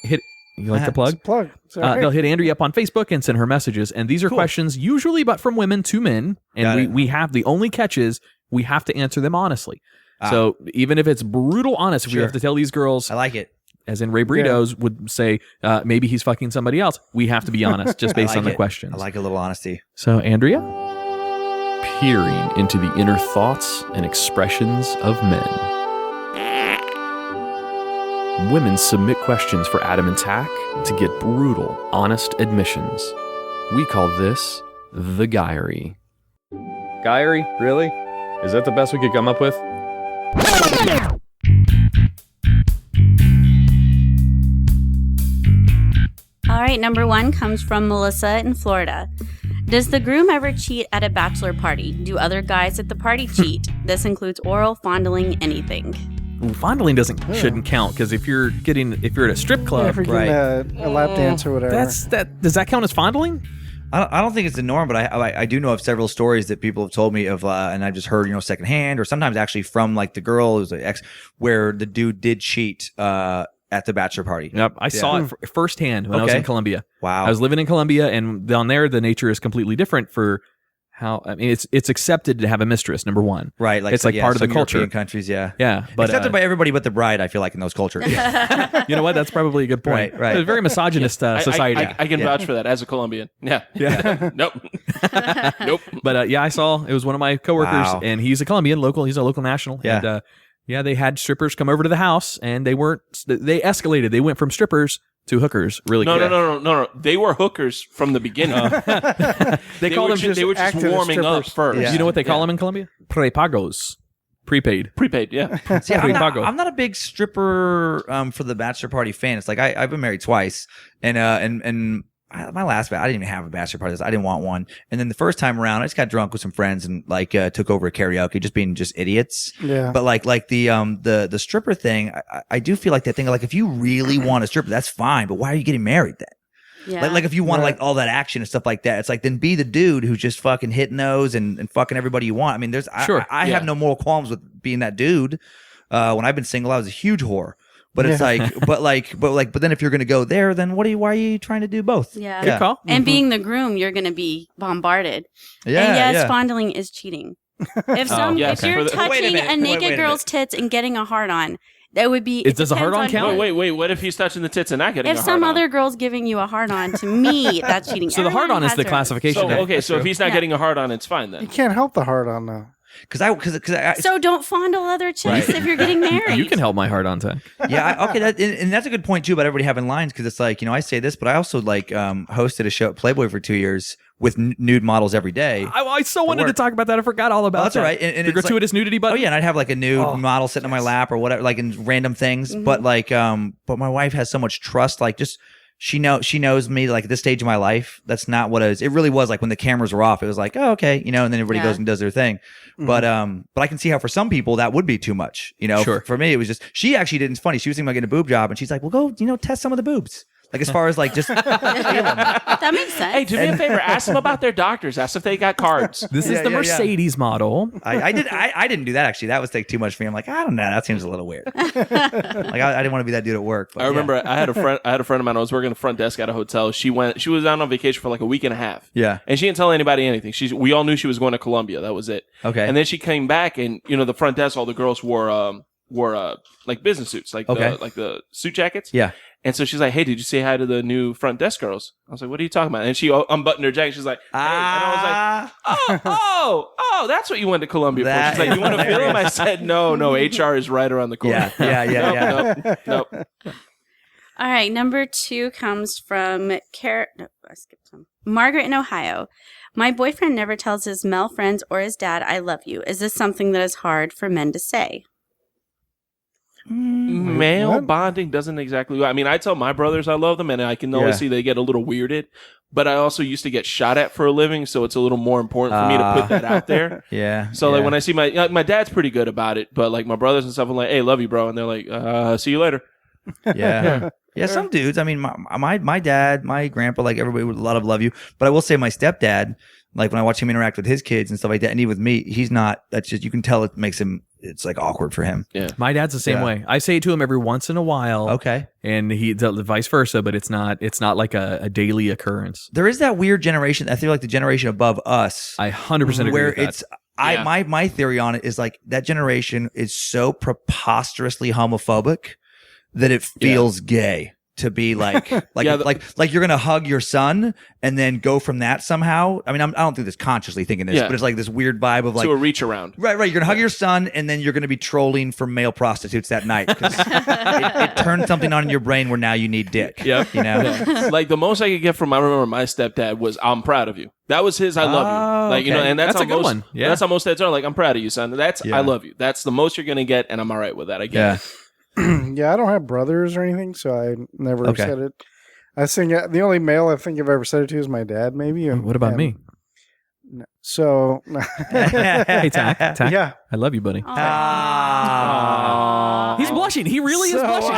Speaker 1: You like the plug?
Speaker 2: Plug.
Speaker 1: They'll hit Andrea up on Facebook and send her messages. And these are questions usually, but from women to men. And we have the only catch is we have to answer them honestly. So even if it's brutal honest, if we have to tell these girls,
Speaker 7: I like it.
Speaker 1: As in Ray Burritos would say, maybe he's fucking somebody else. We have to be honest, just based on the questions.
Speaker 7: I like a little honesty.
Speaker 1: So, Andrea? Peering into the inner thoughts and expressions of men. Women submit questions for Adam and Tach to get brutal, honest admissions. We call this the Guyry. Guyry? Really? Is that the best we could come up with?
Speaker 3: All right, number 1 comes from Melissa in Florida. Does the groom ever cheat at a bachelor party? Do other guys at the party cheat? This includes oral, fondling, anything.
Speaker 1: Well, fondling shouldn't count because if you're at a strip club,
Speaker 2: if you're getting a lap dance or whatever,
Speaker 1: does that count as fondling?
Speaker 7: I don't think it's the norm, but I do know of several stories that people have told me of, and I've just heard secondhand, or sometimes actually from like the girl who's an ex, where the dude did cheat at the bachelor party.
Speaker 1: Yep, I saw it firsthand when I was in Colombia.
Speaker 7: Wow,
Speaker 1: I was living in Colombia, and down there the nature is completely different for how. I mean, it's accepted to have a mistress. Number 1,
Speaker 7: right? Like
Speaker 1: it's like part of the culture.
Speaker 7: European countries, yeah,
Speaker 1: but
Speaker 7: accepted by everybody but the bride. I feel like in those cultures.
Speaker 1: You know what? That's probably a good point.
Speaker 7: Right.
Speaker 1: It's a very misogynist society.
Speaker 5: I can vouch for that as a Colombian. Yeah. Nope. Nope.
Speaker 1: But I saw it was one of my coworkers, and he's a Colombian local. He's a local national.
Speaker 7: Yeah.
Speaker 1: And, they had strippers come over to the house, and they escalated. They went from strippers to hookers really quick.
Speaker 5: No. They were hookers from the beginning.
Speaker 1: They were
Speaker 5: just warming up first.
Speaker 1: Yeah. You know what they call them in Colombia? Prepagos. Prepaid,
Speaker 5: yeah.
Speaker 7: See, I'm not a big stripper for the bachelor party fan. It's like I've been married twice, and my last I didn't even have a bachelor party. I didn't want one. And then the first time around, I just got drunk with some friends and took over a karaoke, just being idiots.
Speaker 2: Yeah.
Speaker 7: But like the stripper thing, I do feel like that thing. Like if you really want a stripper, that's fine. But why are you getting married then?
Speaker 3: Yeah.
Speaker 7: Like if you want all that action and stuff like that, it's like then be the dude who's just fucking hitting those and fucking everybody you want. I mean, I have no moral qualms with being that dude. When I've been single, I was a huge whore. But it's but then if you're gonna go there, then why are you trying to do both?
Speaker 3: Yeah.
Speaker 1: Good call.
Speaker 3: And being the groom, you're gonna be bombarded.
Speaker 7: Yeah.
Speaker 3: And yes, fondling is cheating. If you're touching a naked girl's tits and getting a hard on, that would be.
Speaker 1: Does a hard on count?
Speaker 5: Wait. What if he's touching the tits and not getting?
Speaker 3: If some other girl's giving you a hard on, to me, that's cheating.
Speaker 1: So the hard on is the classification.
Speaker 5: So if he's not getting a hard on, it's fine then.
Speaker 2: You can't help the hard on though.
Speaker 3: So don't fondle other chicks if you're getting married.
Speaker 1: You can help my hard on Tach.
Speaker 7: Yeah, and that's a good point too about everybody having lines, because it's like, I say this, but I also hosted a show at Playboy for 2 years with nude models every day.
Speaker 1: I so wanted to talk about that. I forgot all about
Speaker 7: that's
Speaker 1: that.
Speaker 7: all right. And
Speaker 1: the gratuitous nudity button.
Speaker 7: Oh yeah, and I'd have a nude model sitting on my lap or whatever, in random things. Mm-hmm. But my wife has so much trust, she knows me at this stage of my life. That's not what it really was when the cameras were off. It was oh, okay, and then everybody goes and does their thing. Mm-hmm. But I can see how for some people that would be too much.
Speaker 1: Sure.
Speaker 7: For me, it was just, she actually did. It's funny. She was thinking about getting a boob job, and she's like, "Well, go, test some of the boobs." As far as just
Speaker 3: that makes sense.
Speaker 5: Hey, do me a favor. Ask them about their doctors. Ask if they got cards.
Speaker 1: This is the Mercedes model.
Speaker 7: I didn't do that actually. That was too much for me. I'm like, I don't know. That seems a little weird. I didn't want to be that dude at work. But,
Speaker 5: I remember I had a friend of mine. I was working the front desk at a hotel. She was out on vacation for a week and a half.
Speaker 7: Yeah.
Speaker 5: And she didn't tell anybody anything. We all knew she was going to Colombia. That was it.
Speaker 7: Okay.
Speaker 5: And then she came back, and the front desk, all the girls wore business suits, the suit jackets.
Speaker 7: Yeah.
Speaker 5: And so she's like, "Hey, did you say hi to the new front desk girls?" I was like, "What are you talking about?" And she unbuttoned her jacket. She's like, "Hey," and I was like, "Oh, that's what you went to Colombia for." She's like, "You want to feel them?" I said, "No, HR is right around the corner."
Speaker 7: Yeah.
Speaker 5: Nope.
Speaker 3: All right, number 2 comes from I skipped some. Margaret in Ohio. My boyfriend never tells his male friends or his dad, "I love you." Is this something that is hard for men to say?
Speaker 5: Male bonding doesn't exactly. I mean, I tell my brothers I love them, and I can always see they get a little weirded. But I also used to get shot at for a living, so it's a little more important for me to put that out there.
Speaker 7: Yeah.
Speaker 5: So when I see my dad's pretty good about it, but my brothers and stuff, I'm like, "Hey, love you, bro," and they're like, "See you later."
Speaker 7: Yeah. Yeah, some dudes. I mean, my dad, my grandpa, everybody would love you. But I will say my stepdad, when I watch him interact with his kids and stuff like that, and even with me, he's not. That's just, you can tell it makes him. It's awkward for him.
Speaker 1: Yeah, my dad's the same way. I say it to him every once in a while.
Speaker 7: Okay,
Speaker 1: and he the vice versa, but it's not like a daily occurrence.
Speaker 7: There is that weird generation. I feel like the generation above us.
Speaker 1: I 100% agree
Speaker 7: where
Speaker 1: with that.
Speaker 7: My theory on it is like that generation is so preposterously homophobic that it feels gay to be like you're gonna hug your son and then go from that somehow. I mean, I don't think this consciously thinking this, but it's like this weird vibe of like
Speaker 5: to a reach around.
Speaker 7: Right. You're gonna hug your son and then you're gonna be trolling for male prostitutes that night because it turned something on in your brain where now you need dick.
Speaker 5: Yep.
Speaker 7: You know,
Speaker 5: like the most I could get from I remember my stepdad was "I'm proud of you." That was his "I love you." Like you know, and that's how
Speaker 1: a good
Speaker 5: most
Speaker 1: one. Yeah.
Speaker 5: that's how most dads are. Like, "I'm proud of you, son." That's "I love you." That's the most you're gonna get, and I'm all right with that. I get it.
Speaker 2: Yeah, I don't have brothers or anything, so I never said it. I think the only male I think I've ever said it to is my dad, maybe.
Speaker 1: What about me?
Speaker 2: So,
Speaker 1: hey, Tach.
Speaker 2: Yeah,
Speaker 1: I love you, buddy.
Speaker 6: Aww.
Speaker 1: He's blushing. He really is blushing.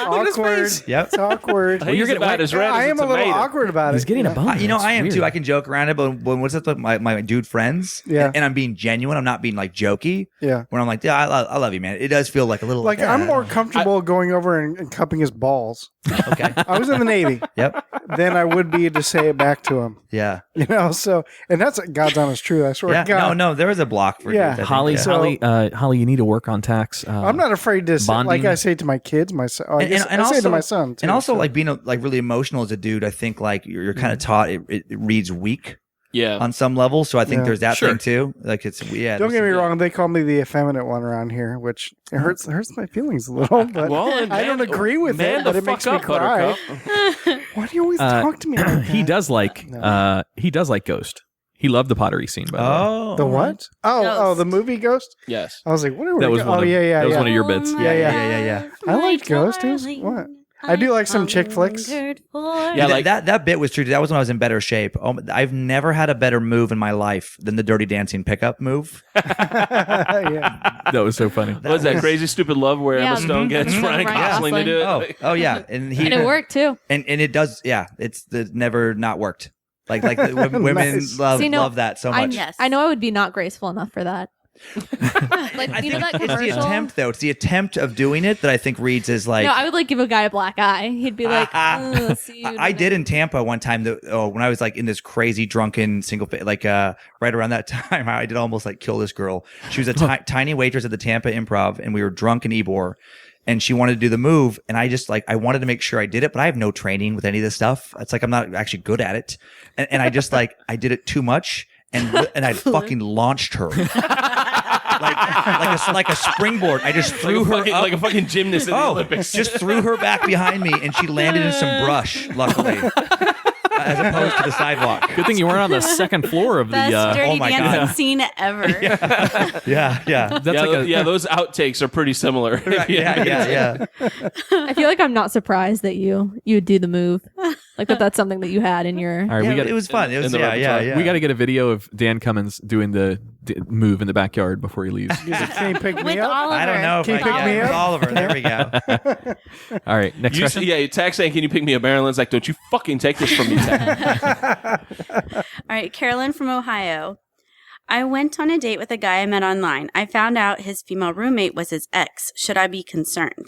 Speaker 1: Look at his face.
Speaker 7: Yep.
Speaker 2: It's awkward.
Speaker 5: Well, you're about as red
Speaker 2: I
Speaker 5: as
Speaker 2: am a little awkward about it.
Speaker 1: He's getting a bone.
Speaker 7: I am too. I can joke around it, but when what's up with my dude friends?
Speaker 2: Yeah.
Speaker 7: And I'm being genuine. I'm not being like jokey.
Speaker 2: Yeah.
Speaker 7: When I'm like, yeah, I love you, man. It does feel like a little
Speaker 2: like I'm more comfortable going over and cupping his balls.
Speaker 7: Okay.
Speaker 2: I was in the Navy.
Speaker 7: Yep.
Speaker 2: Then I would be to say it back to him.
Speaker 7: Yeah.
Speaker 2: You know, so and that's God's honest truth. I swear to God.
Speaker 7: No, there is a block for dudes, I think.
Speaker 1: Holly,
Speaker 7: Yeah.
Speaker 1: Holly, you need to work on tax.
Speaker 2: I'm not afraid to say,
Speaker 1: bonding.
Speaker 2: like I say to my kids, my son. I say to my son, too,
Speaker 7: and also like being like really emotional as a dude. I think like you're kind of taught it reads weak.
Speaker 5: Yeah.
Speaker 7: On some level, so I think there's that thing too. Like it's
Speaker 2: Don't get me wrong, they call me the effeminate one around here, which it hurts my feelings a little. But I don't agree with it, but it makes me cry. Why do you always talk to me like that?
Speaker 1: He does like Ghost. He loved the pottery scene, by the way.
Speaker 2: The what? Oh, the movie Ghost?
Speaker 5: Yes.
Speaker 2: I was like, what are we
Speaker 1: that was one of, that was one of your bits.
Speaker 2: Yeah. I like Ghost. What? I do like some chick flicks.
Speaker 7: Yeah, like that bit was true. That was when I was in better shape. I've never had a better move in my life than the Dirty Dancing pickup move.
Speaker 1: That was so funny.
Speaker 5: What was that Crazy Stupid Love where Emma Stone gets Ryan Gosling to do it?
Speaker 7: Oh yeah, and
Speaker 6: it worked too.
Speaker 7: And it does. Yeah, it's never not worked. Like women
Speaker 2: Nice.
Speaker 7: love that so much.
Speaker 6: I know I would be not graceful enough for that. Like
Speaker 7: I
Speaker 6: you
Speaker 7: think
Speaker 6: know that
Speaker 7: it's the
Speaker 6: commercial?
Speaker 7: attempt though. It's the attempt of doing it that I think reads as like.
Speaker 6: No, I would like give a guy a black eye. He'd be like, see you
Speaker 7: I did in Tampa one time. When I was like in this crazy drunken single, right around that time, I did almost like kill this girl. She was a tiny waitress at the Tampa Improv, and we were drunk in Ybor. And she wanted to do the move, and I just I wanted to make sure I did it, but I have no training with any of this stuff. It's like I'm not actually good at it, and I just I did it too much, and I fucking launched her. like a springboard. I just threw her up.
Speaker 5: Like a fucking gymnast in the Olympics.
Speaker 7: Just threw her back behind me, and she landed in some brush, luckily, as opposed to the sidewalk.
Speaker 1: Good thing you weren't on the second floor of
Speaker 3: Best
Speaker 1: the.
Speaker 3: dirty dancing scene ever.
Speaker 7: Yeah.
Speaker 1: That's
Speaker 5: those outtakes are pretty similar.
Speaker 7: Yeah.
Speaker 6: I feel like I'm not surprised that you would do the move. Like that's something that you had in your.
Speaker 1: All right,
Speaker 7: it was fun. It was yeah.
Speaker 1: We got to get a video of Dan Cummins doing the move in the backyard before he leaves.
Speaker 2: Can you pick me
Speaker 3: With
Speaker 2: up?
Speaker 3: Oliver.
Speaker 7: I don't know if
Speaker 2: Can you pick me
Speaker 7: with
Speaker 2: up?
Speaker 7: Oliver. There we go.
Speaker 1: All right, next question.
Speaker 5: Yeah, Tach saying, "Can you pick me up?" Marilyn's like, "Don't you fucking take this from me, Tach."
Speaker 3: All right, Carolyn from Ohio. I went on a date with a guy I met online. I found out his female roommate was his ex. Should I be concerned?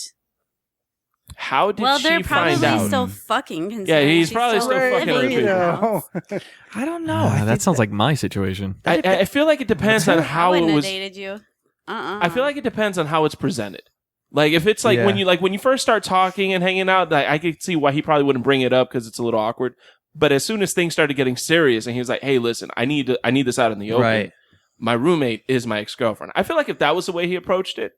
Speaker 5: How did
Speaker 3: Well,
Speaker 5: she
Speaker 3: they're
Speaker 5: find
Speaker 3: probably
Speaker 5: out?
Speaker 3: still fucking concerned.
Speaker 5: Yeah, he's
Speaker 3: She's
Speaker 5: probably still fucking
Speaker 3: living in
Speaker 5: her
Speaker 3: the
Speaker 5: too.
Speaker 3: house.
Speaker 7: I don't know.
Speaker 1: That sounds like my situation.
Speaker 5: I feel like it depends on how
Speaker 3: I
Speaker 5: it
Speaker 3: wouldn't have
Speaker 5: was.
Speaker 3: dated you.
Speaker 5: I feel like it depends on how it's presented. Like if it's like when you first start talking and hanging out, I could see why he probably wouldn't bring it up because it's a little awkward. But as soon as things started getting serious, and he was like, "Hey, listen, I need this out in the open.
Speaker 7: Right.
Speaker 5: My roommate is my ex-girlfriend." I feel like if that was the way he approached it,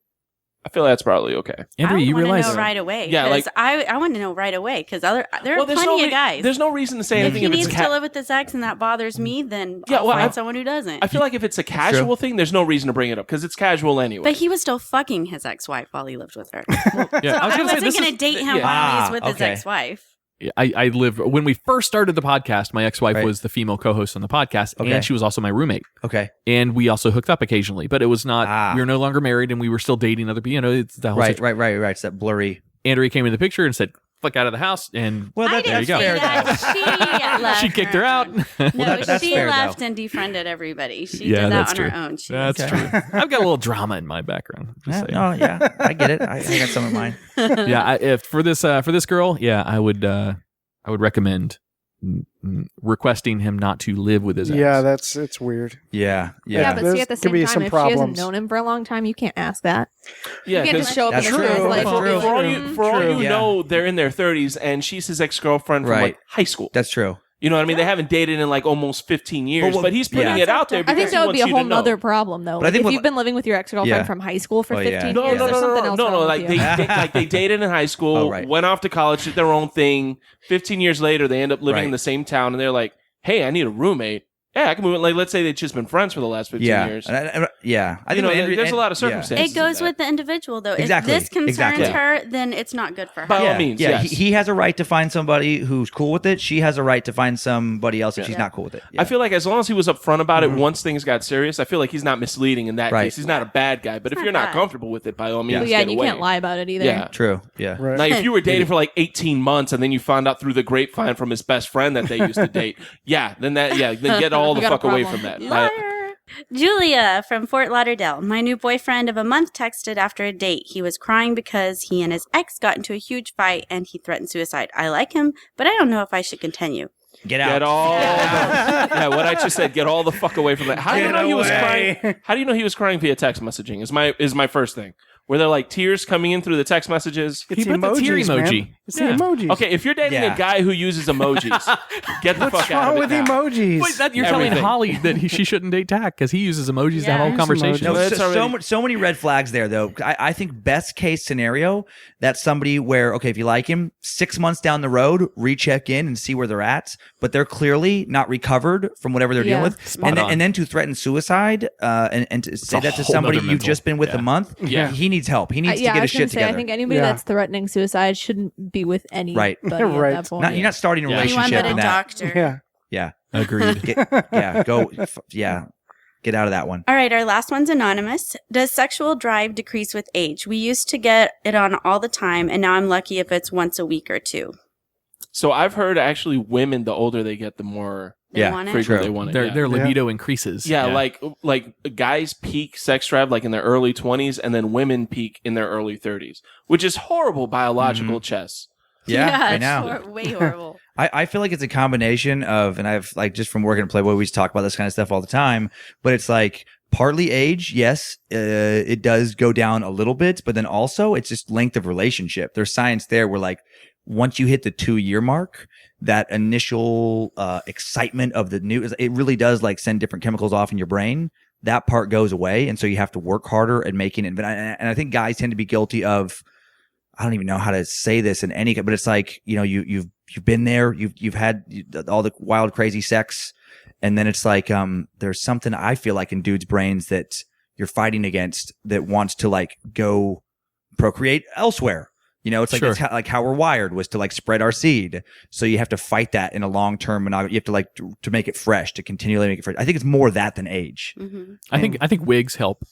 Speaker 5: I feel that's probably okay.
Speaker 1: Andrea, you realize
Speaker 3: know right away.
Speaker 5: Yeah, like
Speaker 3: I want to know right away because there are plenty of guys.
Speaker 5: There's no reason to say
Speaker 3: if
Speaker 5: anything
Speaker 3: he
Speaker 5: if
Speaker 3: needs
Speaker 5: it's
Speaker 3: to live with his ex and that bothers me, then
Speaker 5: Yeah,
Speaker 3: I'll
Speaker 5: well,
Speaker 3: find someone who doesn't.
Speaker 5: I feel like if it's a casual thing, there's no reason to bring it up because it's casual anyway.
Speaker 3: But he was still fucking his ex-wife while he lived with her.
Speaker 1: Yeah,
Speaker 3: I wasn't going to date him while he's with his ex-wife.
Speaker 1: I live when we first started the podcast. My ex-wife was the female co-host on the podcast, and she was also my roommate.
Speaker 7: Okay,
Speaker 1: and we also hooked up occasionally, but it was not. We were no longer married, and we were still dating other people. You know, it's the whole
Speaker 7: right. It's that blurry.
Speaker 1: Andrea came in the picture and said, "Fuck out of the house," and
Speaker 3: there you go. She left.
Speaker 1: She kicked her out.
Speaker 3: That's she fair, left and defriended everybody. She did that on her own.
Speaker 1: That's true. I've got a little drama in my background.
Speaker 7: I get it. I got some of mine.
Speaker 1: Yeah, for this girl, I would recommend requesting him not to live with his ex.
Speaker 2: Yeah, it's weird.
Speaker 7: Yeah.
Speaker 6: Yeah, but see, at the
Speaker 2: Could be
Speaker 6: same time,
Speaker 2: some
Speaker 6: if she
Speaker 2: problems.
Speaker 6: hasn't known him for a long time, you can't ask that.
Speaker 5: Yeah,
Speaker 6: you can't just show up in
Speaker 7: that's
Speaker 6: this guy's
Speaker 7: true.
Speaker 6: life.
Speaker 7: That's
Speaker 6: and be
Speaker 7: true.
Speaker 6: like,
Speaker 5: For all you
Speaker 7: Yeah.
Speaker 5: know, they're in their 30s, and she's his ex-girlfriend from like high school.
Speaker 7: That's true.
Speaker 5: You know what I mean? They haven't dated in like almost 15 years, but he's putting it out there because
Speaker 6: I think that would be a
Speaker 5: he wants you
Speaker 6: whole
Speaker 5: to know.
Speaker 6: nother problem, though.
Speaker 7: But I think
Speaker 6: if
Speaker 7: what-
Speaker 6: you've been living with your ex-girlfriend from high school for 15
Speaker 5: No,
Speaker 6: years,
Speaker 5: no,
Speaker 6: there's something else wrong with
Speaker 5: like
Speaker 6: you.
Speaker 5: they dated in high school, went off to college, did their own thing. 15 years later, they end up living in the same town, and they're like, "Hey, I need a roommate." Yeah, I can move it. Like, let's say they've just been friends for the last 15 years.
Speaker 7: I think
Speaker 5: there's a lot of circumstances.
Speaker 3: It goes with the individual, though.
Speaker 7: Exactly.
Speaker 3: If this concerns
Speaker 7: Exactly.
Speaker 3: her, then it's not good for her.
Speaker 5: By all means,
Speaker 7: yeah.
Speaker 5: yes.
Speaker 7: He has a right to find somebody who's cool with it. She has a right to find somebody else if she's not cool with it. Yeah.
Speaker 5: I feel like as long as he was upfront about it once things got serious, I feel like he's not misleading in that case. He's not a bad guy. But if you're not comfortable with it, by all means,
Speaker 6: Yeah,
Speaker 5: get
Speaker 6: and you
Speaker 5: away.
Speaker 6: can't lie about it either.
Speaker 5: Yeah.
Speaker 7: True. Yeah.
Speaker 2: Right.
Speaker 5: Now, if you were dating for like 18 months and then you found out through the grapevine from his best friend that they used to date, then get all the
Speaker 6: got a
Speaker 5: fuck away
Speaker 6: problem.
Speaker 5: from that.
Speaker 3: Liar. Julia from Fort Lauderdale. My new boyfriend of a month texted after a date. He was crying because he and his ex got into a huge fight and he threatened suicide. I like him, but I don't know if I should continue.
Speaker 7: Get out.
Speaker 5: Get all what I just said, get all the fuck away from that. How do you know he was crying? How do you know he was crying via text messaging? Is my first thing. Were there like tears coming in through the text messages?
Speaker 1: He put the tear emoji.
Speaker 2: Man. It's the emojis.
Speaker 5: Okay, if you're dating a guy who uses emojis, get the fuck out of it.
Speaker 2: What's wrong with emojis?
Speaker 1: Wait, you're telling Holly that she shouldn't date Tach because he uses emojis to have a whole conversation.
Speaker 7: No, so many red flags there, though. I think best case scenario, that's somebody where, okay, if you like him, 6 months down the road, recheck in and see where they're at, but they're clearly not recovered from whatever they're dealing with. And then to threaten suicide and to say that to somebody you've just been with a month, he needs help. He needs to get his shit together.
Speaker 6: I think anybody that's threatening suicide shouldn't be with anybody at that point.
Speaker 7: You're not starting a relationship.
Speaker 3: Anyone but a
Speaker 7: in that.
Speaker 3: doctor.
Speaker 7: Yeah.
Speaker 1: Agreed.
Speaker 7: Get out of that one.
Speaker 3: All right, our last one's anonymous. Does sexual drive decrease with age? We used to get it on all the time, and now I'm lucky if it's once a week or two.
Speaker 5: So I've heard actually women, the older they get, the more frequent they want it.
Speaker 1: Their libido increases.
Speaker 5: Yeah, like guys peak sex drive like in their early 20s, and then women peak in their early 30s, which is horrible biological chess.
Speaker 7: Yeah, I know.
Speaker 3: Way horrible.
Speaker 7: I feel like it's a combination of, and I've like just from working at Playboy, we just talk about this kind of stuff all the time, but it's like partly age, yes, it does go down a little bit, but then also it's just length of relationship. There's science there where like once you hit the 2-year mark, that initial excitement of the new, it really does like send different chemicals off in your brain. That part goes away, and so you have to work harder at making it. And I think guys tend to be guilty of, I don't even know how to say this in any, but it's like, you know, you've been there, you've had all the wild, crazy sex. And then it's like, there's something I feel like in dudes' brains that you're fighting against that wants to like go procreate elsewhere. You know, it's like, it's like how we're wired was to like spread our seed. So you have to fight that in a long-term monogamy. You have to like to make it fresh, to continually make it fresh. I think it's more that than age.
Speaker 3: Mm-hmm.
Speaker 1: I think wigs help.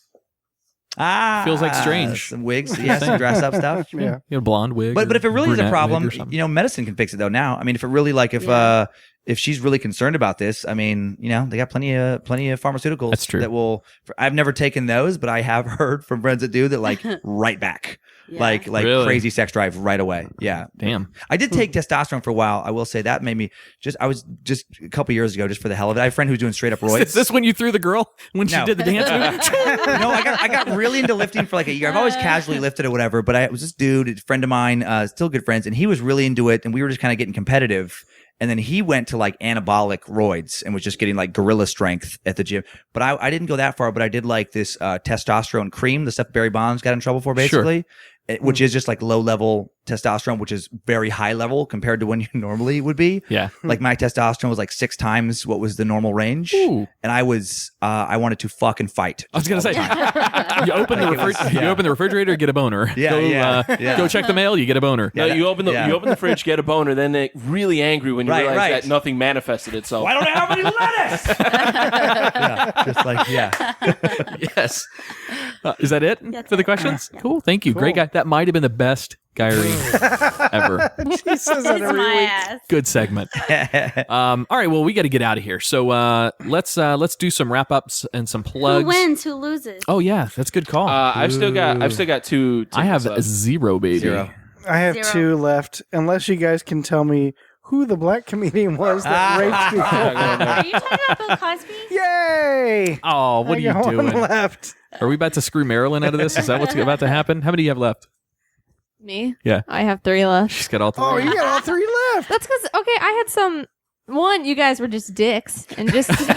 Speaker 1: Feels like strange.
Speaker 7: Some wigs, some dress up stuff.
Speaker 2: Yeah,
Speaker 1: you know, blonde wig.
Speaker 7: But if it really is a problem, you know, medicine can fix it though. Now, I mean, if it really like if she's really concerned about this, I mean, you know, they got plenty of pharmaceuticals.
Speaker 1: That's true.
Speaker 7: That will. I've never taken those, but I have heard from friends that do that, like right back.
Speaker 3: Yeah.
Speaker 7: Like really? Crazy sex drive right away. Yeah.
Speaker 1: Damn.
Speaker 7: I did take testosterone for a while. I will say that made me I was just a couple years ago, just for the hell of it. I have a friend who's doing straight up roids.
Speaker 1: Is this when you threw the girl when she did the dance move?
Speaker 7: No, I got really into lifting for like a year. I've always casually lifted or whatever, but I was this dude, a friend of mine, still good friends, and he was really into it, and we were just kind of getting competitive. And then he went to like anabolic roids and was just getting like gorilla strength at the gym. But I didn't go that far, but I did like this testosterone cream, the stuff Barry Bonds got in trouble for basically. Sure. Which is just like low level testosterone, which is very high level compared to when you normally would be.
Speaker 1: Yeah.
Speaker 7: Like my testosterone was like 6 times what was the normal range.
Speaker 1: Ooh.
Speaker 7: And I wanted to fucking fight.
Speaker 1: I was going to say, you open the refrigerator, get a boner. Go check the mail, you get a boner.
Speaker 5: No, you open the fridge, get a boner, then they really angry when you realize that nothing manifested itself.
Speaker 7: Why don't I have any lettuce? Just like,
Speaker 1: yes. Is that it for the questions? Yeah. Cool. Thank you. Cool. Great guy. That might have been the best Guyry ever.
Speaker 2: He says that every week.
Speaker 1: Good segment. All right. Well, we got to get out of here. So let's do some wrap ups and some plugs.
Speaker 3: Who wins? Who loses?
Speaker 1: Oh yeah, that's a good call.
Speaker 5: I've still got 2.
Speaker 1: I have 0, baby.
Speaker 7: 0.
Speaker 2: I have 2 left. Unless you guys can tell me who the black comedian was that raped people.
Speaker 3: Are you talking about Bill Cosby?
Speaker 2: Yay!
Speaker 1: Oh, what are you doing?
Speaker 2: One left.
Speaker 1: Are we about to screw Marilyn out of this? Is that what's about to happen? How many do you have left?
Speaker 6: Me?
Speaker 1: Yeah.
Speaker 6: I have 3 left.
Speaker 1: She's got all 3.
Speaker 2: Oh, you got all 3 left.
Speaker 6: That's because, okay, I had some... One, you guys were just dicks and just didn't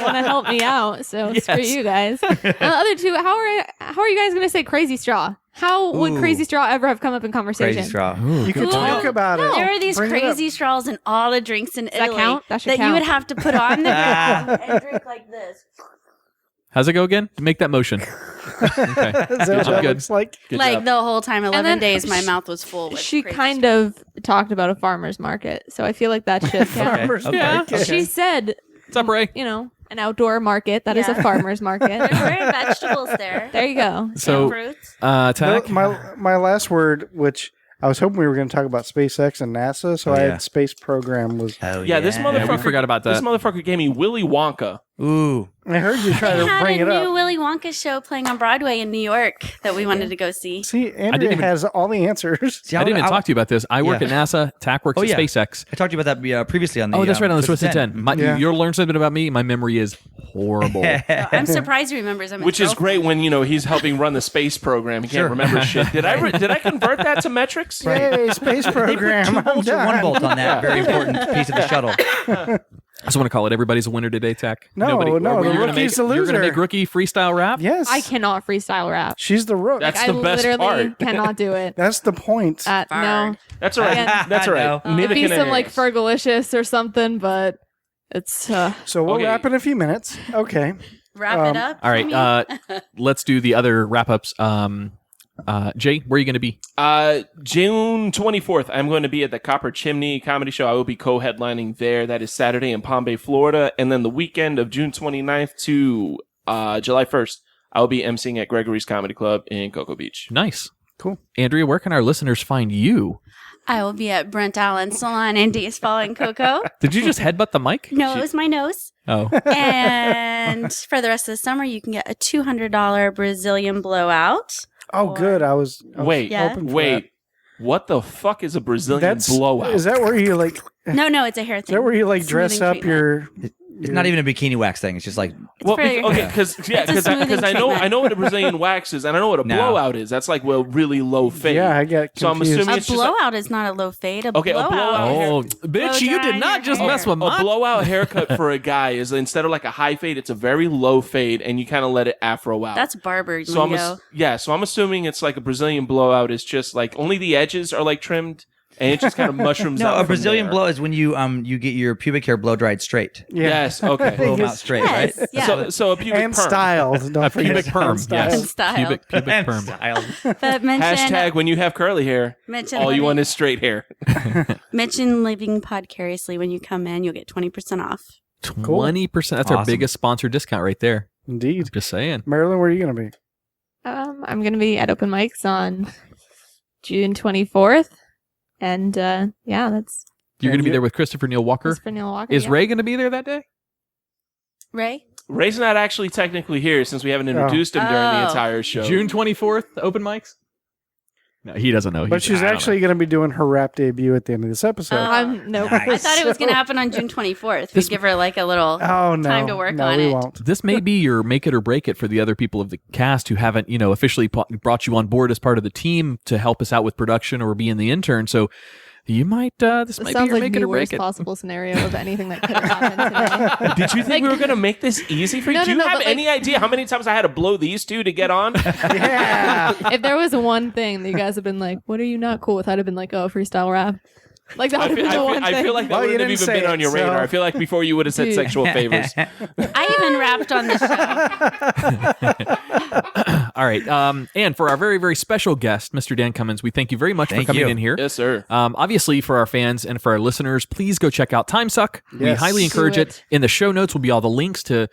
Speaker 6: want to help me out, so screw you guys. And the other 2, how are you guys going to say Crazy Straw? How would Crazy Straw ever have come up in conversation?
Speaker 7: Crazy Straw.
Speaker 2: You could talk about it.
Speaker 3: There were these crazy straws in all the drinks in Italy
Speaker 6: that
Speaker 3: you would have to put on the ground and drink like this.
Speaker 1: How's it go again? Make that motion. Okay.
Speaker 2: Is that what it looks like?
Speaker 1: Good
Speaker 3: like
Speaker 1: job.
Speaker 3: the whole time, 11 days, my mouth was full. With
Speaker 6: She
Speaker 3: crazy
Speaker 6: kind of talked about a farmer's market, so I feel like that should count.
Speaker 2: Farmer's market.
Speaker 6: She said,
Speaker 1: What's up, Ray?
Speaker 6: you know, an outdoor market. That is a farmer's market.
Speaker 3: There's rare vegetables there.
Speaker 6: There you go.
Speaker 1: So,
Speaker 3: fruits.
Speaker 1: Tach?
Speaker 2: My last word, which I was hoping we were going to talk about SpaceX and NASA, so I had space program was.
Speaker 7: Oh,
Speaker 5: Yeah, this motherfucker.
Speaker 1: we forgot about that.
Speaker 5: This motherfucker gave me Willy Wonka.
Speaker 7: Ooh.
Speaker 2: I heard you try
Speaker 3: They
Speaker 2: to
Speaker 3: had
Speaker 2: bring
Speaker 3: a
Speaker 2: it
Speaker 3: new
Speaker 2: up.
Speaker 3: Willy Wonka show playing on Broadway in New York that we wanted to go see.
Speaker 2: See, Andrea has all the answers.
Speaker 7: See,
Speaker 1: I didn't even talk to you about this. I work at NASA. Tach works at SpaceX.
Speaker 7: I talked to you about that previously on the.
Speaker 1: That's right, on the Twisted 10. You'll learn something about me. My memory is horrible.
Speaker 3: I'm surprised he remembers him.
Speaker 5: Which is great when, he's helping run the space program. He can't remember shit. Did I convert that to metrics?
Speaker 2: Yay, space program.
Speaker 7: 2 bolts or 1 bolt on that very important piece of the shuttle.
Speaker 1: I just want to call it everybody's a winner today, Tach.
Speaker 2: No,
Speaker 1: You're
Speaker 2: Rookie's the
Speaker 1: You're
Speaker 2: loser.
Speaker 1: going to make Rookie freestyle rap?
Speaker 2: Yes.
Speaker 6: I cannot freestyle rap.
Speaker 2: She's the Rook.
Speaker 5: That's
Speaker 6: I
Speaker 5: the best
Speaker 6: literally
Speaker 5: part.
Speaker 6: cannot do it.
Speaker 2: That's the point.
Speaker 6: No.
Speaker 5: That's all right.
Speaker 6: Again,
Speaker 5: That's all right.
Speaker 6: It'd be some like Fergalicious or something, but it's...
Speaker 2: So we'll wrap in a few minutes. Okay.
Speaker 3: Wrap it up.
Speaker 1: All right. Let's do the other wrap-ups. Jay, where are you going to be?
Speaker 5: June 24th, I'm going to be at the Copper Chimney Comedy Show. I will be co-headlining there. That is Saturday in Palm Bay, Florida. And then the weekend of June 29th to July 1st, I will be emceeing at Gregory's Comedy Club in Cocoa Beach.
Speaker 1: Nice.
Speaker 2: Cool.
Speaker 1: Andrea, where can our listeners find you?
Speaker 3: I will be at Brent Allen Salon in Daysville and Cocoa.
Speaker 1: Did you just headbutt the mic?
Speaker 3: No, it was my nose.
Speaker 1: Oh.
Speaker 3: And for the rest of the summer, you can get a $200 Brazilian blowout.
Speaker 2: Oh, good. I was
Speaker 5: Wait.
Speaker 2: hoping for
Speaker 5: Wait. What the fuck is a Brazilian blowout?
Speaker 2: Is that where you like?
Speaker 3: No, it's a hair thing.
Speaker 2: Is that where you like dress
Speaker 3: Smoothing
Speaker 2: up
Speaker 3: treatment.
Speaker 2: your?
Speaker 7: It's not even a bikini wax thing. It's just like
Speaker 5: because I know what a Brazilian wax is, and I know what a blowout is. That's like really low fade.
Speaker 2: Yeah, I get confused.
Speaker 5: So I'm assuming
Speaker 3: A
Speaker 5: it's just
Speaker 3: blowout is not a low fade. A blowout.
Speaker 1: Oh, bitch, you did not just mess with
Speaker 5: a
Speaker 1: mine.
Speaker 5: blowout haircut for a guy is instead of like a high fade, it's a very low fade, and you kind of let it afro out.
Speaker 3: That's barber
Speaker 5: so
Speaker 3: lingo.
Speaker 5: So I'm assuming it's like a Brazilian blowout is just like only the edges are like trimmed. And it just kind of mushrooms out.
Speaker 7: No, a
Speaker 5: from
Speaker 7: Brazilian
Speaker 5: there.
Speaker 7: blow is when you get your pubic hair blow dried straight.
Speaker 2: Yeah.
Speaker 5: Yes, okay.
Speaker 7: Blow them out straight,
Speaker 3: Yes,
Speaker 7: right?
Speaker 3: yeah.
Speaker 5: So a pubic
Speaker 2: and
Speaker 5: perm.
Speaker 2: styled. Don't forget
Speaker 1: Pubic perm.
Speaker 2: styled.
Speaker 1: Yes.
Speaker 3: Style.
Speaker 1: Pubic perm.
Speaker 3: But mention
Speaker 5: Hashtag when you have curly hair,
Speaker 3: mention
Speaker 5: all you
Speaker 3: living-
Speaker 5: want is straight hair.
Speaker 3: mention living Podcariously when you come in. You'll get 20% off.
Speaker 1: 20%. That's our
Speaker 7: Awesome.
Speaker 1: biggest sponsor discount right there.
Speaker 2: Indeed.
Speaker 1: Just saying.
Speaker 2: Marilyn, where are you going to be?
Speaker 6: I'm going to be at open mics on June 24th. And that's
Speaker 1: You're going to be there with Christopher Neil Walker.
Speaker 6: Christopher Neil Walker.
Speaker 1: Is Ray going to be there that day?
Speaker 3: Ray?
Speaker 5: Ray's not actually technically here since we haven't introduced him during the entire show.
Speaker 1: June 24th, open mics? No, he doesn't know.
Speaker 2: But she's actually going to be doing her rap debut at the end of this episode.
Speaker 6: Nope.
Speaker 3: I thought it was going to happen on June 24th. We'd give her like a little time to work on
Speaker 2: we
Speaker 3: it.
Speaker 2: won't.
Speaker 1: This may be your make it or break it for the other people of the cast who haven't, officially brought you on board as part of the team to help us out with production or be in the intern. So you might, this might be
Speaker 6: sounds
Speaker 1: your
Speaker 6: like
Speaker 1: make it
Speaker 6: the
Speaker 1: or break
Speaker 6: worst
Speaker 1: it.
Speaker 6: possible scenario of anything that could have happened today.
Speaker 5: Did you think we were going to make this easy for you?
Speaker 6: No,
Speaker 5: Do you
Speaker 6: no,
Speaker 5: have
Speaker 6: but,
Speaker 5: any idea how many times I had to blow these two to get on?
Speaker 2: Yeah.
Speaker 6: If there was one thing that you guys have been like, what are you not cool with? I'd have been like, oh, freestyle rap. Like that would have been the one thing.
Speaker 5: I feel like that wouldn't have even been on your radar. I feel like before you would have said
Speaker 6: Dude.
Speaker 5: sexual favors.
Speaker 3: I even rapped on the show.
Speaker 1: All right. And for our very, very special guest, Mr. Dan Cummins, we thank you very much for coming in here.
Speaker 5: Yes, sir.
Speaker 1: Obviously, for our fans and for our listeners, please go check out Timesuck. We
Speaker 2: Yes.
Speaker 1: highly encourage
Speaker 6: Do
Speaker 1: it.
Speaker 6: it.
Speaker 1: In the show notes will be all the links to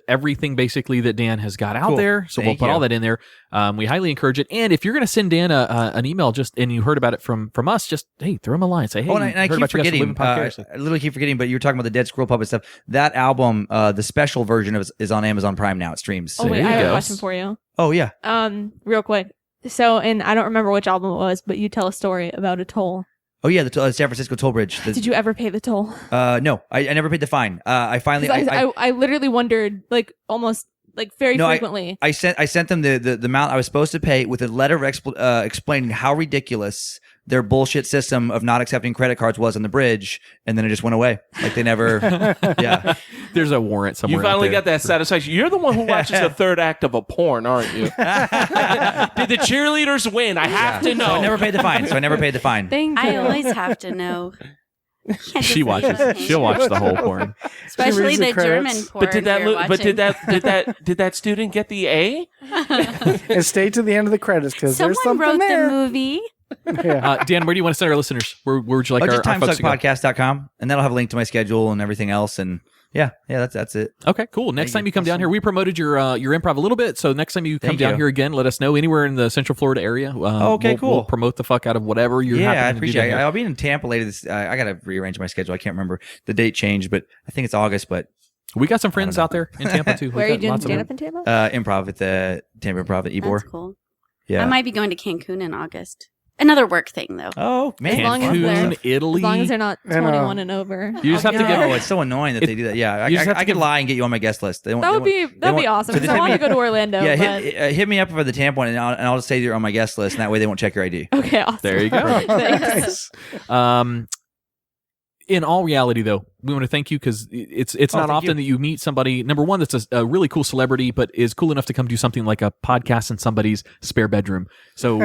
Speaker 1: everything basically that Dan has got out
Speaker 7: Cool.
Speaker 1: there. So we'll
Speaker 7: Thank
Speaker 1: put
Speaker 7: you.
Speaker 1: all that in there. We highly encourage it. And if you're going to send Dan an email and you heard about it from us, just, hey, throw him a line. Say, hey,
Speaker 7: and I
Speaker 1: heard
Speaker 7: keep
Speaker 1: about you guys from
Speaker 7: forgetting.
Speaker 1: Living Podcariously.
Speaker 7: I literally keep forgetting. But you were talking about the Dead Squirrel Puppet stuff. That album, the special version is on Amazon Prime now. It streams.
Speaker 6: Oh, wait,
Speaker 1: There
Speaker 6: I
Speaker 1: you
Speaker 6: have
Speaker 1: go.
Speaker 6: a question for you.
Speaker 7: Oh yeah.
Speaker 6: Real quick. So, and I don't remember which album it was, but you tell a story about a toll
Speaker 7: Oh yeah, the San Francisco toll bridge.
Speaker 6: Did you ever pay the toll?
Speaker 7: No, I never paid the fine. I finally.
Speaker 6: I literally wondered, like almost like very frequently.
Speaker 7: I sent them the amount I was supposed to pay with a letter explaining how ridiculous their bullshit system of not accepting credit cards was on the bridge, and then it just went away. Like they never. Yeah.
Speaker 1: There's a warrant somewhere.
Speaker 5: You finally
Speaker 1: got
Speaker 5: that satisfaction. You're the one who watches the third act of a porn, aren't you? Did the cheerleaders win? I have to know.
Speaker 7: So I never paid the fine.
Speaker 6: Thank you.
Speaker 3: I always have to know.
Speaker 1: She'll watch the whole porn,
Speaker 3: especially the German porn.
Speaker 5: But did that student get the A?
Speaker 2: And stay to the end of the credits because there's something
Speaker 3: wrote
Speaker 2: there.
Speaker 3: The movie.
Speaker 2: Yeah.
Speaker 1: Dan, where do you want to send our listeners? Where would you like
Speaker 7: just
Speaker 1: our folks to go?
Speaker 7: TimesuckPodcast.com, and that'll have a link to my schedule and everything else. And yeah, that's it.
Speaker 1: Okay, cool. Next time you come down here, we promoted your improv a little bit. So next time you come down here again, let us know anywhere in the Central Florida area.
Speaker 7: Okay, cool.
Speaker 1: We'll promote the fuck out of whatever you're.
Speaker 7: Yeah, I appreciate it. I'll be in Tampa later. I got to rearrange my schedule. I can't remember the date changed, but I think it's August. But
Speaker 1: we got some friends out there in Tampa too.
Speaker 6: Where are you doing stand up in Tampa?
Speaker 7: Improv at the Tampa Improv at Ybor.
Speaker 3: That's cool.
Speaker 7: Yeah,
Speaker 3: I might be going to Cancun in August. Another work thing, though.
Speaker 7: Oh, man.
Speaker 1: Cancun, Italy.
Speaker 6: As long as they're not 21 and over.
Speaker 1: You just have to give.
Speaker 7: Oh, it's so annoying that they do that. Yeah, I could lie and get you on my guest list.
Speaker 6: That would be awesome. Because I want to go to Orlando.
Speaker 7: Yeah, hit me up for the Tampa one, and I'll just say you're on my guest list, and that way they won't check your ID.
Speaker 6: Okay, awesome.
Speaker 1: There you go.
Speaker 6: Thanks.
Speaker 1: In all reality, though, we want to thank you because it's not often that you meet somebody, number one, that's a really cool celebrity, but is cool enough to come do something like a podcast in somebody's spare bedroom. So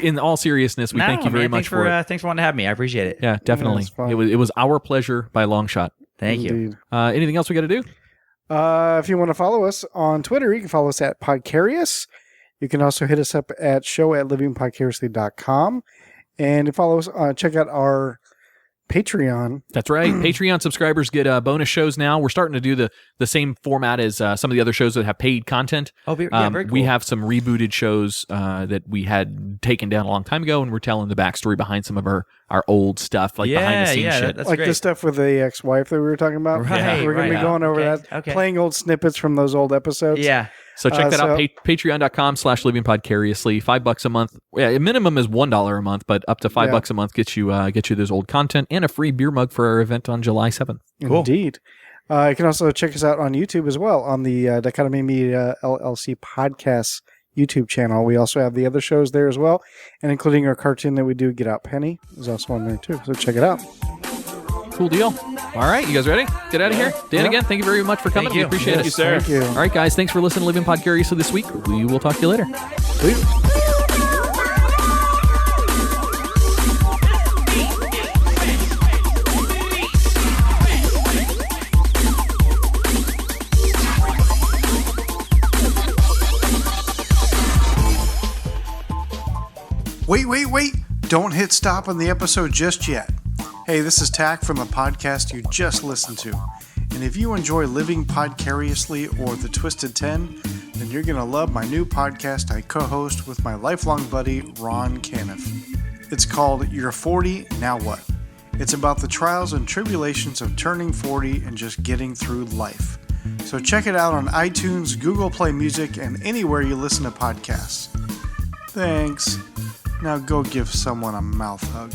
Speaker 1: in all seriousness, we thank you very much for it.
Speaker 7: Thanks for wanting to have me. I appreciate it.
Speaker 1: Yeah, definitely. It was our pleasure by a long shot.
Speaker 7: Thank you.
Speaker 1: Anything else we got to do?
Speaker 2: If you want to follow us on Twitter, you can follow us at Podcarious. You can also hit us up at show@livingpodcariously.com. And to follow us, check out our Patreon.
Speaker 1: That's right. Patreon subscribers get bonus shows now. We're starting to do the same format as some of the other shows that have paid content.
Speaker 7: Oh, yeah, very cool.
Speaker 1: We have some rebooted shows that we had taken down a long time ago, and we're telling the backstory behind some of our old stuff, like behind the scenes shit.
Speaker 2: That's like great. The stuff with the ex-wife that we were talking about.
Speaker 7: Right,
Speaker 2: we're going to be going over that, playing old snippets from those old episodes.
Speaker 7: Yeah.
Speaker 1: So check that out, patreon.com/livingpodcariously. $5 a month. Yeah, a minimum is $1 a month, but up to $5 a month gets you this old content and a free beer mug for our event on July 7th.
Speaker 2: Cool. Indeed. You can also check us out on YouTube as well on the Dichotomy Media LLC podcast YouTube channel. We also have the other shows there as well, and including our cartoon that we do, Get Out Penny, is also on there too. So check it out.
Speaker 1: Cool deal. All right, you guys ready? Get out of here. Dan, again, thank you very much for coming. We appreciate it.
Speaker 5: Thank you, sir.
Speaker 2: Thank you.
Speaker 1: All right, guys, thanks for listening to Living Podcariously this week. We will talk to you later.
Speaker 2: Please. Wait. Don't hit stop on the episode just yet. Hey, this is Tach from the podcast you just listened to. And if you enjoy Living Podcariously or The Twisted 10, then you're going to love my new podcast I co-host with my lifelong buddy, Ron Caniff. It's called You're 40, Now What? It's about the trials and tribulations of turning 40 and just getting through life. So check it out on iTunes, Google Play Music, and anywhere you listen to podcasts. Thanks. Now go give someone a mouth hug.